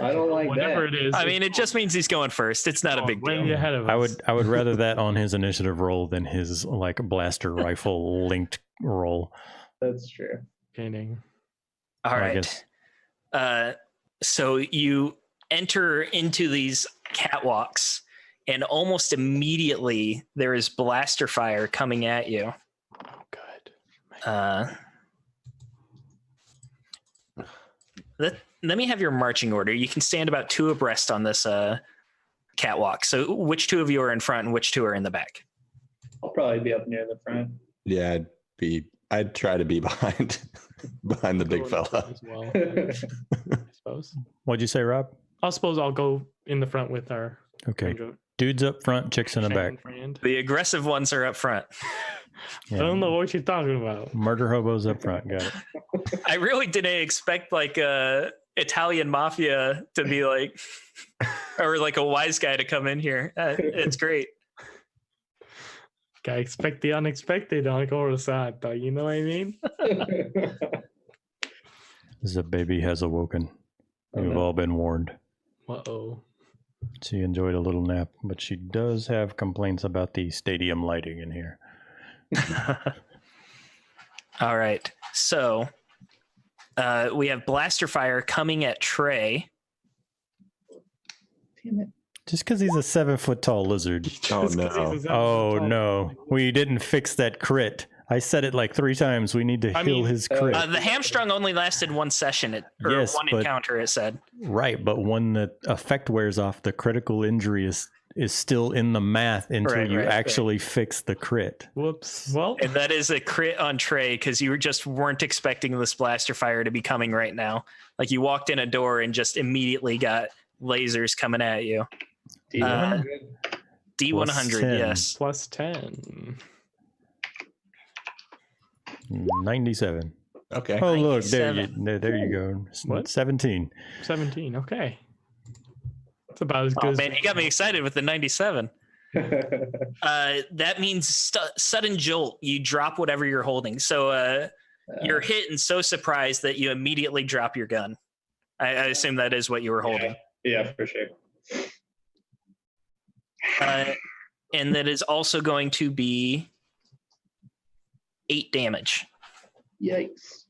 I don't like Whatever that. it is. I mean, it just means he's going first. It's not a big way deal. ahead of us. I would rather that on his initiative roll than his like blaster rifle linked roll. That's true. Kidding. All I right. guess. So you enter into these catwalks, and almost immediately there is blaster fire coming at you. Oh, good. Let me have your marching order. You can stand about 2 abreast on this catwalk. So which 2 of you are in front and which 2 are in the back? I'll probably be up near the front. Yeah, I'd try to be behind the big Go in the fella. front as well, I suppose. What'd you say, Rob? I suppose I'll go in the front with our Okay, dudes up front, chicks in the back. friend. The aggressive ones are up front. I don't know what you're talking about. Murder hobos up front. Got it. I really didn't expect like Italian mafia to be like, or like a wise guy to come in here. It's great. I expect the unexpected on Coruscant, though. You know what I mean? The baby has awoken. We've all been warned. Uh-oh. She enjoyed a little nap, but she does have complaints about the stadium lighting in here. All right. So we have blaster fire coming at Trey. Damn it. Just because he's a 7-foot tall lizard. Oh Just 'cause no. he's a Oh zombie. no, we didn't fix that crit. I said it like 3 times. We need to I heal mean, his crit. The hamstrung only lasted 1 session, or Yes, one but- encounter, it said. Right, but when the effect wears off, the critical injury is still in the math until Right, you right. actually fix the crit. Whoops. Well, And that is a crit on Trey because you just weren't expecting this blaster fire to be coming right now. Like you walked in a door and just immediately got lasers coming at you. D100. D100, 10. yes. plus 10. 97. Okay. Oh, look, there 97. you go. What? 17. 17. Okay. It's about as good Oh as man, you got me excited with the 97. That means sudden jolt. You drop whatever you're holding. So you're hit and so surprised that you immediately drop your gun. I assume that is what you were holding. Yeah, for sure. And that is also going to be 8 damage. Yikes.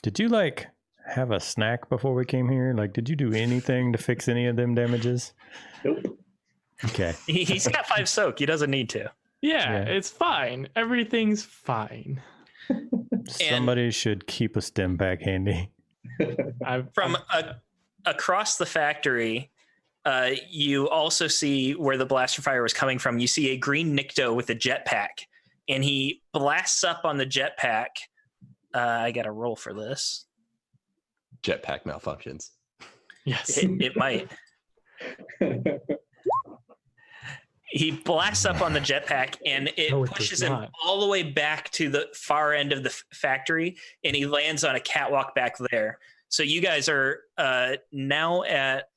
Did you like have a snack before we came here? Like, did you do anything to fix any of them damages? Nope. Okay. He's got 5 soak. He doesn't need to. Yeah, it's fine. Everything's fine. Somebody should keep a stim pack handy. From across the factory, you also see where the blaster fire was coming from. You see a green Nikto with a jetpack, and he blasts up on the jetpack. I got to roll for this. Jetpack malfunctions. Yes. It might. He blasts up on the jetpack, and it pushes him all the way back to the far end of the factory, and he lands on a catwalk back there. So you guys are now at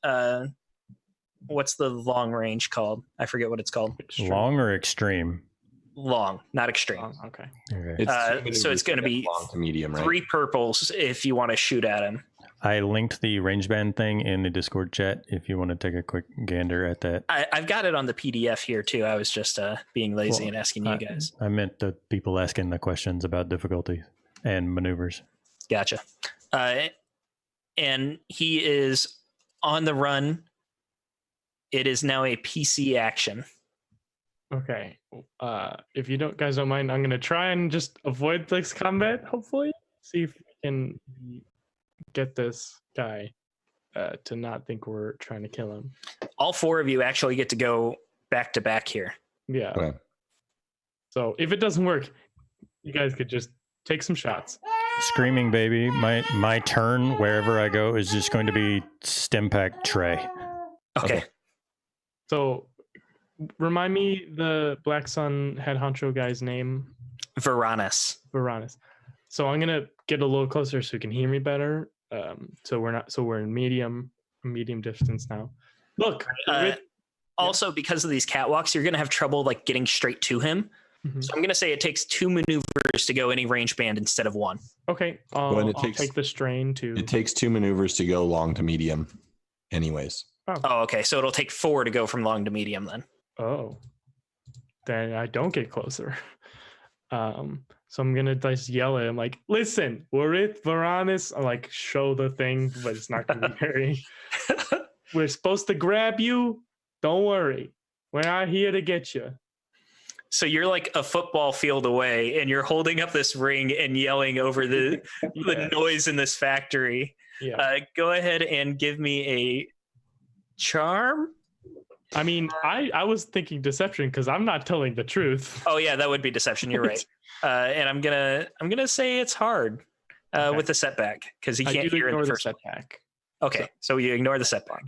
what's the long range called? I forget what it's called. Long or extreme? Long, not extreme. Long, okay. So it's going to be long to medium, right? 3 purples if you want to shoot at him. I linked the range band thing in the Discord chat if you want to take a quick gander at that. I've got it on the PDF here too. I was just being lazy and asking you guys. I meant the people asking the questions about difficulty and maneuvers. Gotcha. And he is on the run. It is now a PC action. Okay. If you guys don't mind, I'm gonna try and just avoid this combat. Hopefully, see if we can get this guy to not think we're trying to kill him. All 4 of you actually get to go back to back here. Yeah. Okay. So if it doesn't work, you guys could just take some shots. Screaming baby, my turn wherever I go is just going to be stim pack tray. Okay. So remind me the Black Sun head honcho guy's name. Varanus. So I'm gonna get a little closer so you can hear me better. So we're in medium distance now. Look. Also, because of these catwalks, you're gonna have trouble like getting straight to him. Mm-hmm. So I'm gonna say it takes 2 maneuvers to go any range band instead of 1. Okay. I'll take the strain to. It takes 2 maneuvers to go long to medium, anyways. Oh, okay. So it'll take 4 to go from long to medium then. Oh, then I don't get closer. So I'm gonna just yell at him like, "Listen, we're at Varanus." I like show the thing, but it's not gonna be very. We're supposed to grab you. Don't worry, we're not here to get you. So you're like a football field away, and you're holding up this ring and yelling over the noise in this factory. Yeah. Go ahead and give me a charm. I mean, I was thinking deception because I'm not telling the truth. Oh yeah, that would be deception. You're right. And I'm gonna say it's hard with the setback because he can't hear in the first setback. Okay, so you ignore the setback.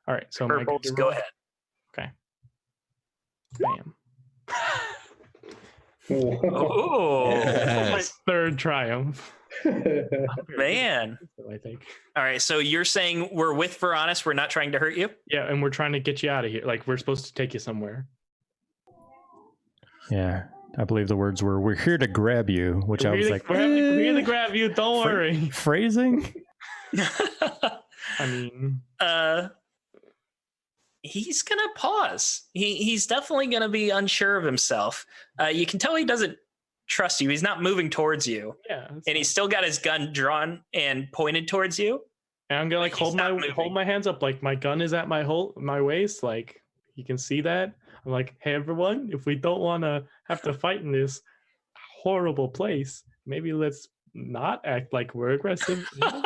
All right, so Purples, go ahead. Okay. Bam. Oh, yes. My 3rd triumph. Man. I think. All right, so you're saying we're with Varanus, we're not trying to hurt you? Yeah, and we're trying to get you out of here. Like we're supposed to take you somewhere. Yeah, I believe the words were, "We're here to grab you," which I was like, we're here to grab you. Don't worry. Phrasing. I mean, he's gonna pause. He's definitely gonna be unsure of himself. You can tell he doesn't trust you. He's not moving towards you. Yeah, and he's still got his gun drawn and pointed towards you. And I'm gonna like hold my hands up, like my gun is at my waist, like you can see that. I'm like, hey everyone, if we don't want to have to fight in this horrible place, maybe let's not act like we're aggressive. You know?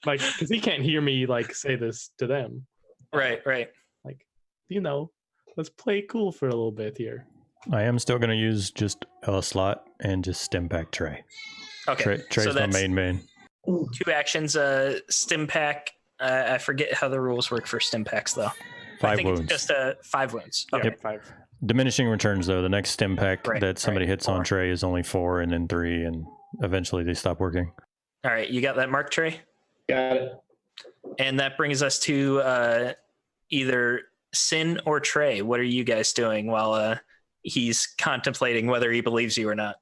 Like, because he can't hear me like say this to them. Right. Like, let's play cool for a little bit here. I am still going to use just a slot and just stim pack tray. Okay. Trey's so my main. 2 actions, stim pack. I forget how the rules work for stim packs though. 5 wounds. It's just 5 wounds. Okay. Yep, 5. Diminishing returns though. The next stim pack that somebody hits 4 on Trey is only 4 and then 3 and eventually they stop working. All right. You got that mark, Trey? Got it. And that brings us to either Sin or Trey. What are you guys doing while he's contemplating whether he believes you or not?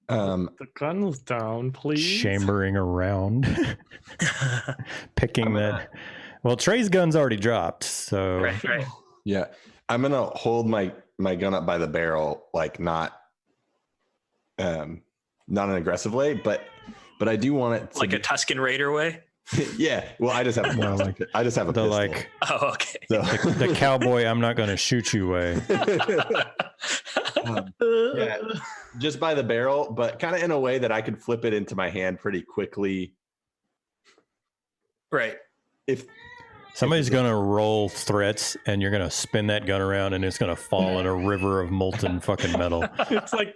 The gun's down, please. chambering around, picking that. Well, Trey's gun's already dropped, so Right. Yeah, I'm gonna hold my gun up by the barrel, like not an aggressive way, but I do want it to Like a Tusken Raider way. yeah. Well, I just have No, a the pistol. like Oh, okay. So, the cowboy. I'm not going to shoot you way. yeah, just by the barrel, but kind of in a way that I could flip it into my hand pretty quickly. Right. If Somebody's going to roll threats, and you're going to spin that gun around, and it's going to fall in a river of molten fucking metal. It's like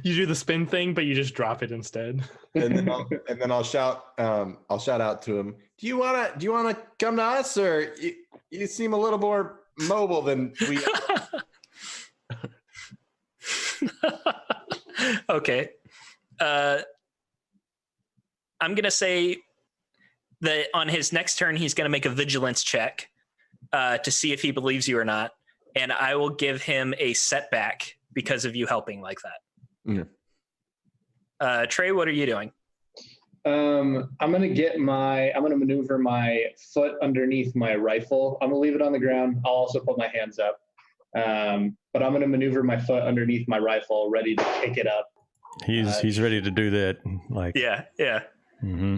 you do the spin thing, but you just drop it instead. and then I'll shout out to him. Do you wanna come to us, or you seem a little more mobile than we? Okay. I'm gonna say that on his next turn, he's gonna make a vigilance check to see if he believes you or not, and I will give him a setback because of you helping like that. Trey, what are you doing? I'm gonna maneuver my foot underneath my rifle. I'm gonna leave it on the ground. I'll also put my hands up. But I'm gonna maneuver my foot underneath my rifle, ready to kick it up. He's ready to do that. Like Yeah. Mm-hmm.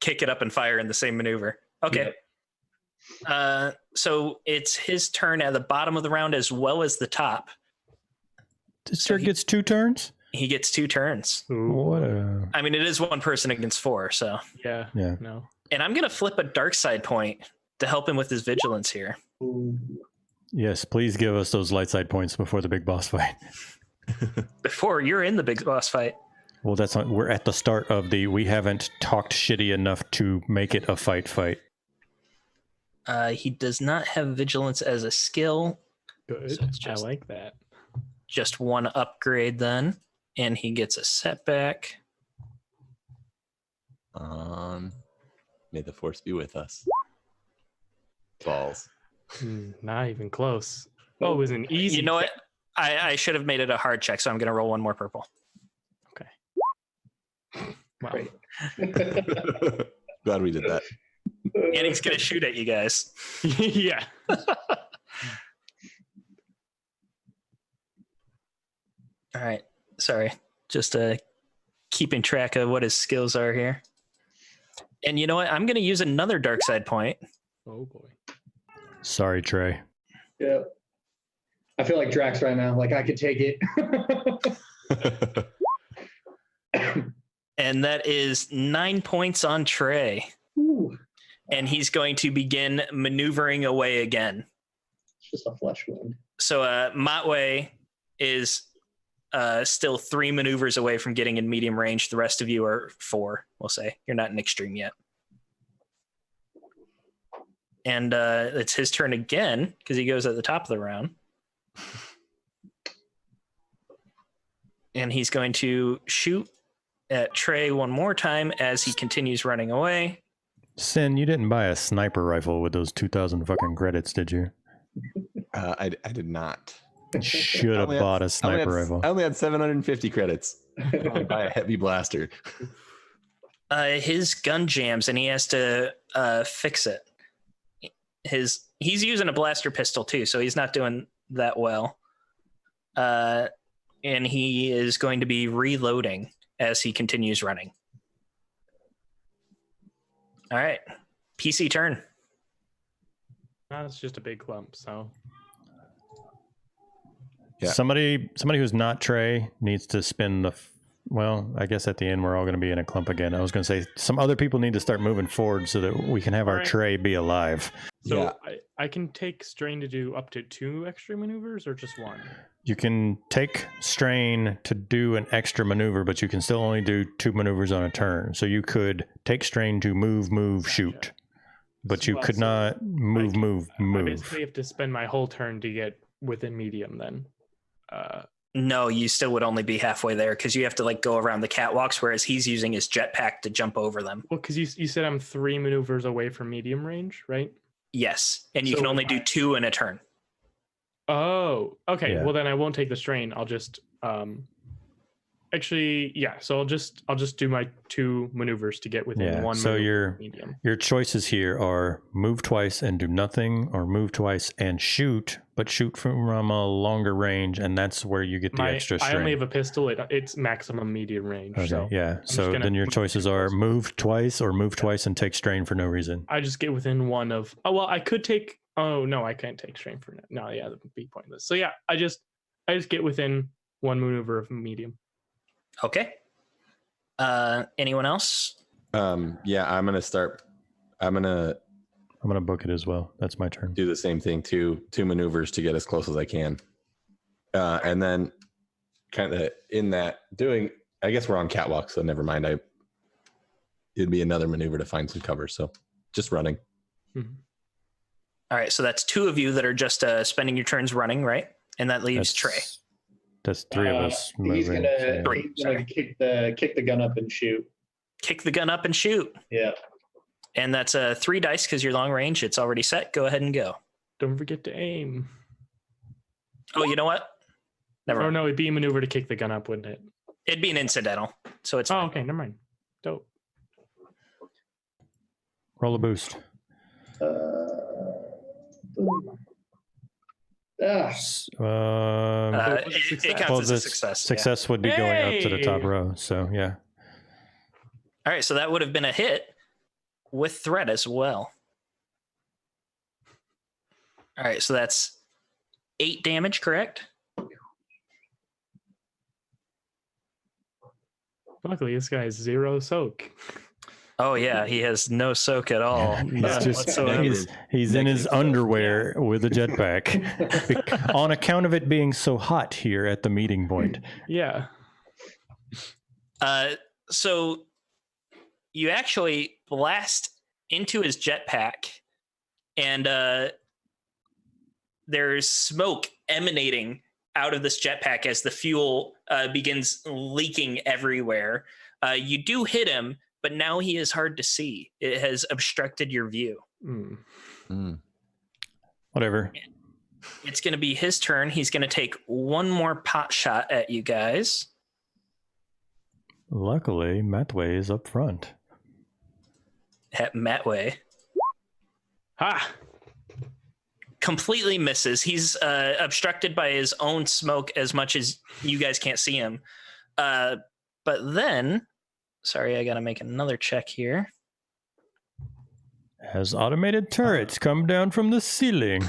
Kick it up and fire in the same maneuver. Okay. So it's his turn at the bottom of the round as well as the top. This turn gets 2 turns. He gets 2 turns. What a... I mean, it is 1 person against 4, so. Yeah. No. And I'm gonna flip a dark side point to help him with his vigilance here. Ooh. Yes, please give us those light side points before the big boss fight. Before you're in the big boss fight. Well, that's not, we're at the start of we haven't talked shitty enough to make it a fight. He does not have vigilance as a skill. Good. So it's just- I like that. Just 1 upgrade then, and he gets a setback. May the force be with us. Balls. Not even close. Oh, it was an easy. You know what? I should have made it a hard check, so I'm going to roll 1 more purple. Wow. Great. Glad we did that. And he's going to shoot at you guys. Yeah. All right. Sorry. Just keeping track of what his skills are here. And you know what? I'm going to use another dark side point. Oh boy. Sorry, Trey. Yeah. I feel like Drax right now. Like I could take it. And that is 9 points on Trey. Ooh. And he's going to begin maneuvering away again. It's just a flesh wound. So Matway is still 3 maneuvers away from getting in medium range. The rest of you are 4, we'll say. You're not in extreme yet. And it's his turn again because he goes at the top of the round. And he's going to shoot at Trey 1 more time as he continues running away. Sin, you didn't buy a sniper rifle with those 2,000 fucking credits, did you? I did not. Should have bought a sniper rifle. I only had 750 credits. I buy a heavy blaster. His gun jams and he has to fix it. He's using a blaster pistol too, so he's not doing that well. And he is going to be reloading as he continues running. All right, PC turn. It's just a big clump, so. Yeah. Somebody who's not Trey needs to spin well, I guess at the end we're all going to be in a clump again. I was going to say some other people need to start moving forward so that we can have our Right. Trey be alive. So Yeah. I can take strain to do up to 2 extra maneuvers or just 1? You can take strain to do an extra maneuver, but you can still only do 2 maneuvers on a turn. So you could take strain to move, shoot, but you Well, could so not move. I basically have to spend my whole turn to get within medium then. No, you still would only be halfway there because you have to like go around the catwalks, whereas he's using his jetpack to jump over them. Well, because you said I'm 3 maneuvers away from medium range, right? Yes, and you So can only if do I- 2 in a turn. Oh, okay. Yeah. Well, then I won't take the strain. I'll just actually, yeah. So I'll just do my 2 maneuvers to get within one. So maneuver medium. your choices here are move twice and do nothing, or move twice and shoot, but shoot from a longer range, and that's where you get the extra strain. I only have a pistol. It's maximum medium range. Okay, so yeah. So then your choices are move twice or move twice and take strain for no reason. I just get within one of. Oh well, I could take. Oh no, I can't take strain for no. Yeah, that would be pointless. So yeah, I just get within one maneuver of medium. Okay. Anyone else? Yeah, I'm gonna book it as well. That's my turn. do the same thing. Two maneuvers to get as close as I can, and then kind of in that doing. I guess we're on catwalk, so never mind. It'd be another maneuver to find some cover. So just running. Mm-hmm. All right, so that's 2 of you that are just spending your turns running, right? And that leaves Trey. That's 3 of us moving. He's gonna kick the gun up and shoot. Kick the gun up and shoot. Yeah. And that's 3 dice because you're long range. It's already set. Go ahead and go. Don't forget to aim. Oh, you know what? Never mind. Oh no, it'd be a maneuver to kick the gun up, wouldn't it? It'd be an incidental, so it's Oh, fine. okay, never mind. Dope. Roll a boost. It counts as a success. Success would be going up to the top row. So yeah. All right, so that would have been a hit with threat as well. All right, so that's 8 damage, correct? Luckily, this guy has 0 soak. Oh yeah, he has no soak at all. He's in his underwear with a jetpack on account of it being so hot here at the meeting point. Yeah. So you actually blast into his jetpack, and there's smoke emanating out of this jetpack as the fuel begins leaking everywhere. You do hit him, but now he is hard to see. It has obstructed your view. Whatever. It's going to be his turn. He's going to take 1 more pot shot at you guys. Luckily, Matway is up front. At Matway. Ha! Completely misses. He's obstructed by his own smoke as much as you guys can't see him. But then, sorry, I got to make another check here. As automated turrets come down from the ceiling.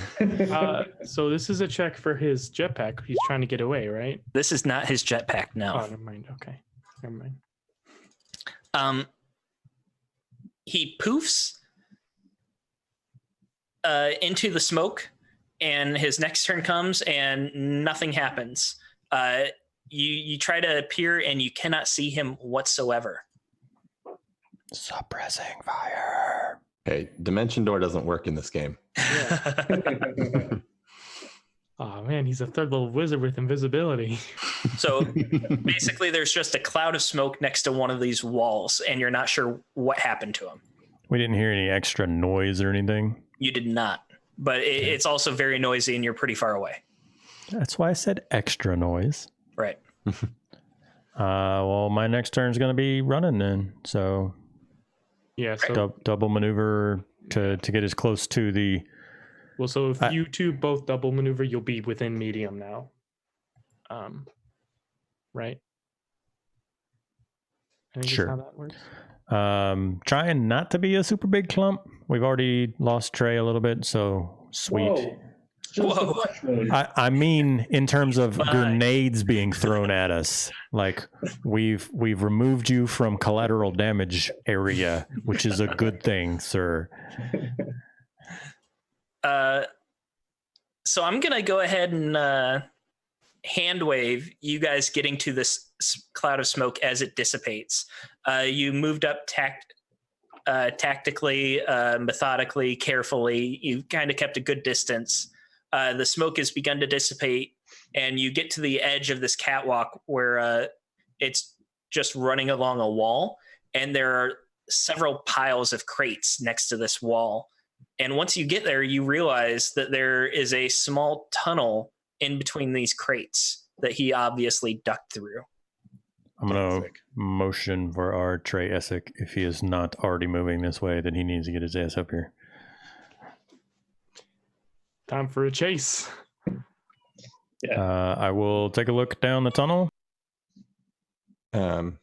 So this is a check for his jetpack. He's trying to get away, right? This is not his jetpack, no. Oh, never mind. Okay. Never mind. He poofs into the smoke, and his next turn comes, and nothing happens. You try to appear, and you cannot see him whatsoever. Suppressing fire. Okay, Dimension Door doesn't work in this game. Oh man, he's a third level wizard with invisibility. So basically, there's just a cloud of smoke next to one of these walls, and you're not sure what happened to him. We didn't hear any extra noise or anything. You did not, but it's also very noisy, and you're pretty far away. That's why I said extra noise. Right. Well, my next turn is going to be running then. So Yeah. So double maneuver to get as close to the. well, so if you two both double maneuver, you'll be within medium now. Right. I think Sure. that's how that works. Trying not to be a super big clump. We've already lost Trey a little bit, so sweet. Whoa. Just Whoa. the flesh wound. I mean, in terms of grenades being thrown at us, like we've removed you from collateral damage area, which is a good thing, sir. So I'm gonna go ahead and hand wave you guys getting to this cloud of smoke as it dissipates. You moved up tactically, methodically, carefully. You kind of kept a good distance. The smoke has begun to dissipate, and you get to the edge of this catwalk where it's just running along a wall, and there are several piles of crates next to this wall. And once you get there, you realize that there is a small tunnel in between these crates that he obviously ducked through. I'm going to Sick. motion for our Trey Essick. If he is not already moving this way, then he needs to get his ass up here. Time for a chase. I will take a look down the tunnel. And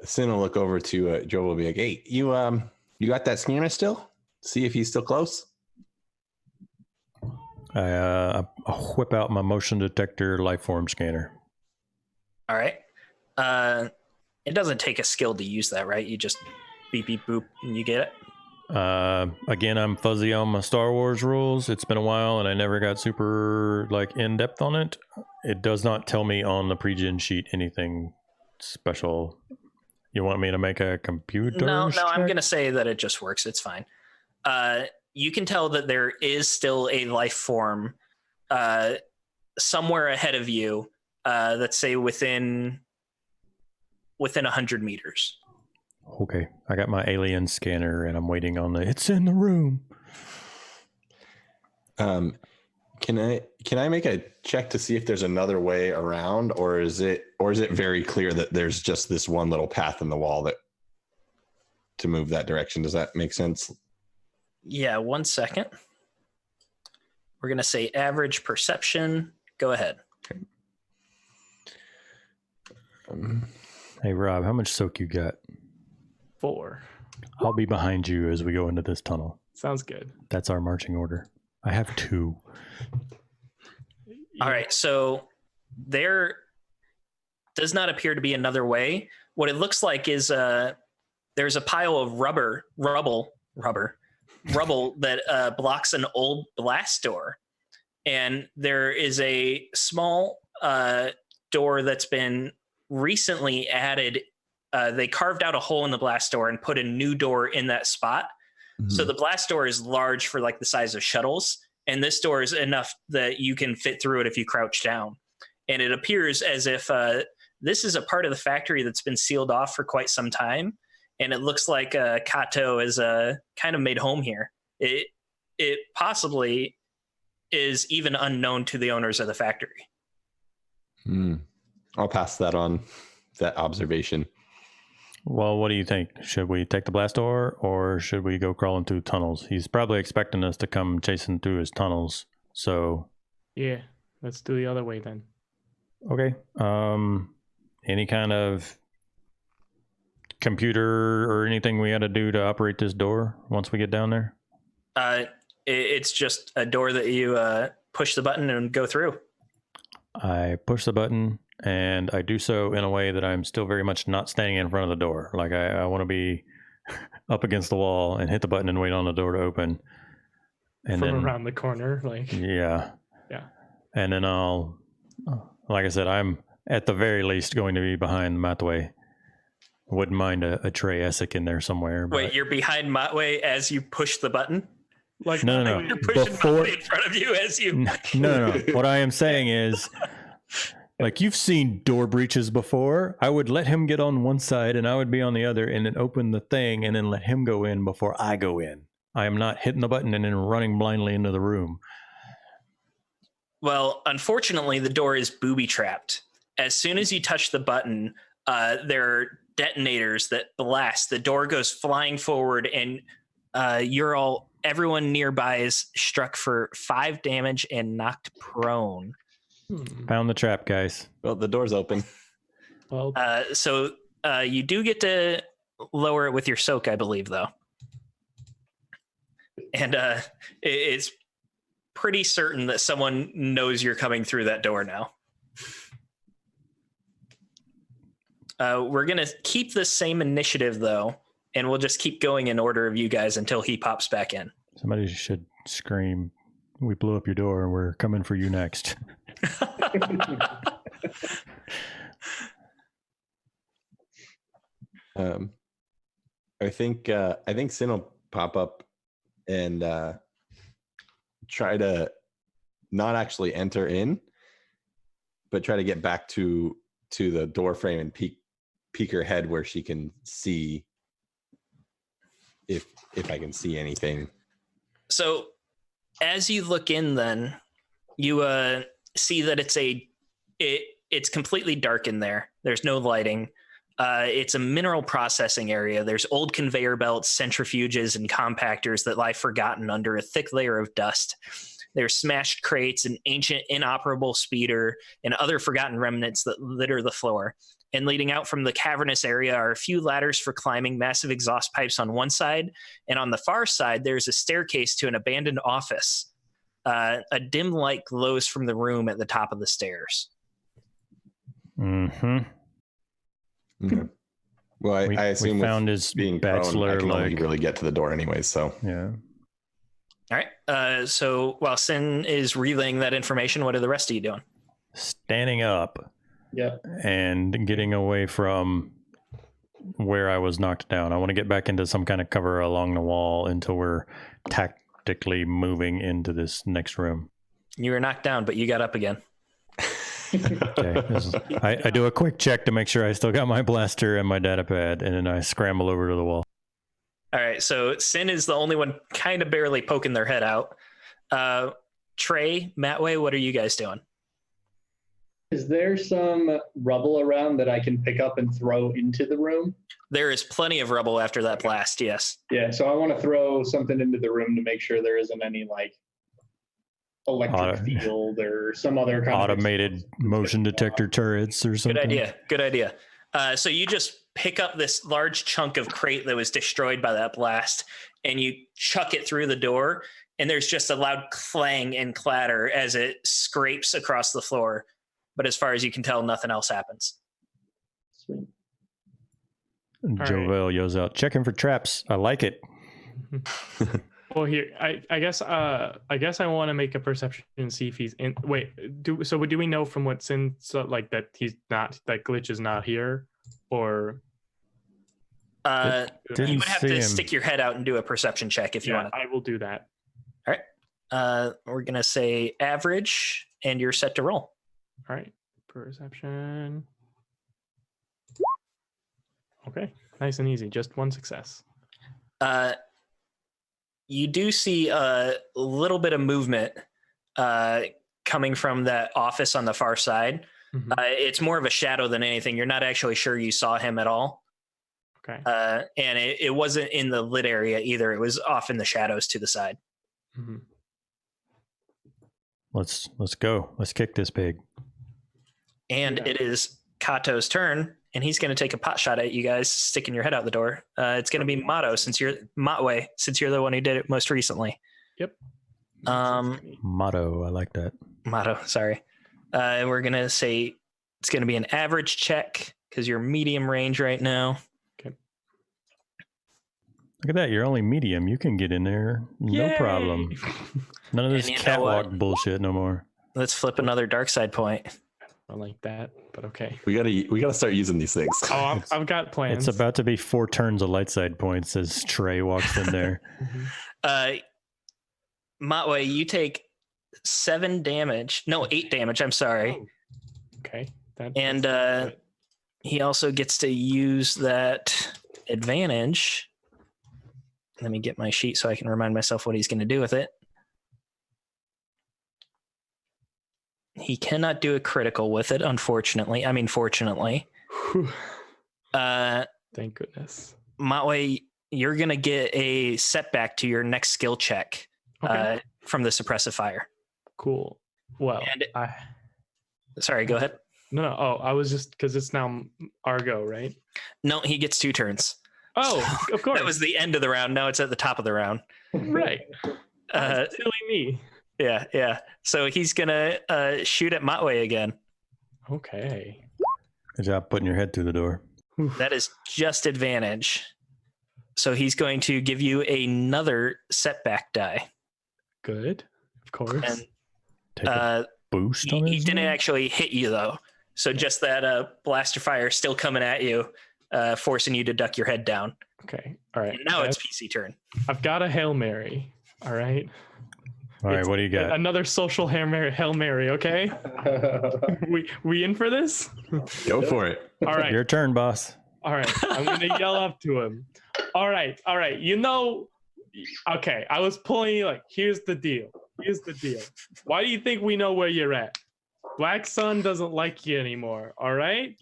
Sin will look over to Joe. Will be like, "Hey, you got that scanner still? See if he's still close." I whip out my motion detector life form scanner. All right. It doesn't take a skill to use that, right? You just beep, beep, boop, and you get it. Again, I'm fuzzy on my Star Wars rules. It's been a while, and I never got super in depth on it. It does not tell me on the pre-gen sheet anything special. You want me to make a computer? No, check? I'm going to say that it just works. It's fine. You can tell that there is still a life form somewhere ahead of you. Let's say within 100 meters. Okay, I got my alien scanner, and I'm waiting on it's in the room. Can I make a check to see if there's another way around, or is it very clear that there's just this one little path in the wall that to move that direction? Does that make sense? Yeah, 1 second. We're going to say average perception. Go ahead. Hey, Rob, how much soak you got? 4. I'll be behind you as we go into this tunnel. Sounds good. That's our marching order. I have 2. All right, so there does not appear to be another way. What it looks like is there's a pile of rubble that blocks an old blast door, and there is a small door that's been recently added. They carved out a hole in the blast door and put a new door in that spot. Mm-hmm. So the blast door is large for the size of shuttles, and this door is enough that you can fit through it if you crouch down. And it appears as if this is a part of the factory that's been sealed off for quite some time, and it looks like Kato is kind of made home here. It possibly is even unknown to the owners of the factory. I'll pass that on, that observation. Well, what do you think? Should we take the blast door, or should we go crawling through tunnels? He's probably expecting us to come chasing through his tunnels. So, Yeah, let's do the other way then. okay. Any kind of computer or anything we got to do to operate this door once we get down there? It's just a door that you push the button and go through. I push the button, and I do so in a way that I'm still very much not standing in front of the door. Like I want to be up against the wall and hit the button and wait on the door to open. And From then around the corner, yeah. And then I'll, like I said, I'm at the very least going to be behind Matway. Wouldn't mind a Trey Essick in there somewhere. Wait, you're behind Matway as you push the button? No. You're pushing Matway in front of you as you... No. What I am saying is, you've seen door breaches before. I would let him get on one side and I would be on the other, and then open the thing and then let him go in before I go in. I am not hitting the button and then running blindly into the room. Well, unfortunately, the door is booby-trapped. As soon as you touch the button, there are detonators that blast. The door goes flying forward, and everyone nearby is struck for 5 damage and knocked prone. Found the trap, guys. Well, the door's open. Well, So you do get to lower it with your soak, I believe, though. And it's pretty certain that someone knows you're coming through that door now. We're going to keep the same initiative, though, and we'll just keep going in order of you guys until he pops back in. Somebody should scream, "We blew up your door and we're coming for you next." I think Sin will pop up and try to not actually enter in, but try to get back to the door frame and peek her head where she can see if I can see anything. So as you look in, then you see that it's completely dark in there. There's no lighting. It's a mineral processing area. There's old conveyor belts, centrifuges, and compactors that lie forgotten under a thick layer of dust. There's smashed crates, an ancient inoperable speeder, and other forgotten remnants that litter the floor. And leading out from the cavernous area are a few ladders for climbing, massive exhaust pipes on one side, and on the far side, there's a staircase to an abandoned office. A dim light glows from the room at the top of the stairs. Mm-hmm. Okay. Well, I assume we found with his being bachelor, prone, I can only like, really get to the door anyways. So yeah. All right. So while Sin is relaying that information, what are the rest of you doing? Standing up. Yeah. And getting away from where I was knocked down. I want to get back into some kind of cover along the wall until we're tactically moving into this next room. You were knocked down, but you got up again. Okay. I do a quick check to make sure I still got my blaster and my data pad, and then I scramble over to the wall. All right. So Sin is the only one kind of barely poking their head out. Trey, Mattway, what are you guys doing? Is there some rubble around that I can pick up and throw into the room? There is plenty of rubble after that blast, yes. Yeah, so I want to throw something into the room to make sure there isn't any like electric field or some other kind automated motion detector turrets or something. Good idea. So you just pick up this large chunk of crate that was destroyed by that blast, and you chuck it through the door, and there's just a loud clang and clatter as it scrapes across the floor. But as far as you can tell, nothing else happens. Sweet. Jovel yells out, "Checking for traps. I like it." Well, here, I guess I want to make a perception and see if he's in. Wait, do we know from what Sin like that he's not, that Glitch is not here, or? You would have to him. stick your head out and do a perception check if you want to. I will do that. All right. We're gonna say average, and you're set to roll. All right, perception. Okay, nice and easy. Just one success. You do see a little bit of movement coming from that office on the far side. Mm-hmm. It's more of a shadow than anything. You're not actually sure you saw him at all. Okay. And it wasn't in the lit area either. It was off in the shadows to the side. Mm-hmm. Let's go. Let's kick this pig. And it is Kato's turn, and he's going to take a pot shot at you guys, sticking your head out the door. It's going to be Matway, since you're the one who did it most recently. Yep. Motto, I like that. Motto, sorry. And we're going to say it's going to be an average check because you're medium range right now. Okay. Look at that. You're only medium. You can get in there. No Yay! problem. None of this catwalk bullshit no more. Let's flip another dark side point. I like that, but okay. we gotta start using these things. Oh, I've got plans. It's about to be 4 turns of light side points as Trey walks in there. Matway, you take 8 damage. I'm sorry. Oh, okay. And he also gets to use that advantage. Let me get my sheet so I can remind myself what he's going to do with it. He cannot do a critical with it, unfortunately. I mean, fortunately. Thank goodness. Matway, you're going to get a setback to your next skill check from the suppressive fire. Cool. Well, sorry, go ahead. No. Oh, I was just, because it's now Argo, right? No, he gets 2 turns. Oh, of course. That was the end of the round. Now it's at the top of the round. Right. Silly me. Yeah. So he's gonna shoot at Matway again. Okay. Good job putting your head through the door. That is just advantage. So he's going to give you another setback die. Good. Of course. And Take a boost on he his didn't name? actually hit you though. So just that blaster fire still coming at you, forcing you to duck your head down. Okay. All right. And now it's PC turn. I've got a Hail Mary. All right. All right, what do you got? Another social Hail Mary, okay? we in for this? Go for it. All right. Your turn, boss. All right. I'm going to yell up to him. All right. You know, okay, I was pulling you like, here's the deal. Why do you think we know where you're at? Black Sun doesn't like you anymore. All right,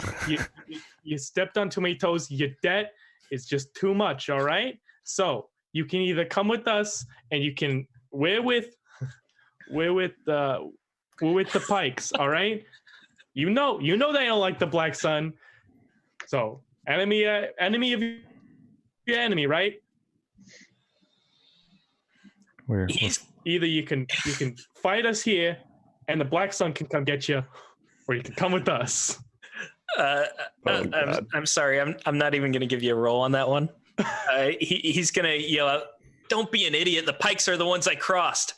you stepped on too many toes. Your debt is just too much. All right, so you can either come with us, and you can we're with the Pikes. All right, you know they don't like the Black Sun. So enemy of your enemy, right? Where? Either you can fight us here, and the Black Sun can come get you, or you can come with us. I'm sorry. I'm not even going to give you a roll on that one. He's going to yell out, "Don't be an idiot. The Pikes are the ones I crossed."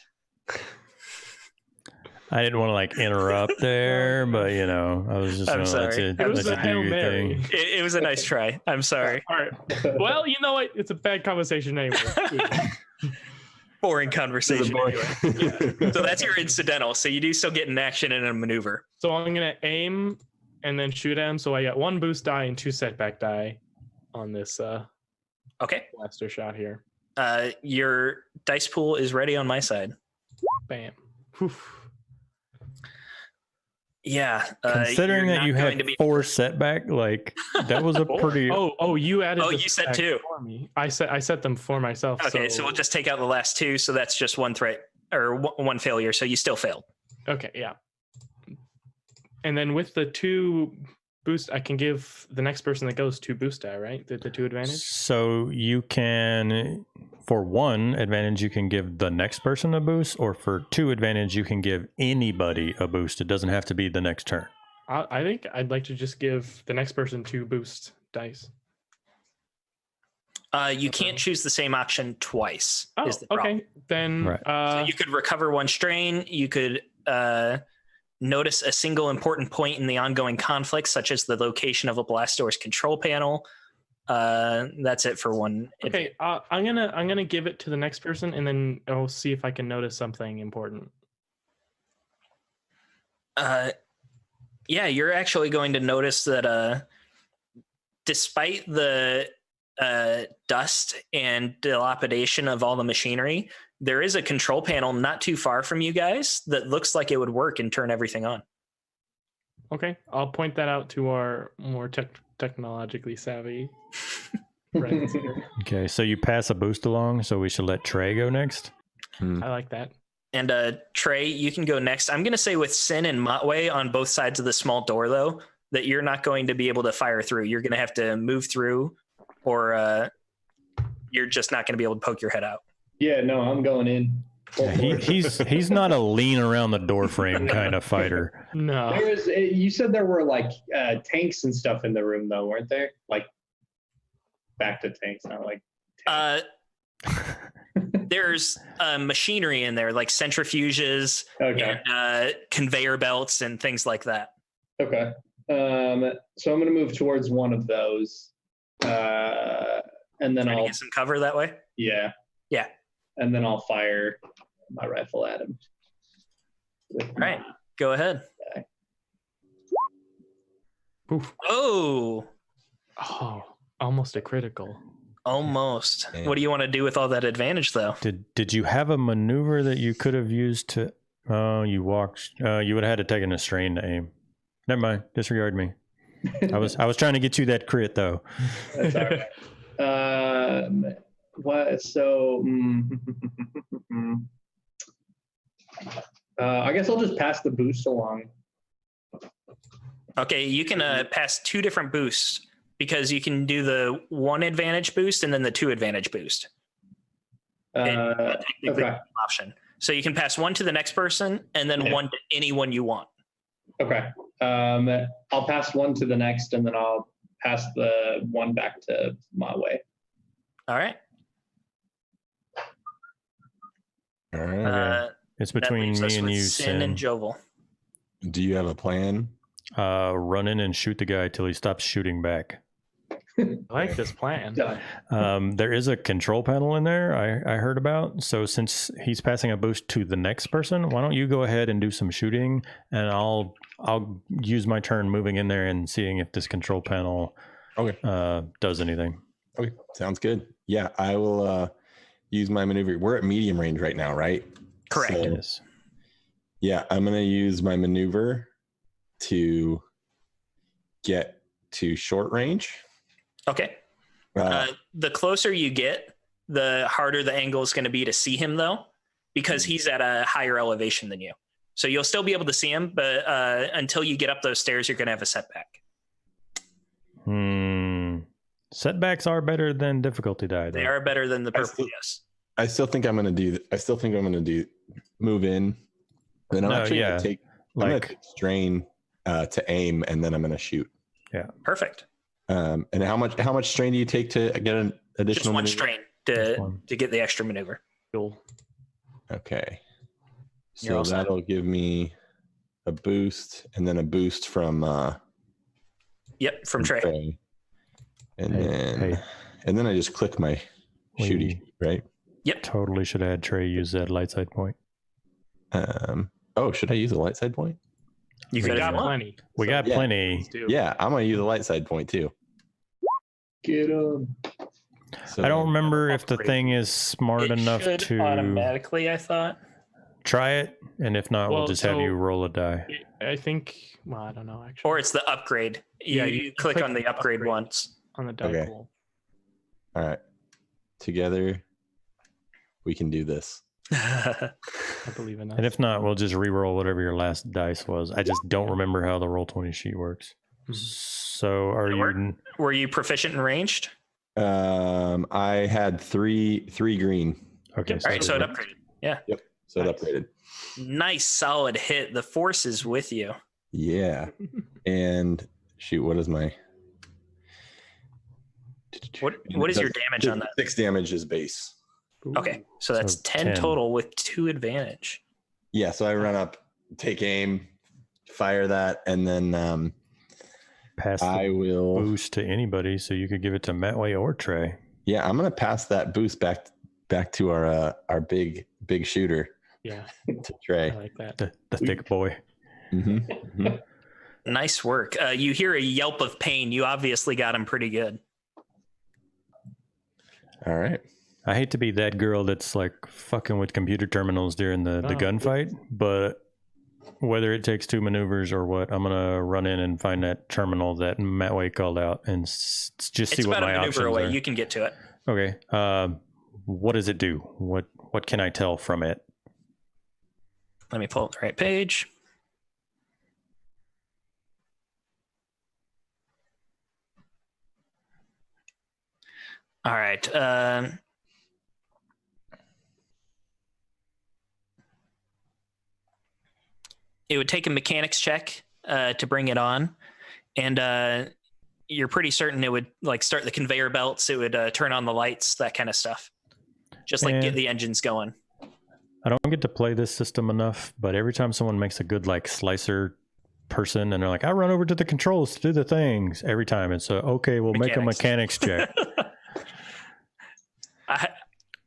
I didn't want to like interrupt there, but you know, I was just. I'm sorry. It was a Hail do your Mary. thing. It was a nice try. I'm sorry. All right. Well, you know what? It's a bad conversation anyway. Boring conversation. Anyway. So that's your incidental. So you do still get an action and a maneuver. So I'm gonna aim and then shoot at him. So I got 1 boost die and 2 setback die on this Okay. blaster shot here. Your dice pool is ready on my side. Bam. Whew. Yeah. Considering you're that not you going had to be- 4 setback, like that was a pretty. Oh, you added. Oh, the you said setback 2. for me. I set them for myself. Okay, so we'll just take out the last 2. So that's just 1 threat or 1 failure. So you still failed. Okay, yeah. And then with the 2 boost, I can give the next person that goes 2 boost die, right? The 2 advantage. So you can, for 1 advantage, you can give the next person a boost, or for 2 advantage, you can give anybody a boost. It doesn't have to be the next turn. I think I'd like to just give the next person 2 boost dice. You can't choose the same option twice. Oh, is the problem. okay. Then Right. So you could recover 1 strain. You could notice a single important point in the ongoing conflict, such as the location of a Blastdoor's control panel. That's it for 1. okay, I'm gonna give it to the next person, and then I'll see if I can notice something important. Yeah, you're actually going to notice that despite the dust and dilapidation of all the machinery, there is a control panel not too far from you guys that looks like it would work and turn everything on. Okay, I'll point that out to our more technologically savvy friends here. Okay, so you pass a boost along, so we should let Trey go next. I like that. And Trey, you can go next. I'm going to say with Sin and Motway on both sides of the small door, though, that you're not going to be able to fire through. You're going to have to move through, or you're just not going to be able to poke your head out. Yeah, no, I'm going in. Yeah, he's not a lean around the door frame kind of fighter. No. You said there were like tanks and stuff in the room, though, weren't there? Like back to tanks, not like. There's machinery in there, like centrifuges, Okay. and conveyor belts and things like that. Okay. So I'm going to move towards one of those, and then Trying to I'll get some cover that way. yeah. And then I'll fire my rifle at him. All right, go ahead. Okay. Oof. Oh, Almost a critical. almost. Damn. What do you want to do with all that advantage, though? Did you have a maneuver that you could have used to? Oh, you walked. You would have had to take an strain to aim. Never mind. Disregard me. I was trying to get you that crit though. That's all right. What? So, I guess I'll just pass the boost along. Okay, you can pass 2 different boosts because you can do the 1 advantage boost and then the 2 advantage boost. Okay. Option. So you can pass 1 to the next person and then 1 to anyone you want. Okay. I'll pass 1 to the next, and then I'll pass the 1 back to my way. All right. All right. It's That between leaves me us and with you, Sin and Sin. Jovel. Do you have a plan? Run in and shoot the guy till he stops shooting back. I like this plan. Done. There is a control panel in there I heard about. So since he's passing a boost to the next person, why don't you go ahead and do some shooting, and I'll use my turn moving in there and seeing if this control panel does anything. Okay, sounds good. Yeah, I will use my maneuver. We're at medium range right now, right? Correct. So, Yes. yeah, I'm going to use my maneuver to get to short range. Okay. The closer you get, the harder the angle is going to be to see him, though, because he's at a higher elevation than you. So you'll still be able to see him, but until you get up those stairs, you're going to have a setback. Setbacks are better than difficulty die, though. They are better than the purple, yes. I still think I'm going to do move in. Then I'm actually going to take strain to aim, and then I'm going to shoot. Yeah. Perfect. And how much strain do you take to get an additional? Just one strain to get the extra maneuver. Cool. Okay. So that'll give me a boost, and then a boost from from Trey. And then I just click my shooty, right? Yep. Totally should have had Trey use that light side point. Should I use a light side point? We got plenty. We got plenty. Yeah, I'm gonna use a light side point too. Get him. So I don't remember if the thing is smart enough to automatically. I thought. Try it, and if not, we'll just have you roll a die. I think. Well, I don't know actually. Or it's the upgrade. You click on the upgrade once on the die pool. All right. Together, we can do this. I believe in that. And if not, we'll just re-roll whatever your last dice was. I just don't remember how the Roll20 sheet works. So were you proficient in ranged? I had three green. Okay. All right, so it upgraded. Yeah. Yep. So it upgraded. Nice, solid hit. The force is with you. Yeah. And shoot, what is my? What is your damage on that? 6 damage is base. Okay, so that's 10 total with 2 advantage. Yeah, so I run up, take aim, fire that, and then pass the boost to anybody, so you could give it to Mattway or Trey. Yeah, I'm gonna pass that boost back to our big shooter. Yeah, to Trey. I like that. The thick boy. Mm-hmm. Mm-hmm. Nice work. You hear a yelp of pain. You obviously got him pretty good. All right. I hate to be that girl that's like fucking with computer terminals during the gunfight, but whether it takes 2 maneuvers or what, I'm gonna run in and find that terminal that Mattway called out and just see what my options are. It's about a maneuver away. You can get to it. Okay. What does it do? What can I tell from it? Let me pull up the right page. All right. It would take a mechanics check to bring it on, and you're pretty certain it would start the conveyor belts. It would turn on the lights, that kind of stuff. Just get the engines going. I don't get to play this system enough, but every time someone makes a good slicer person and they're like, I run over to the controls to do the things, every time it's okay, we'll make a mechanics check.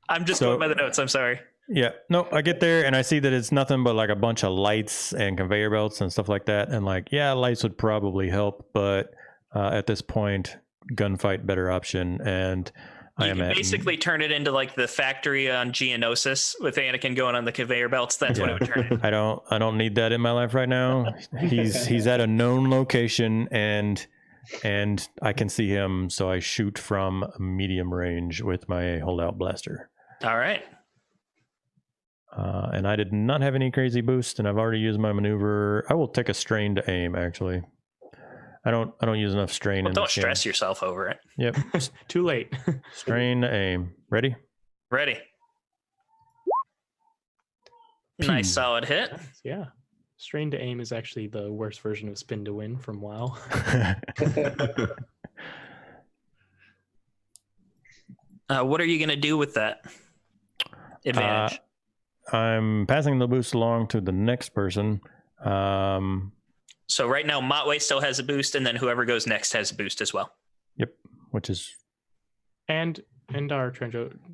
I'm just going by the notes. I'm sorry. Yeah, no, I get there and I see that it's nothing but a bunch of lights and conveyor belts and stuff like that. And lights would probably help, but at this point, gunfight better option. And you can basically turn it into the factory on Geonosis with Anakin going on the conveyor belts. That's what it would turn into. I don't need that in my life right now. He's at a known location and I can see him, so I shoot from medium range with my holdout blaster. All right. And I did not have any crazy boost, and I've already used my maneuver. I will take a strain to aim, actually. I don't use enough strain. Don't stress yourself over it. Yep. Too late. Strain to aim. Ready? Ready. Nice solid hit. Yeah. Strain to aim is actually the worst version of spin to win from WoW. What are you going to do with that advantage? I'm passing the boost along to the next person. So right now, Mattway still has a boost, and then whoever goes next has a boost as well. Yep, which is... And our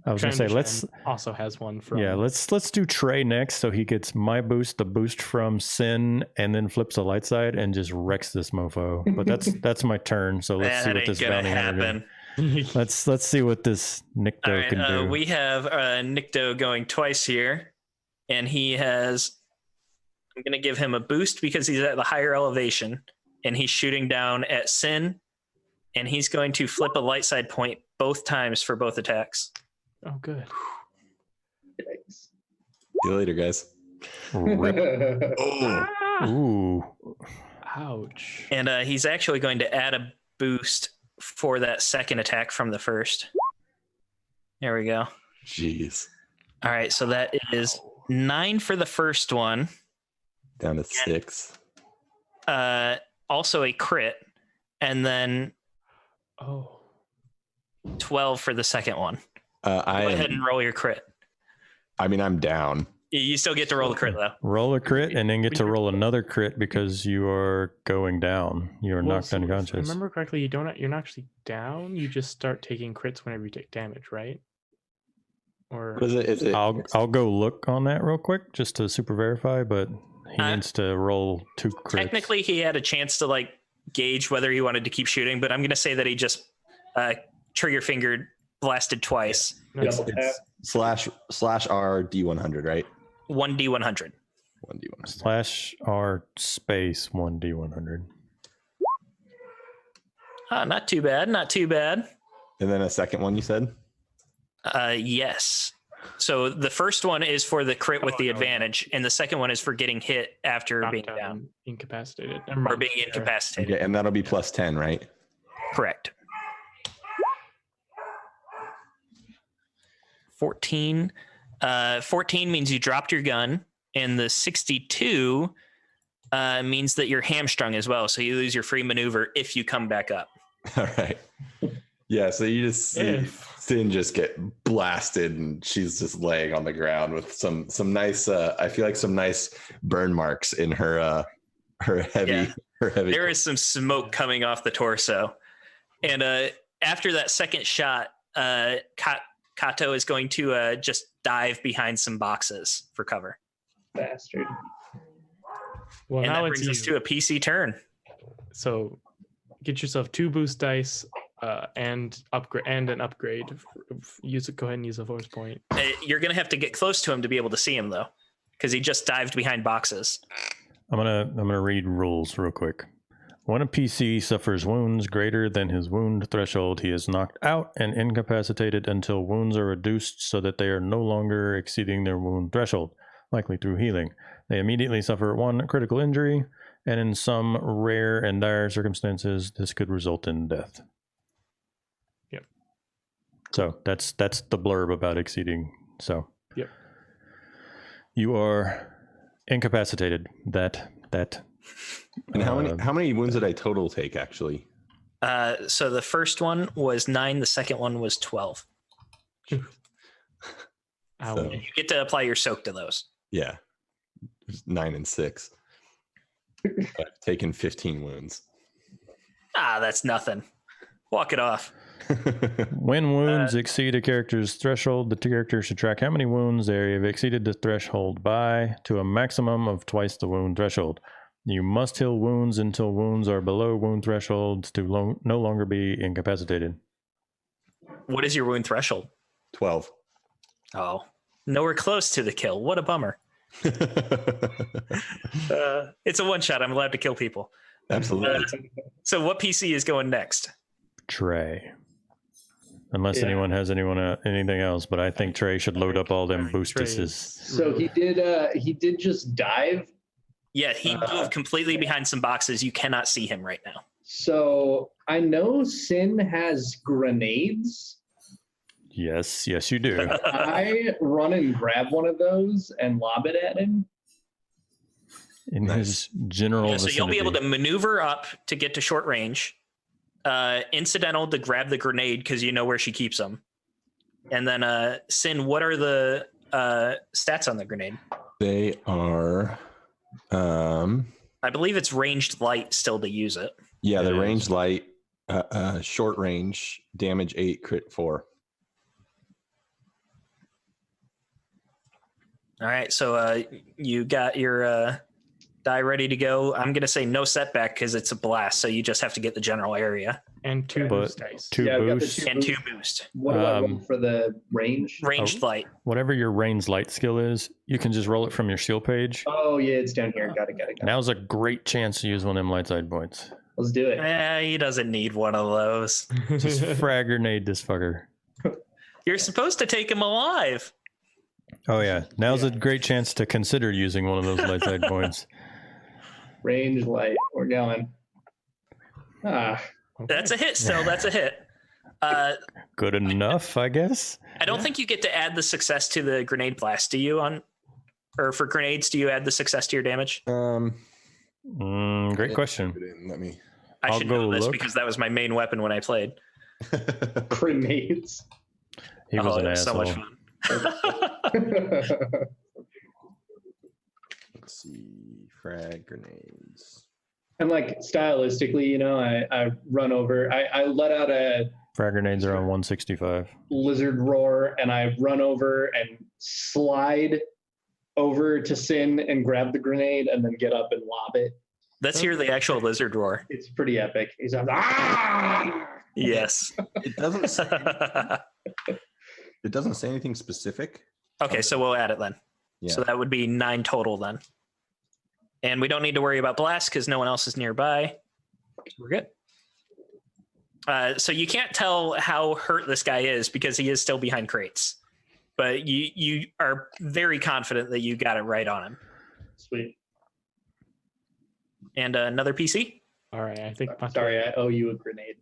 I was going to say, let's... also has one from... Yeah, let's do Trey next, so he gets my boost, the boost from Sin, and then flips the light side and just wrecks this mofo. But that's my turn, so let's see what this bounty hunter does. Let's see what this Nikto can do. We have Nikto going twice here, and he has I'm going to give him a boost because he's at the higher elevation, and he's shooting down at Sin, and he's going to flip a light side point both times for both attacks. Oh, good. Yikes. See you later, guys. Rip. Ah! Ooh. Ouch. And he's actually going to add a boost for that second attack from the first. There we go. Jeez. All right, so that is 9 for the first one. Down to 6. Also a crit, and then Oh. 12 for the second one. Go ahead and roll your crit. I'm down. You still get to roll the crit, though. Roll a crit and then get to roll another crit because you are going down. You are knocked so if I unconscious. remember correctly, you're not actually down. You just start taking crits whenever you take damage, right? Or What is it? Is it? I'll go look on that real quick just to super verify, but he needs to roll 2 crits. Technically, he had a chance to like gauge whether he wanted to keep shooting, but I'm going to say that he just trigger fingered, blasted twice. no, It's slash R D100, right? 1d100. 1D100. /R space 1d100. Not too bad. Not too bad. And then a second one, you said? Yes. So the first one is for the crit with the advantage, and the second one is for getting hit after knocked being down incapacitated, or being incapacitated. Okay, and that'll be plus 10, right? Correct. 14. 14 means you dropped your gun, and the 62 means that you're hamstrung as well. So you lose your free maneuver if you come back up. All right. Yeah, so you just see Sin just get blasted, and she's just laying on the ground with some nice. I feel like some nice burn marks in her heavy. Yeah. Her heavy. There is some smoke coming off the torso, and after that second shot, Kato is going to just dive behind some boxes for cover. Bastard. Well, And now that it's brings us to a PC turn. So get yourself 2 boost dice and an upgrade. Go ahead and use a force point. You're going to have to get close to him to be able to see him, though, because he just dived behind boxes. I'm gonna read rules real quick. When a PC suffers wounds greater than his wound threshold, he is knocked out and incapacitated until wounds are reduced so that they are no longer exceeding their wound threshold, likely through healing. They immediately suffer 1 critical injury, and in some rare and dire circumstances, this could result in death. Yep. So that's the blurb about exceeding. So yep. You are incapacitated. That. And how many wounds did I total take, actually? So the first one was 9. The second one was 12. Ow. So, You get to apply your soak to those. yeah, 9 and 6. I've taken 15 wounds. That's nothing. Walk it off. When wounds exceed a character's threshold, the character should track how many wounds they have exceeded the threshold by to a maximum of twice the wound threshold. You must heal wounds until wounds are below wound thresholds to no longer be incapacitated. What is your wound threshold? 12. Oh, nowhere close to the kill. What a bummer. It's a one-shot. I'm allowed to kill people. Absolutely. So what PC is going next? Trey. Unless anyone has anything else, but I think Trey should load up all them boostuses. So he did just dive. Yeah, he moved completely behind some boxes. You cannot see him right now. So I know Sin has grenades. Yes, you do. I run and grab one of those and lob it at him. In his general So you'll be able to vicinity. maneuver up to get to short range. Incidental to grab the grenade because you know where she keeps them. And then Sin, what are the stats on the grenade? They are... I believe it's ranged light still to use it. yeah, the range light, short range, damage 8, crit 4. All right, so you got your Die ready to go. I'm gonna say no setback because it's a blast, so you just have to get the general area. And 2 boost dice. Two Yeah, I've got the boosts. two And 2 boosts. boost. What do I roll for the range? Ranged light. Whatever your range light skill is, you can just roll it from your skill page. Oh yeah, it's down here. Got it. Now's a great chance to use one of them light side points. Let's do it. He doesn't need one of those. Just frag grenade this fucker. You're supposed to take him alive. Oh yeah, now's a great chance to consider using one of those light side points. Range light. We're going. That's a hit still. That's a hit. Good enough, I guess. I don't think you get to add the success to the grenade blast, do you? Or for grenades, do you add the success to your damage? Great question. Let me. I I'll should go know this look. because that was my main weapon when I played. Grenades. He was an it was so asshole. much fun. Let's see. Frag grenades. And like stylistically, you know, I run over. I let out a Frag grenades are on 165. lizard roar, and I run over and slide over to Sin and grab the grenade, and then get up and lob it. Let's hear the actual lizard roar. It's pretty epic. He's like, ah! Yes. It doesn't. Say, it doesn't say anything specific. Okay, so we'll add it then. Yeah. So that would be 9 total then. And we don't need to worry about blast because no one else is nearby. We're good. So you can't tell how hurt this guy is because he is still behind crates. But you are very confident that you got it right on him. Sweet. And another PC? All right, I think. Sorry, I owe you a grenade.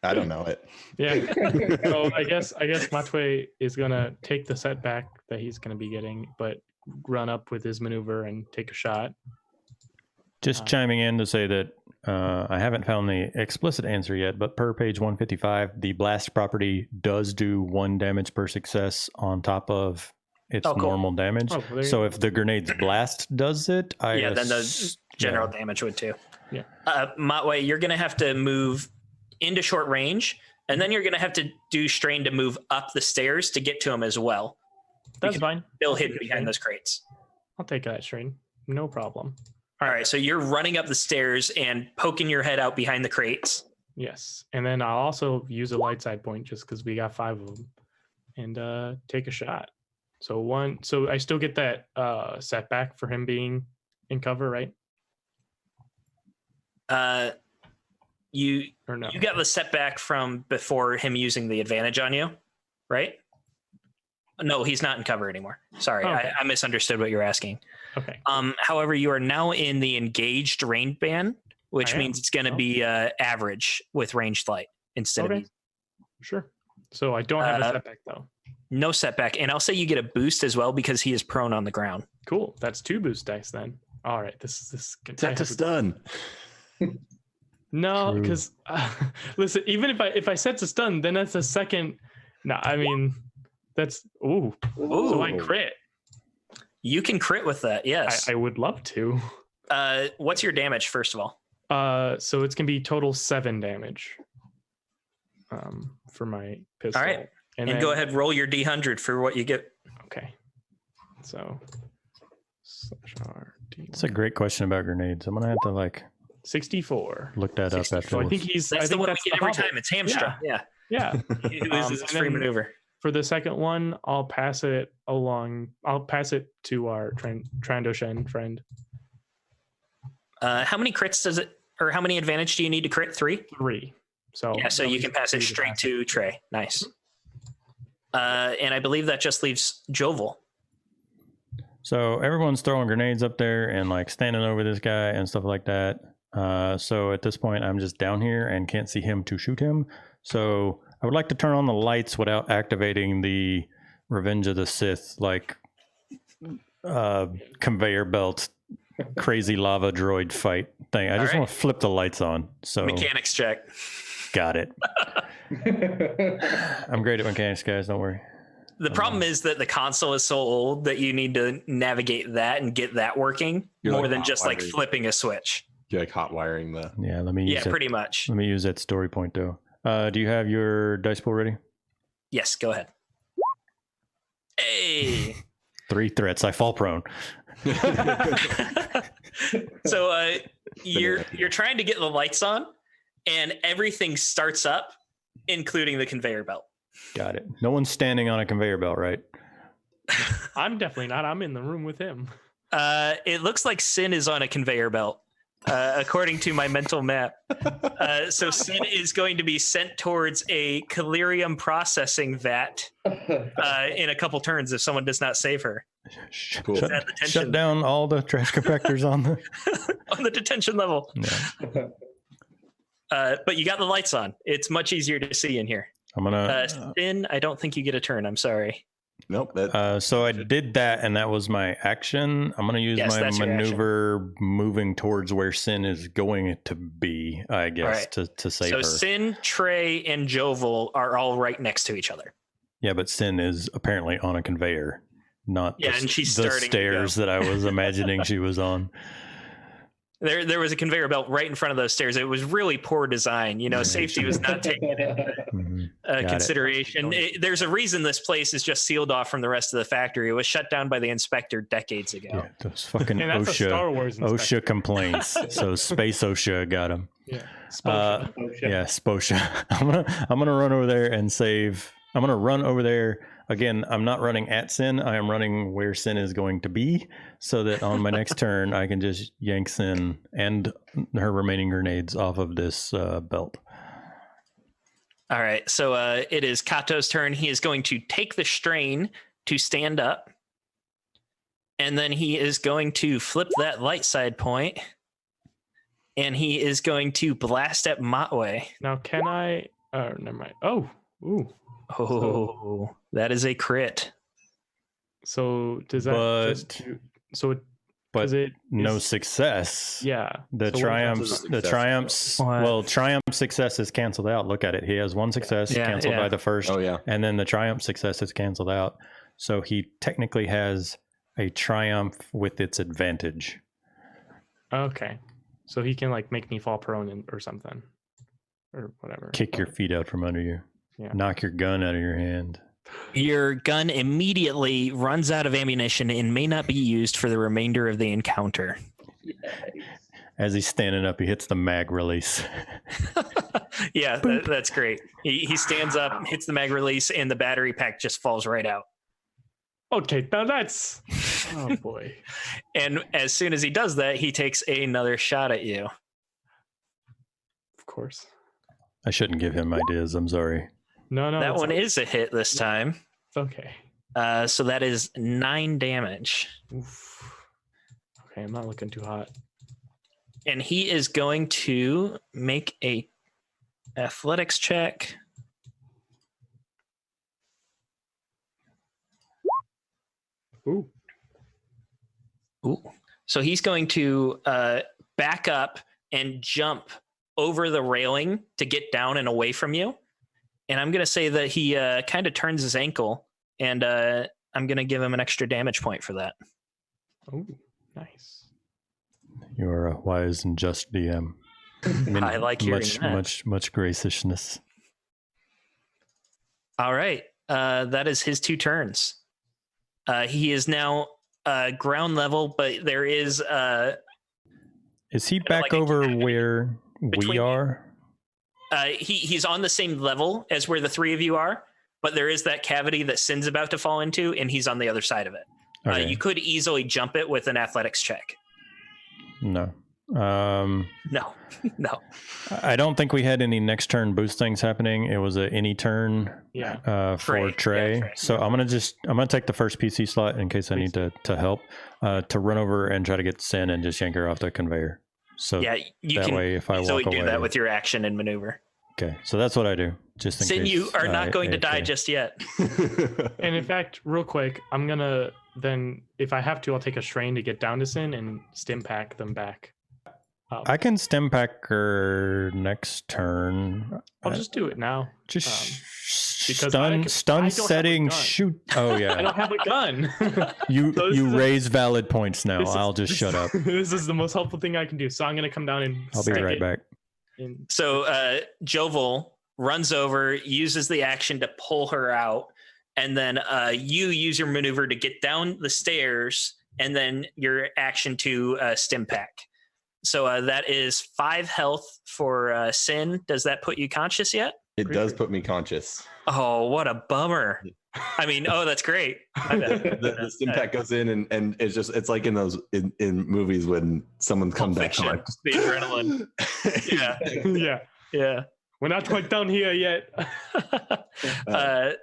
I don't know it. Yeah. So I guess Matway is gonna take the setback that he's gonna be getting, but run up with his maneuver and take a shot. Just chiming in to say that I haven't found the explicit answer yet, but per page 155, the blast property does do 1 damage per success on top of its Oh, cool. normal damage. Oh, well, there you So if the grenade's blast does it, Then the general damage would too. Yeah. Matway, you're going to have to move into short range, and then you're going to have to do strain to move up the stairs to get to him as well. That's fine. Still hidden behind those crates. I'll take that strain. No problem. All right, so you're running up the stairs and poking your head out behind the crates. Yes, and then I'll also use a light side point just because we got 5 of them, and take a shot. So I still get that setback for him being in cover, right? You Or no? you got the setback from before him using the advantage on you, right? No, he's not in cover anymore. Sorry, Okay. I misunderstood what you're asking. Okay. However, you are now in the engaged range band, which I am. means it's going to be average with ranged light instead Okay. of easy. Sure. So I don't have a setback though. No setback. And I'll say you get a boost as well because he is prone on the ground. Cool. That's 2 boost dice then. All right. This is good. Set to stun. No, True. because listen, even if I set to stun, then that's a second. No, I mean that's ooh. So I crit. You can crit with that. Yes. I would love to. What's your damage, first of all? So it's gonna be total 7 damage. For my pistol. All right. And then, go ahead, roll your D100 for what you get. Okay. So That's a great question about grenades. I'm gonna have to 64. look that up 64. after. So I think he's. That's I the think one that's we get the every hobble. time. It's hamstrung. Yeah. Yeah. He loses his And free then maneuver. For the second one, I'll pass it along. I'll pass it to our Trandoshan friend. How many crits does it, or how many advantage do you need to crit? 3? 3. So Yeah, so you can pass it straight to Trey. Nice. And I believe that just leaves Jovel. So everyone's throwing grenades up there and standing over this guy and stuff like that. So at this point, I'm just down here and can't see him to shoot him. So I would like to turn on the lights without activating the Revenge of the Sith, conveyor belt, crazy lava droid fight thing. I just want to flip the lights on. So Mechanics check. got it. I'm great at mechanics, guys. Don't worry. The problem is that the console is so old that you need to navigate that and get that working more than just flipping a switch. You're hot wiring the. Yeah, let me use that. Pretty much. Let me use that story point though. Do you have your dice pool ready? Yes, go ahead. Hey. 3 threats. I fall prone. So you're trying to get the lights on, and everything starts up, including the conveyor belt. Got it. No one's standing on a conveyor belt, right? I'm definitely not. I'm in the room with him. It looks like Sin is on a conveyor belt, according to my mental map. So Sin is going to be sent towards a Calirium processing vat in a couple turns if someone does not save her. Cool. Shut down all the trash compactors on the on the detention level. Yeah. But you got the lights on. It's much easier to see in here. I'm gonna Sin, I don't think you get a turn. I'm sorry. Nope. so I did that, and that was my action. I'm gonna use my that's your maneuver moving towards where Sin is going to be, I guess, to save So her. Sin, Trey, and Jovel are all right next to each other. Yeah, but Sin is apparently on a conveyor, not and she's the starting to stairs that I was imagining she was on. There was a conveyor belt right in front of those stairs. It was really poor design. You know, safety was not taken into consideration. There's a reason this place is just sealed off from the rest of the factory. It was shut down by the inspector decades ago. Yeah, those fucking And that's a Star Wars inspector. OSHA complaints. So Space OSHA got him. Yeah. Yeah, Sposha. I'm gonna run over there and save. I'm gonna run over there again. I'm not running at Sin. I am running where Sin is going to be, so that on my next turn I can just yank Sin and her remaining grenades off of this belt. All right, so it is Kato's turn. He is going to take the strain to stand up, and then he is going to flip that light side point, and he is going to blast at Matwe. Now, can I? Never mind. Oh, ooh. Oh, that is a crit. So does that? But it no is- success. Yeah. The So what triumphs. happens? The triumphs. What? Well, triumph success is canceled out. Look at it. He has one success Yeah, canceled yeah. by the first. Oh yeah. And then the triumph success is canceled out. So he technically has a triumph with its advantage. Okay. So he can like make me fall prone or something, or whatever. Kick your feet out from under you. Yeah. Knock your gun out of your hand. Your gun immediately runs out of ammunition and may not be used for the remainder of the encounter. As he's standing up, he hits the mag release. Yeah, that's great. He stands up, hits the mag release, and the battery pack just falls right out. Okay, now that's. Oh boy. And as soon as he does that, he takes another shot at you. Of course. I shouldn't give him ideas. I'm sorry. No, That it's one okay. is a hit this time. Okay. So that is 9 damage. Oof. Okay, I'm not looking too hot. And he is going to make a athletics check. Ooh. Ooh. So he's going to back up and jump over the railing to get down and away from you. And I'm going to say that he kind of turns his ankle, and I'm going to give him an extra damage point for that. Oh, nice. You are a wise and just DM. I like hearing much graciousness. All right. That is his 2 turns. He is now ground level, but there is... Is he back like a over cavity where we between- are? he's on the same level as where the 3 of you are, but there is that cavity that Sin's about to fall into, and he's on the other side of it. Okay. You could easily jump it with an athletics check. No. No. I don't think we had any next turn boost things happening. It was a any turn Yeah. for Trey. Trey. Yeah, Trey. So I'm gonna take the first PC slot in case I need to help to run over and try to get Sin and just yank her off the conveyor. So Yeah, you that can way if I easily walk do away, that with your action and maneuver. okay. So that's what I do. Just in Sin, case you are not I going to die AFK. just yet. And in fact, real quick, I'm gonna then, if I have to, I'll take a strain to get down to Sin and stim pack them back. I can stem pack her next turn. I'll just do it now. Just because I stun don't have a setting gun. shoot. Oh I yeah. don't have a gun. You Those you are- raise valid points now. This is- I'll just this- shut up. This is the most helpful thing I can do. So I'm gonna come down and I'll be stick right it back. in- So Jovel runs over, uses the action to pull her out, and then you use your maneuver to get down the stairs and then your action to stim pack. So that is 5 health for Sin. Does that put you conscious yet? It does put me conscious. Oh, what a bummer. I mean, that's great. The stim pack goes in and it's like in those in movies when someone comes back on. The adrenaline. Yeah. We're not quite done here yet.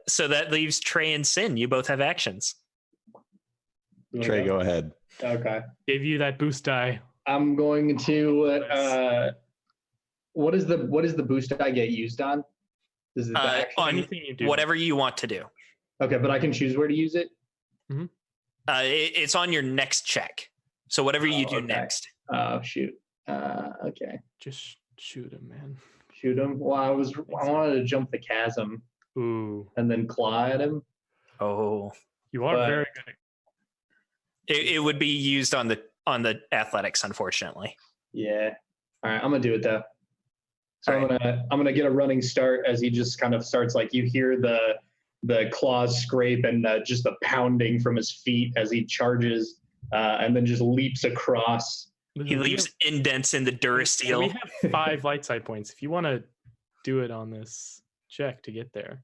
So that leaves Trey and Sin. You both have actions. Trey, go ahead. Okay. Gave you that boost die. I'm going to. What is the boost I get used on? Is it the action? On Anything you do. whatever you want to do. Okay, but I can choose where to use it. It's on your next check. So whatever you do okay. next. Oh shoot. Okay. Just shoot him, man. Shoot him. Well, I wanted to jump the chasm Ooh. and then claw at him. Oh, You are But- very good. it would be used on the athletics, unfortunately. Yeah. All right, I'm gonna do it though. So All I'm gonna get a running start as he just kind of starts, like, you hear the claws scrape and just the pounding from his feet as he charges, and then just leaps across. He leaves indents in the We Durasteel. have 5 light side points. If you want to do it on this check to get there.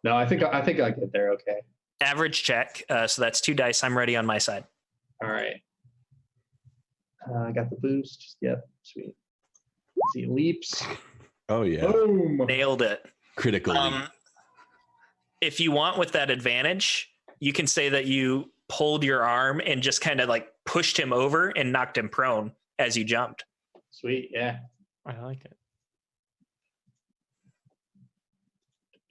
No, I think I get there. Okay. Average check. So that's 2 dice. I'm ready on my side. All right. I got the boost. Yep. Sweet. He leaps. Oh yeah. Boom. Nailed it. Critically. If you want with that advantage, you can say that you pulled your arm and just kind of like pushed him over and knocked him prone as you jumped. Sweet. Yeah. I like it.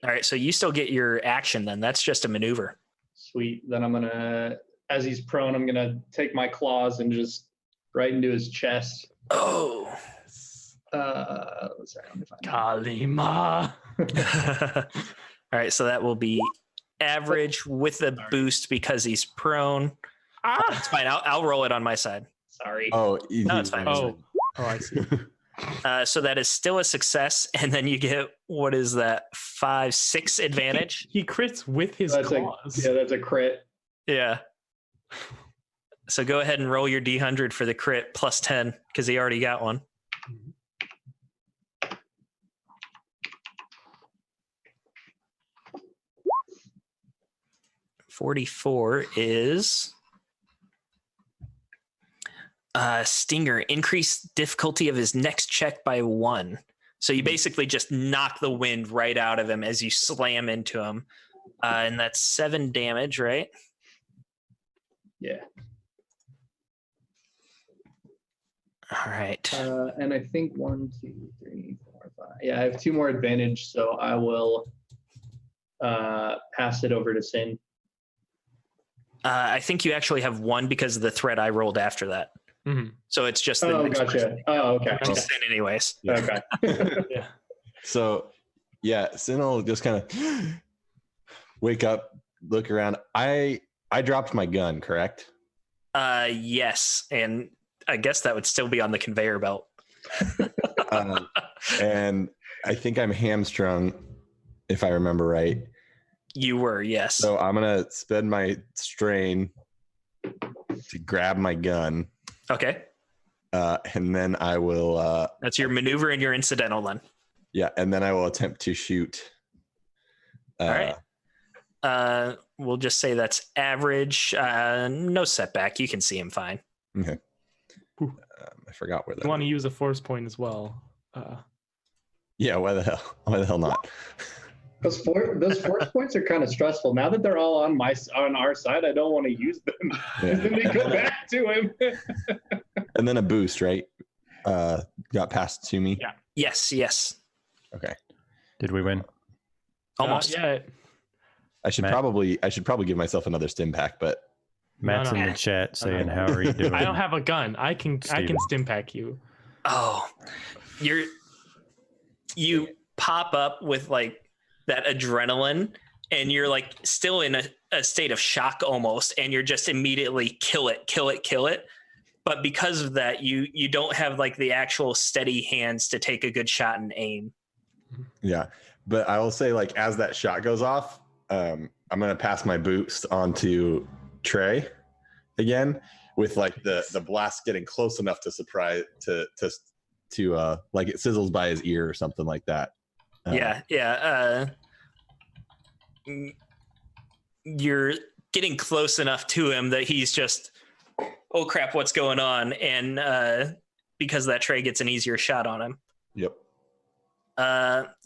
All right, so you still get your action then. That's just a maneuver. Sweet. Then I'm gonna, as he's prone, I'm gonna take my claws and just right into his chest. Oh. Sorry, let me find it. Kalima. All right, so that will be average with a boost because he's prone. It's fine. I'll roll it on my side. Sorry. Oh, No, it's fine. Oh, I see. So that is still a success, and then you get, what is that, 5, 6 advantage? He crits with his That's claws. that's a crit. Yeah. So go ahead and roll your D100 for the crit plus 10 because he already got one. $44 is Stinger. Increase difficulty of his next check by 1. So you basically just knock the wind right out of him as you slam into him. And that's 7 damage, right? Yeah. All right. And I think 1, 2, 3, 4, 5. Yeah, I have 2 more advantage, so I will pass it over to Sin. I think you actually have 1 because of the threat I rolled after that. Mm-hmm. So it's just the Oh, next gotcha. person. Oh, okay. Which is Sin anyways. Okay. Yeah. So, yeah, Sin will just kind of wake up, look around. I dropped my gun, correct? Yes, and I guess that would still be on the conveyor belt. And I think I'm hamstrung, if I remember right. You were, yes. So I'm going to spend my strain to grab my gun. Okay. And then I will... That's your maneuver and your incidental then. yeah, and then I will attempt to shoot. All right. We'll just say that's average. No setback. You can see him fine. Okay. I forgot where that You want to is. use a force point as well. Yeah, why the hell? Why the hell not? Those force points are kind of stressful. Now that they're all on our side, I don't want to use them. Yeah. Then they go back to him. And then a boost, right? Got passed to me. Yeah. Yes. Okay. Did we win? Almost. Yeah. I should Matt? probably give myself another stim pack, but Matt's no. in the chat saying, "How are you doing?" I don't have a gun. I can Steven. stim pack you. Oh, you pop up with like that adrenaline and you're like still in a state of shock almost, and you're just immediately kill it. But because of that, you don't have like the actual steady hands to take a good shot and aim. yeah. But I will say, like, as that shot goes off, I'm gonna pass my boost on to Trey, again, with like the blast getting close enough to surprise to like it sizzles by his ear or something like that. You're getting close enough to him that he's just, oh crap, what's going on? And because of that, Trey gets an easier shot on him. Yep.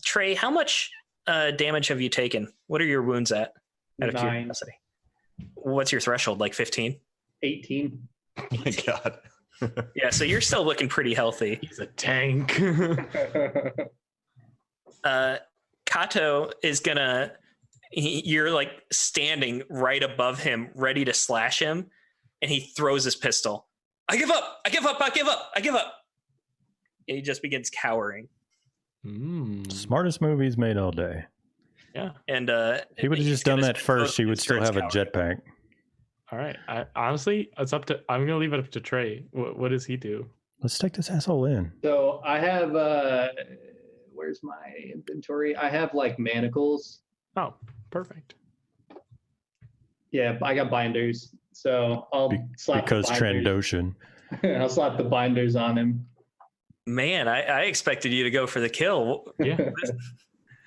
Trey, how much damage have you taken? What are your wounds at? Out of 9. curiosity. What's your threshold? Like 15? 18. Oh my god. Yeah, so you're still looking pretty healthy. He's a tank. Kato is gonna. You're like standing right above him, ready to slash him, and he throws his pistol. I give up! I give up! I give up! I give up! And he just begins cowering. Smartest movies made all day. Yeah. And he would have just done that first. He would still have a jetpack. All right. Honestly, it's up to. I'm gonna leave it up to Trey. What does he do? Let's take this asshole in. So I have where's my inventory? I have like manacles. Oh, perfect. Yeah, I got binders. So I'll slap because the binders. Trandoshan. I'll slap the binders on him. Man, I expected you to go for the kill. Yeah.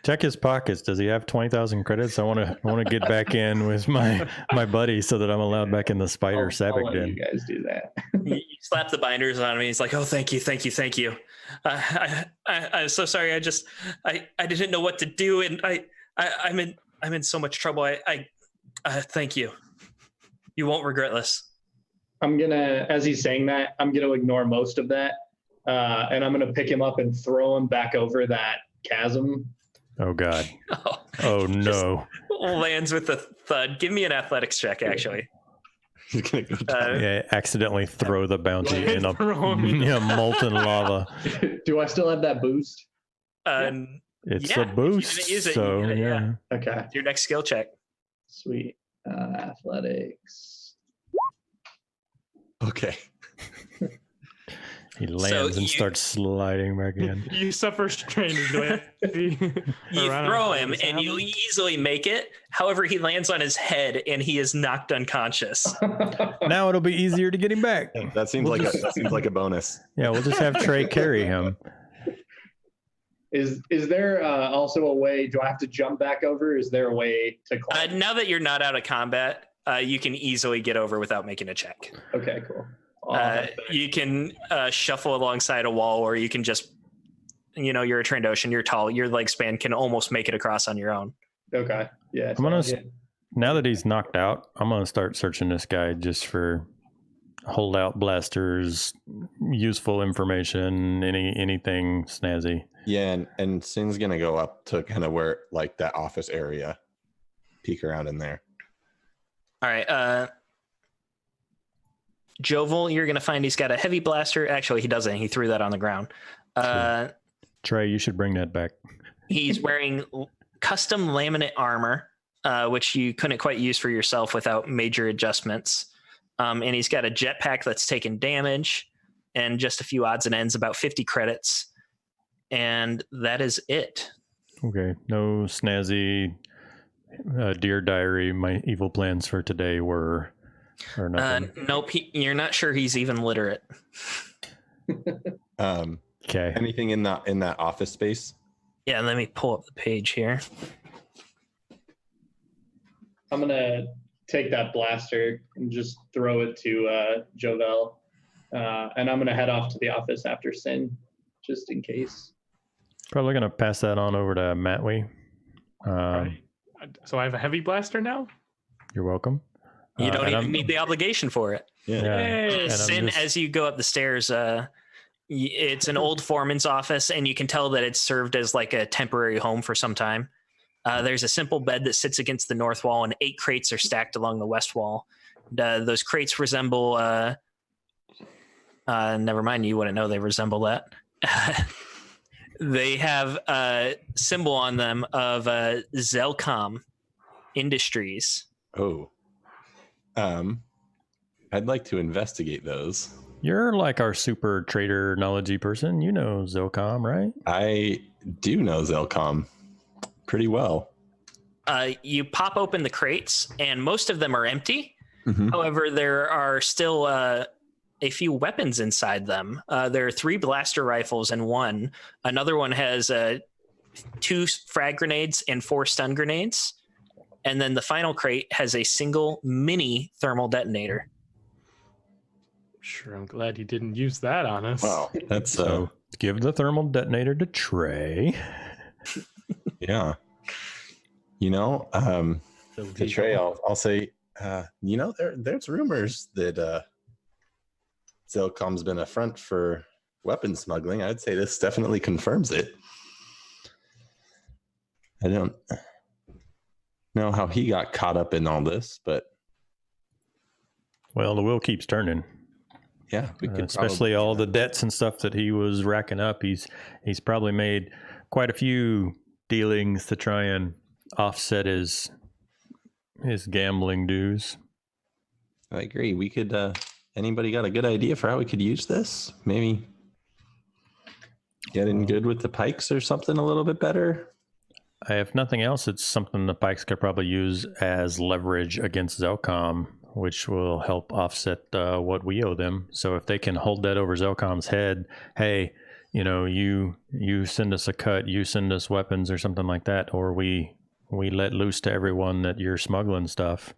Check his pockets. Does he have 20,000 credits? I want to get back in with my buddy so that I'm allowed back in the spider I'll Sabic let den. you guys do that. You slap the binders on him. He's like, "Oh, thank you. I'm so sorry. I didn't know what to do, and I'm in so much trouble. I thank you. You won't regret this." I'm gonna, as he's saying that, I'm gonna ignore most of that, and I'm gonna pick him up and throw him back over that chasm. Oh God. Oh no. Lands with a thud. Give me an athletics check, actually. He's gonna go down. Yeah, accidentally throw the bounty in a molten lava. Do I still have that boost? It's Yeah, a boost. if you didn't use it, So you get it, yeah. Okay, Your next skill check. sweet. Athletics. Okay. He lands and you- starts sliding back in. You suffer strain. You throw him and you easily make it. However, he lands on his head and he is knocked unconscious. Now it'll be easier to get him back. That seems like a bonus. Yeah, we'll just have Trey carry him. Is there also a way? Do I have to jump back over? Is there a way to climb? Now that you're not out of combat, you can easily get over without making a check. Okay, cool. You can shuffle alongside a wall, or you can just, you're a Trandoshan, you're tall, your leg span can almost make it across on your own. Okay, yeah. I'm gonna now that he's knocked out, I'm gonna start searching this guy just for holdout blasters, useful information, anything snazzy. Yeah, and Sin's gonna go up to kind of where like that office area, peek around in there. All right. Jovel, you're going to find he's got a heavy blaster. Actually, he doesn't. He threw that on the ground. Trey, you should bring that back. He's wearing custom laminate armor, which you couldn't quite use for yourself without major adjustments. And he's got a jetpack that's taken damage and just a few odds and ends, about 50 credits. And that is it. Okay. No snazzy Dear Diary, my evil plans for today were... Or nothing. Nope, you're not sure he's even literate. Okay. Anything in that office space? Yeah, let me pull up the page here. I'm gonna take that blaster and just throw it to Jovel, and I'm gonna head off to the office after Sin, just in case. Probably gonna pass that on over to Matwee. Right. So I have a heavy blaster now? You're welcome. You don't even need the obligation for it. Yeah. Sin, as you go up the stairs, it's an old foreman's office, and you can tell that it's served as like a temporary home for some time. There's a simple bed that sits against the north wall, and 8 crates are stacked along the west wall. Those crates resemble... never mind, you wouldn't know they resemble that. They have a symbol on them of Zelcom Industries. Oh. I'd like to investigate those. You're like our super trader knowledgey person. You know Zelcom, right? I do know Zelcom pretty well. You pop open the crates, and most of them are empty. Mhm. However, there are still a few weapons inside them. There are 3 blaster rifles and one. Another one has 2 frag grenades and 4 stun grenades. And then the final crate has a single mini thermal detonator. Sure, I'm glad he didn't use that on us. Wow, that's So give the thermal detonator to Trey. yeah. You know, to Trey, I'll say, you know, there's rumors that Zelcom's been a front for weapon smuggling. I'd say this definitely confirms it. I don't know how he got caught up in all this, but Well, the wheel keeps turning. yeah, we could Especially probably, all the debts and stuff that he was racking up. He's probably made quite a few dealings to try and offset his gambling dues. I agree. We could. Anybody got a good idea for how we could use this? Maybe get in good with the Pikes or something a little bit better. If nothing else, it's something the Pikes could probably use as leverage against Zelcom, which will help offset what we owe them. So if they can hold that over Zelcom's head, hey, you know, you send us a cut, you send us weapons or something like that, or we let loose to everyone that you're smuggling stuff.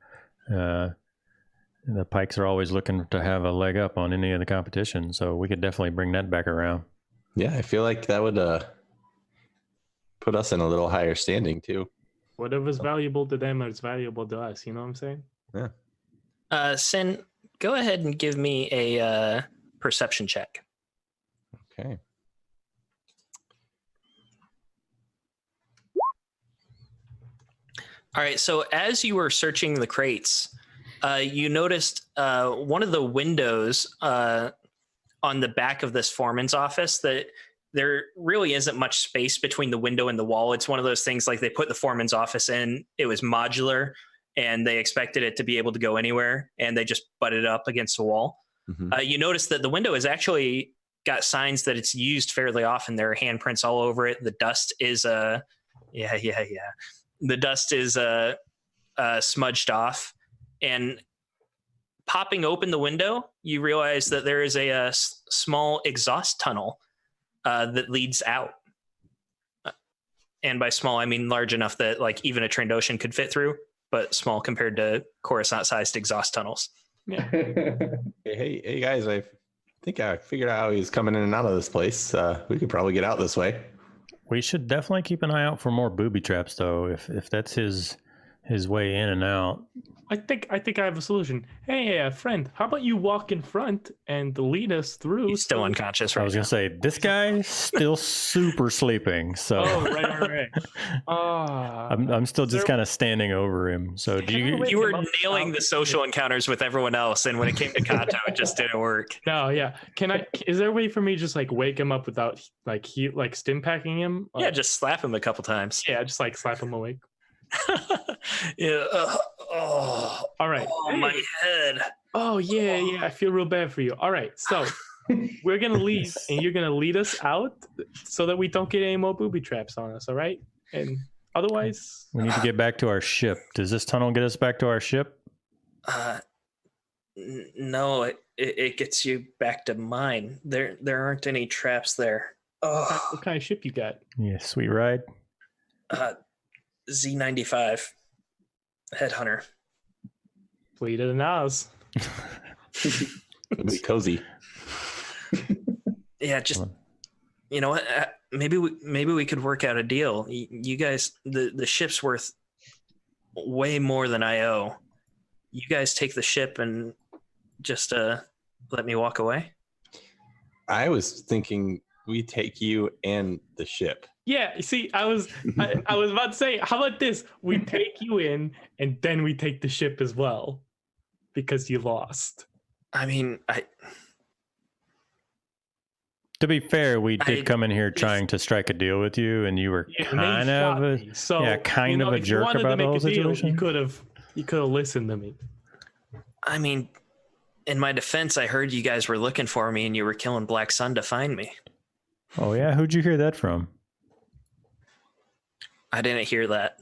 The Pikes are always looking to have a leg up on any of the competition, so we could definitely bring that back around. Yeah, I feel like that would put us in a little higher standing too. Whatever's valuable to them is valuable to us. You know what I'm saying? Yeah. Sin, go ahead and give me a perception check. Okay. All right, so as you were searching the crates, you noticed one of the windows on the back of this foreman's office that there really isn't much space between the window and the wall. It's one of those things like they put the foreman's office in, it was modular, and they expected it to be able to go anywhere, and they just butted it up against the wall. Mm-hmm. You notice that the window has actually got signs that it's used fairly often. There are handprints all over it. The dust is The dust is smudged off, and popping open the window, you realize that there is a small exhaust tunnel that leads out. And by small, I mean large enough that like even a Trandoshan could fit through, but small compared to Coruscant-sized exhaust tunnels. Yeah. Hey guys, I think I figured out how he's coming in and out of this place. We could probably get out this way. We should definitely keep an eye out for more booby traps, though. If that's his way in and out. I think I have a solution. Hey, friend, how about you walk in front and lead us through? He's still unconscious right I was now. gonna say this guy's still super sleeping, so Oh, right. I'm still just kind of standing over him. So do you? You were nailing the social encounters with everyone else, and when it came to Kato, it just didn't work. No, yeah. Is there a way for me to just like wake him up without like stim packing him? Yeah, just slap him a couple times. Yeah, just like slap him awake. Yeah. All right. Oh, my head. Oh yeah. I feel real bad for you. All right, so we're gonna leave, and you're gonna lead us out so that we don't get any more booby traps on us. All right, and otherwise, We need to get back to our ship. Does this tunnel get us back to our ship? No, it gets you back to mine. There aren't any traps there. Oh, what kind of ship you got? Yeah, sweet ride. Z95 Headhunter. Sweeter than ours. It'll be cozy. Yeah, just you know what? Maybe we could work out a deal. You guys, the ship's worth way more than I owe. You guys take the ship and just let me walk away. I was thinking we take you and the ship. Yeah, you see, I was about to say, how about this? We take you in, and then we take the ship as well, because you lost. I mean, To be fair, we did come in here trying to strike a deal with you, and you were kind of a jerk about the whole situation. You could have listened to me. I mean, in my defense, I heard you guys were looking for me, and you were killing Black Sun to find me. Oh yeah, who'd you hear that from? I didn't hear that.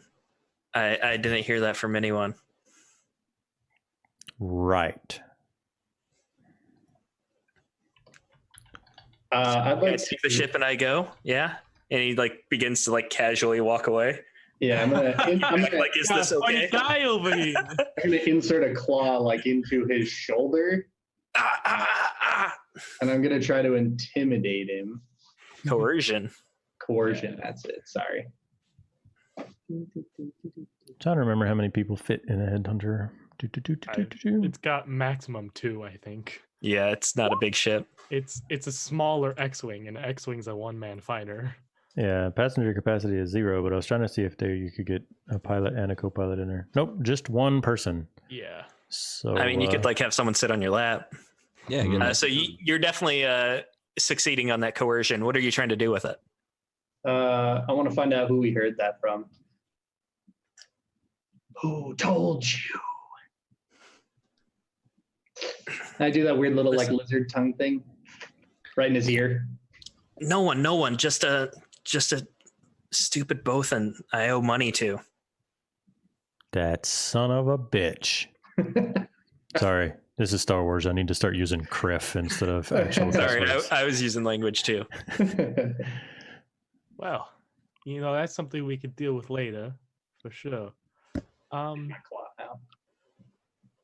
I didn't hear that from anyone. right. I'd You like guys take the ship and I go. Yeah. And he like begins to like casually walk away. Yeah, I'm gonna Like, is this Funny okay? guy over here. I'm gonna insert a claw like into his shoulder, and I'm gonna try to intimidate him. Coercion. Coercion. That's it. Sorry. Trying to remember how many people fit in a headhunter. It's got maximum 2, I think. Yeah, it's not a big ship. It's a smaller X-wing, and X-wing's a one-man fighter. Yeah, passenger capacity is 0, but I was trying to see if you could get a pilot and a co-pilot in there. Nope, just one person. Yeah. So I mean, you could like have someone sit on your lap. Yeah. So you're definitely succeeding on that coercion. What are you trying to do with it? I want to find out who we heard that from. Who told you? Can I do that weird little like lizard tongue thing right in his ear? No one. Just a stupid Bothan I owe money to. that son of a bitch. Sorry, this is Star Wars. I need to start using criff instead of actual. Sorry, words. I was using language too. Well, that's something we could deal with later, for sure.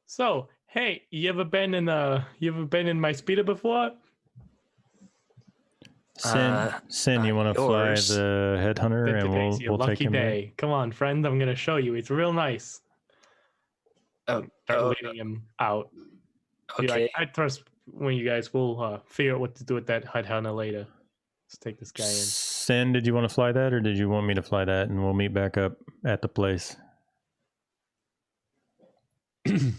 So, hey, you ever been in my speeder before? Sin, you want to fly yours. the headhunter, Then and today's your we'll take lucky him. day. Come on, friend, I'm gonna show you. It's real nice. Start leading him out. Okay. I trust when you guys will figure out what to do with that headhunter later. Let's take this guy in. Sin, did you want to fly that, or did you want me to fly that, and we'll meet back up at the place?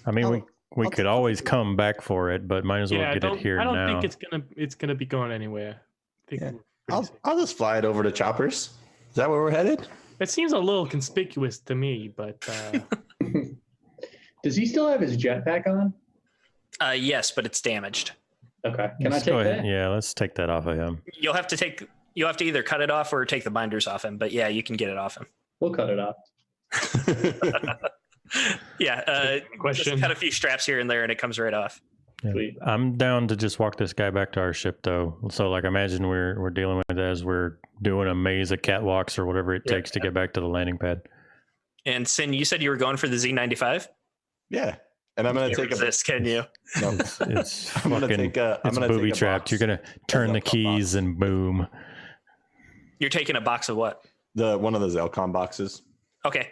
I mean, we could always come back for it, but might as well get it here now. I don't think it's gonna be going anywhere. I think we're pretty safe. I'll just fly it over to Choppers. Is that where we're headed? It seems a little conspicuous to me, but Does he still have his jetpack on? Yes, but it's damaged. Okay. Can Let's I take go ahead. that? Yeah, let's take that off of him. You'll have to either cut it off or take the binders off him. But yeah, you can get it off him. We'll cut it off. Yeah. Question. Just cut a few straps here and there, and it comes right off. Yeah. Sweet. I'm down to just walk this guy back to our ship, though. So, like, imagine we're dealing with it as we're doing a maze of catwalks or whatever it takes to get back to the landing pad. And Sin, you said you were going for the Z95. Yeah. And I'm going to take this. Can you? No, It's I'm gonna fucking take a. I'm it's gonna booby take a trapped. box. You're gonna turn the Zelcom keys box. and boom. You're taking a box of what? One of the Zelcom boxes. Okay.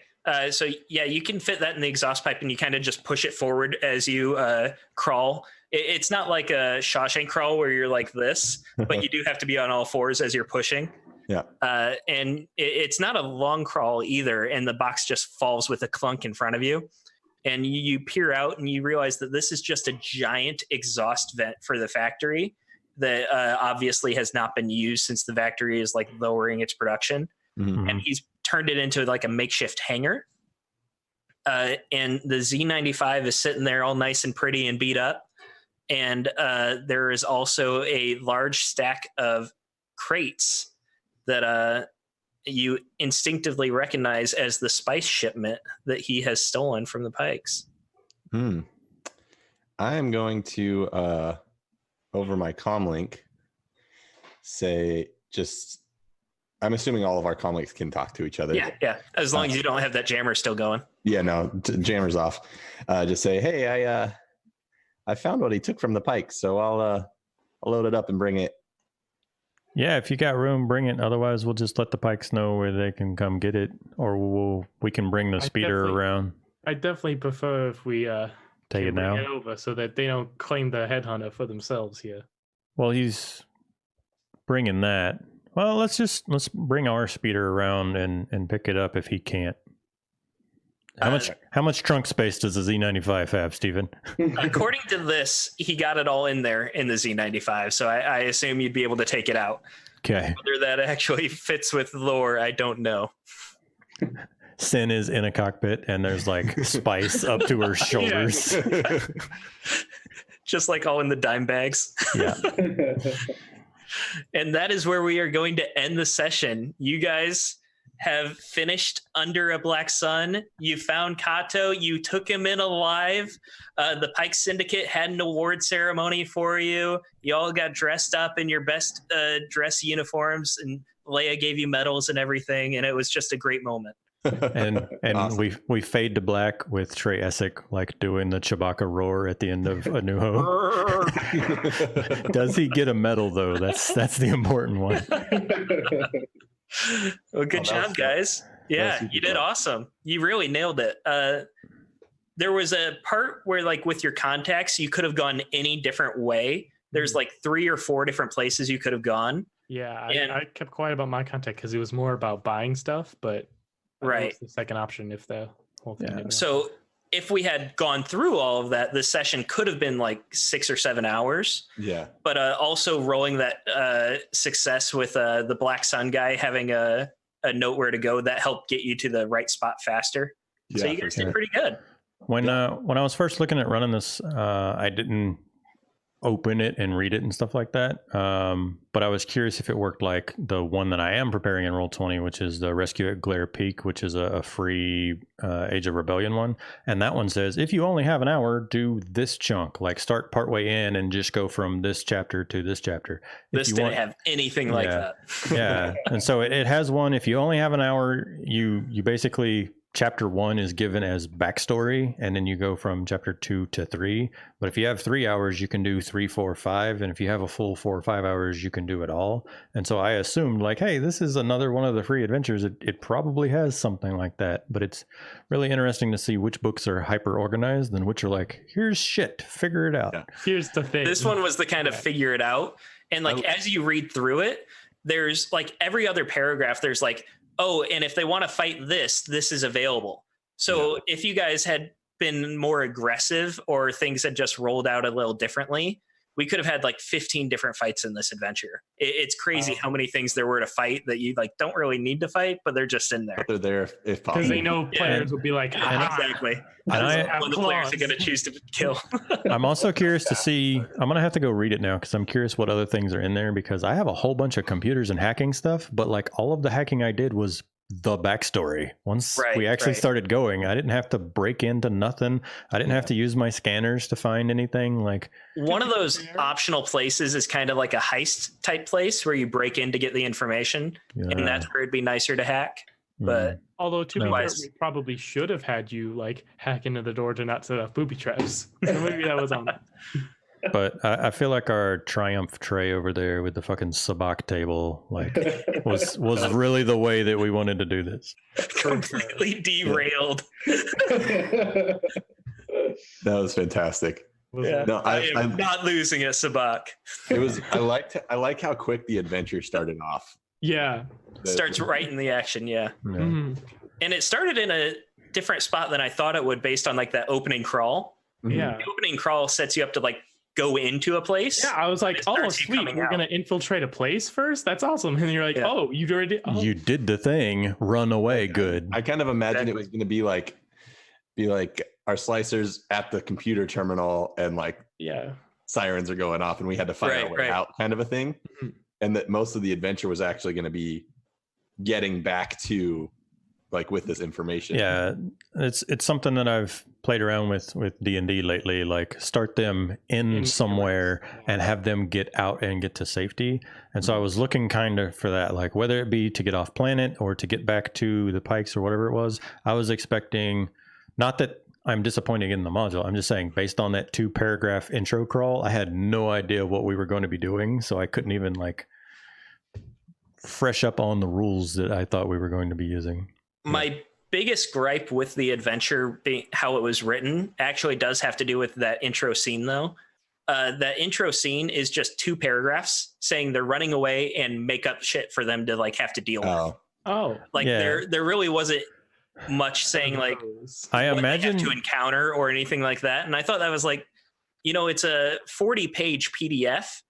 So yeah, you can fit that in the exhaust pipe, and you kind of just push it forward as you crawl. It's not like a Shawshank crawl where you're like this, but you do have to be on all fours as you're pushing. Yeah. And it's not a long crawl either, and the box just falls with a clunk in front of you. And you peer out, and you realize that this is just a giant exhaust vent for the factory that obviously has not been used since the factory is like lowering its production. Mm-hmm. And he's turned it into like a makeshift hangar. And the Z95 is sitting there all nice and pretty and beat up. And there is also a large stack of crates that you instinctively recognize as the spice shipment that he has stolen from the Pikes. I am going to, over my comlink, say I'm assuming all of our comlinks can talk to each other. Yeah. As long as you don't have that jammer still going. Yeah, no, jammer's off. Just say, hey, I found what he took from the Pikes, so I'll load it up and bring it. Yeah, if you got room, bring it. Otherwise, we'll just let the Pikes know where they can come get it, or we can bring the speeder around. I definitely prefer if we Take it now. bring it over so that they don't claim the headhunter for themselves here. Well, he's bringing that. Well, let's bring our speeder around and pick it up if he can't. How much trunk space does the Z95 have, Stephen? According to this, he got it all in there in the Z95, so I assume you'd be able to take it out. Okay. Whether that actually fits with lore, I don't know. Sin is in a cockpit, and there's like spice up to her shoulders. Just like all in the dime bags. Yeah. And that is where we are going to end the session. You guys have finished Under a Black Sun. You found Kato. You took him in alive. The Pike Syndicate had an award ceremony for you. You all got dressed up in your best dress uniforms, and Leia gave you medals and everything, and it was just a great moment. And Awesome. we fade to black with Trey Essick like doing the Chewbacca roar at the end of A New Hope. Does he get a medal though? That's the important one. Well, good job, guys. Yeah, you did awesome. You really nailed it. There was a part where, like, with your contacts, you could have gone any different way. There's like 3 or 4 different places you could have gone. Yeah, I kept quiet about my contact because it was more about buying stuff, but right, was the second option if the whole thing. Yeah. So if we had gone through all of that, the session could have been like 6 or 7 hours. Yeah. But also rolling that success with the Black Sun guy having a note where to go, that helped get you to the right spot faster. Yeah, so you guys did pretty good. When I was first looking at running this, I didn't open it and read it and stuff like that. But I was curious if it worked like the one that I am preparing in Roll20, which is the Rescue at Glare Peak, which is a free Age of Rebellion one. And that one says, if you only have an hour, do this chunk, like start partway in and just go from this chapter to this chapter. This didn't have anything like that. Yeah. And so it has one, if you only have an hour, you basically... Chapter 1 is given as backstory, and then you go from chapter 2 to 3. But if you have 3 hours, you can do 3, 4, 5. And if you have a full 4 or 5 hours, you can do it all. And so I assumed, like, hey, this is another one of the free adventures. It probably has something like that. But it's really interesting to see which books are hyper organized and which are like, here's shit, figure it out. Yeah. Here's the thing. This one was the kind of figure it out. And like, as you read through it, there's like every other paragraph, there's like, oh, and if they want to fight this is available. So if you guys had been more aggressive or things had just rolled out a little differently, we could have had like 15 different fights in this adventure. It's crazy how many things there were to fight that you like don't really need to fight, but they're just in there. But they're there if possible. Because they know players will be like, exactly. And one of the players are going to choose to kill. I'm also curious to see, I'm going to have to go read it now because I'm curious what other things are in there, because I have a whole bunch of computers and hacking stuff, but like all of the hacking I did was the backstory. Once we actually started going, I didn't have to break into nothing. I didn't have to use my scanners to find anything. Like, one of those optional places is kind of like a heist type place where you break in to get the information, and that's where it'd be nicer to hack. But although to be fair, we probably should have had you like hack into the door to not set off booby traps. So maybe that was on. But I feel like our triumph tray over there with the fucking sabacc table like was really the way that we wanted to do this. Completely derailed. That was fantastic. No, I'm not losing it, sabacc. It was. I like how quick the adventure started off. Yeah, starts right in the action. Yeah. Mm-hmm. And it started in a different spot than I thought it would, based on like that opening crawl. Yeah, the opening crawl sets you up to like go into a place. Yeah, I was like, oh sweet, we're gonna infiltrate a place first. That's awesome. And you're like, oh, you already you did the thing. Run away, good. I kind of imagined it was going to be like our slicers at the computer terminal, and like sirens are going off, and we had to find our way out, kind of a thing. Mm-hmm. And that most of the adventure was actually going to be getting back to like with this information. Yeah, it's something that I've played around with D&D lately, like start them in somewhere and have them get out and get to safety. And so I was looking kind of for that, like whether it be to get off planet or to get back to the Pikes or whatever it was. I was expecting, not that I'm disappointed in the module, I'm just saying based on that 2-paragraph intro crawl, I had no idea what we were going to be doing, so I couldn't even like fresh up on the rules that I thought we were going to be using. My biggest gripe with the adventure being how it was written actually does have to do with that intro scene, though. That intro scene is just 2 paragraphs saying they're running away and make up shit for them to like have to deal with. Like there really wasn't much saying like I imagine what they have to encounter or anything like that. And I thought that was like, it's a 40-page PDF,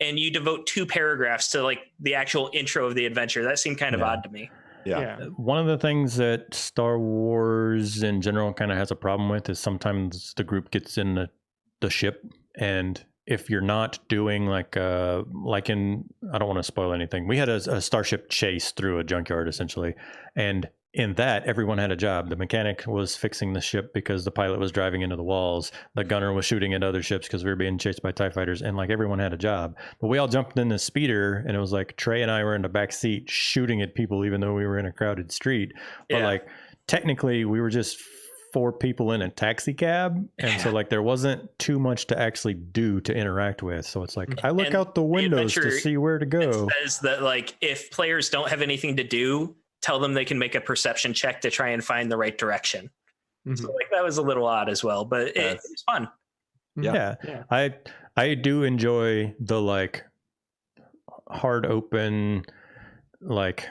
and you devote 2 paragraphs to like the actual intro of the adventure. That seemed kind of odd to me. Yeah. One of the things that Star Wars in general kind of has a problem with is sometimes the group gets in the ship, and if you're not doing like in I don't want to spoil anything. We had a starship chase through a junkyard essentially, and in that, everyone had a job. The mechanic was fixing the ship because the pilot was driving into the walls. The gunner was shooting at other ships because we were being chased by TIE fighters, and like everyone had a job. But we all jumped in the speeder, and it was like Trey and I were in the back seat shooting at people, even though we were in a crowded street. But like technically, we were just 4 people in a taxi cab, and so like there wasn't too much to actually do to interact with. So it's like I look out the windows to see where to go. It says that like if players don't have anything to do, tell them they can make a perception check to try and find the right direction. So like that was a little odd as well, but it was fun. Yeah. I do enjoy the like hard open, like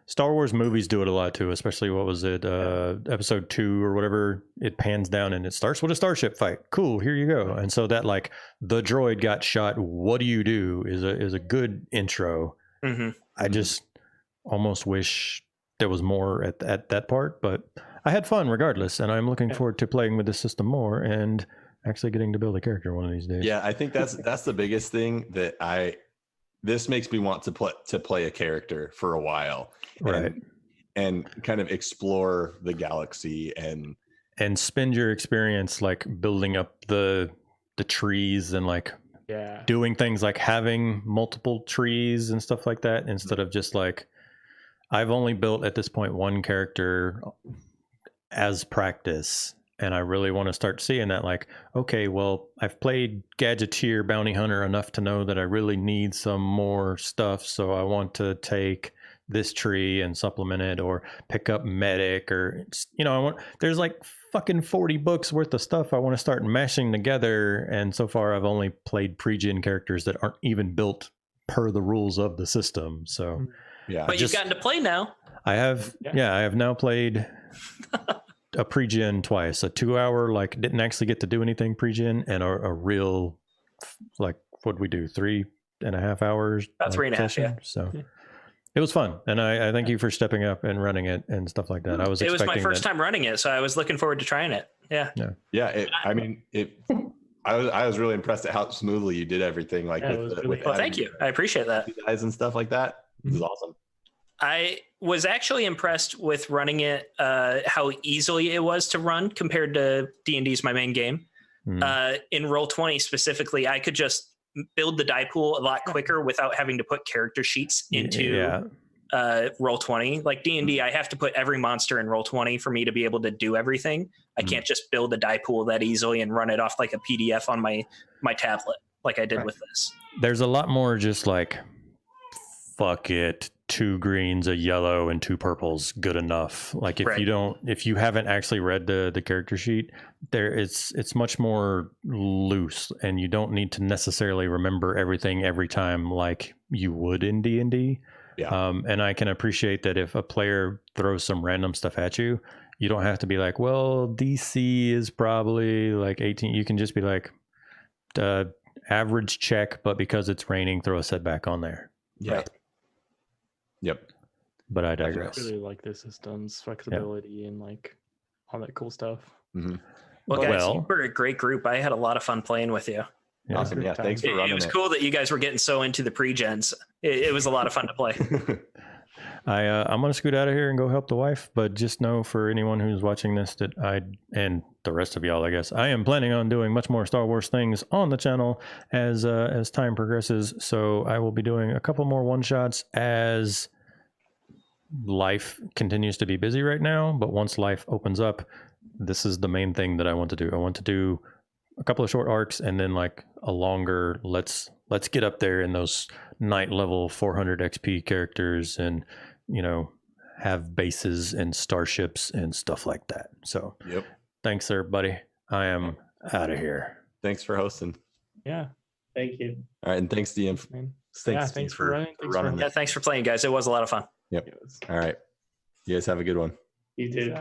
Star Wars movies do it a lot too, especially what was it, episode 2 or whatever. It pans down and it starts with a starship fight. Cool, here you go. And so that like the droid got shot, what do you do is a good intro. I just almost wish there was more at that part, but I had fun regardless, and I'm looking forward to playing with this system more and actually getting to build a character one of these days. Yeah, I think that's the biggest thing that this makes me want to play a character for a while, right? And kind of explore the galaxy and spend your experience like building up the trees and like doing things like having multiple trees and stuff like that instead of just like I've only built at this point 1 character as practice, and I really want to start seeing that like, okay, well, I've played Gadgeteer Bounty Hunter enough to know that I really need some more stuff, so I want to take this tree and supplement it or pick up Medic or, there's like fucking 40 books worth of stuff I want to start mashing together, and so far I've only played pre-gen characters that aren't even built per the rules of the system, so... Yeah, but you've gotten to play now. I have, I have now played a pre-gen twice. A 2-hour, like, didn't actually get to do anything pre-gen, and a real, like, what'd we do? 3.5 hours? About 3.5, yeah. So it was fun, and I thank you for stepping up and running it and stuff like that. It was my first time running it, so I was looking forward to trying it. Yeah. I was really impressed at how smoothly you did everything. Like, thank you. I appreciate that. Guys and stuff like that. It was awesome. I was actually impressed with running it, how easily it was to run compared to D&D's my main game. In Roll20 specifically, I could just build the die pool a lot quicker without having to put character sheets into Roll20. Like D&D, I have to put every monster in Roll20 for me to be able to do everything. I can't just build a die pool that easily and run it off like a PDF on my tablet like I did with this. There's a lot more just like, fuck it, 2 greens, a yellow, and 2 purples, good enough. Like if you haven't actually read the character sheet, it's much more loose, and you don't need to necessarily remember everything every time like you would in D&D. Yeah. And I can appreciate that if a player throws some random stuff at you, you don't have to be like, well, DC is probably like 18. You can just be like, average check, but because it's raining, throw a setback on there. Yeah. Right. Yep. But I digress. I really like the system's flexibility and like all that cool stuff. Well, guys, you were a great group. I had a lot of fun playing with you. Yeah. Awesome. Yeah. Thanks for running it. It was cool that you guys were getting so into the pre-gens. It was a lot of fun to play. I'm going to scoot out of here and go help the wife, but just know for anyone who's watching this that and the rest of y'all, I guess, I am planning on doing much more Star Wars things on the channel as time progresses. So I will be doing a couple more one-shots as life continues to be busy right now. But once life opens up, this is the main thing that I want to do. I want to do a couple of short arcs and then like a longer, let's get up there in those night level 400 XP characters and, have bases and starships and stuff like that. So thanks everybody. I am out of here. Thanks for hosting. Yeah. Thank you. All right. And thanks, DM. Thanks for running. Thanks for playing, guys. It was a lot of fun. Yep. All right. You guys have a good one. You too.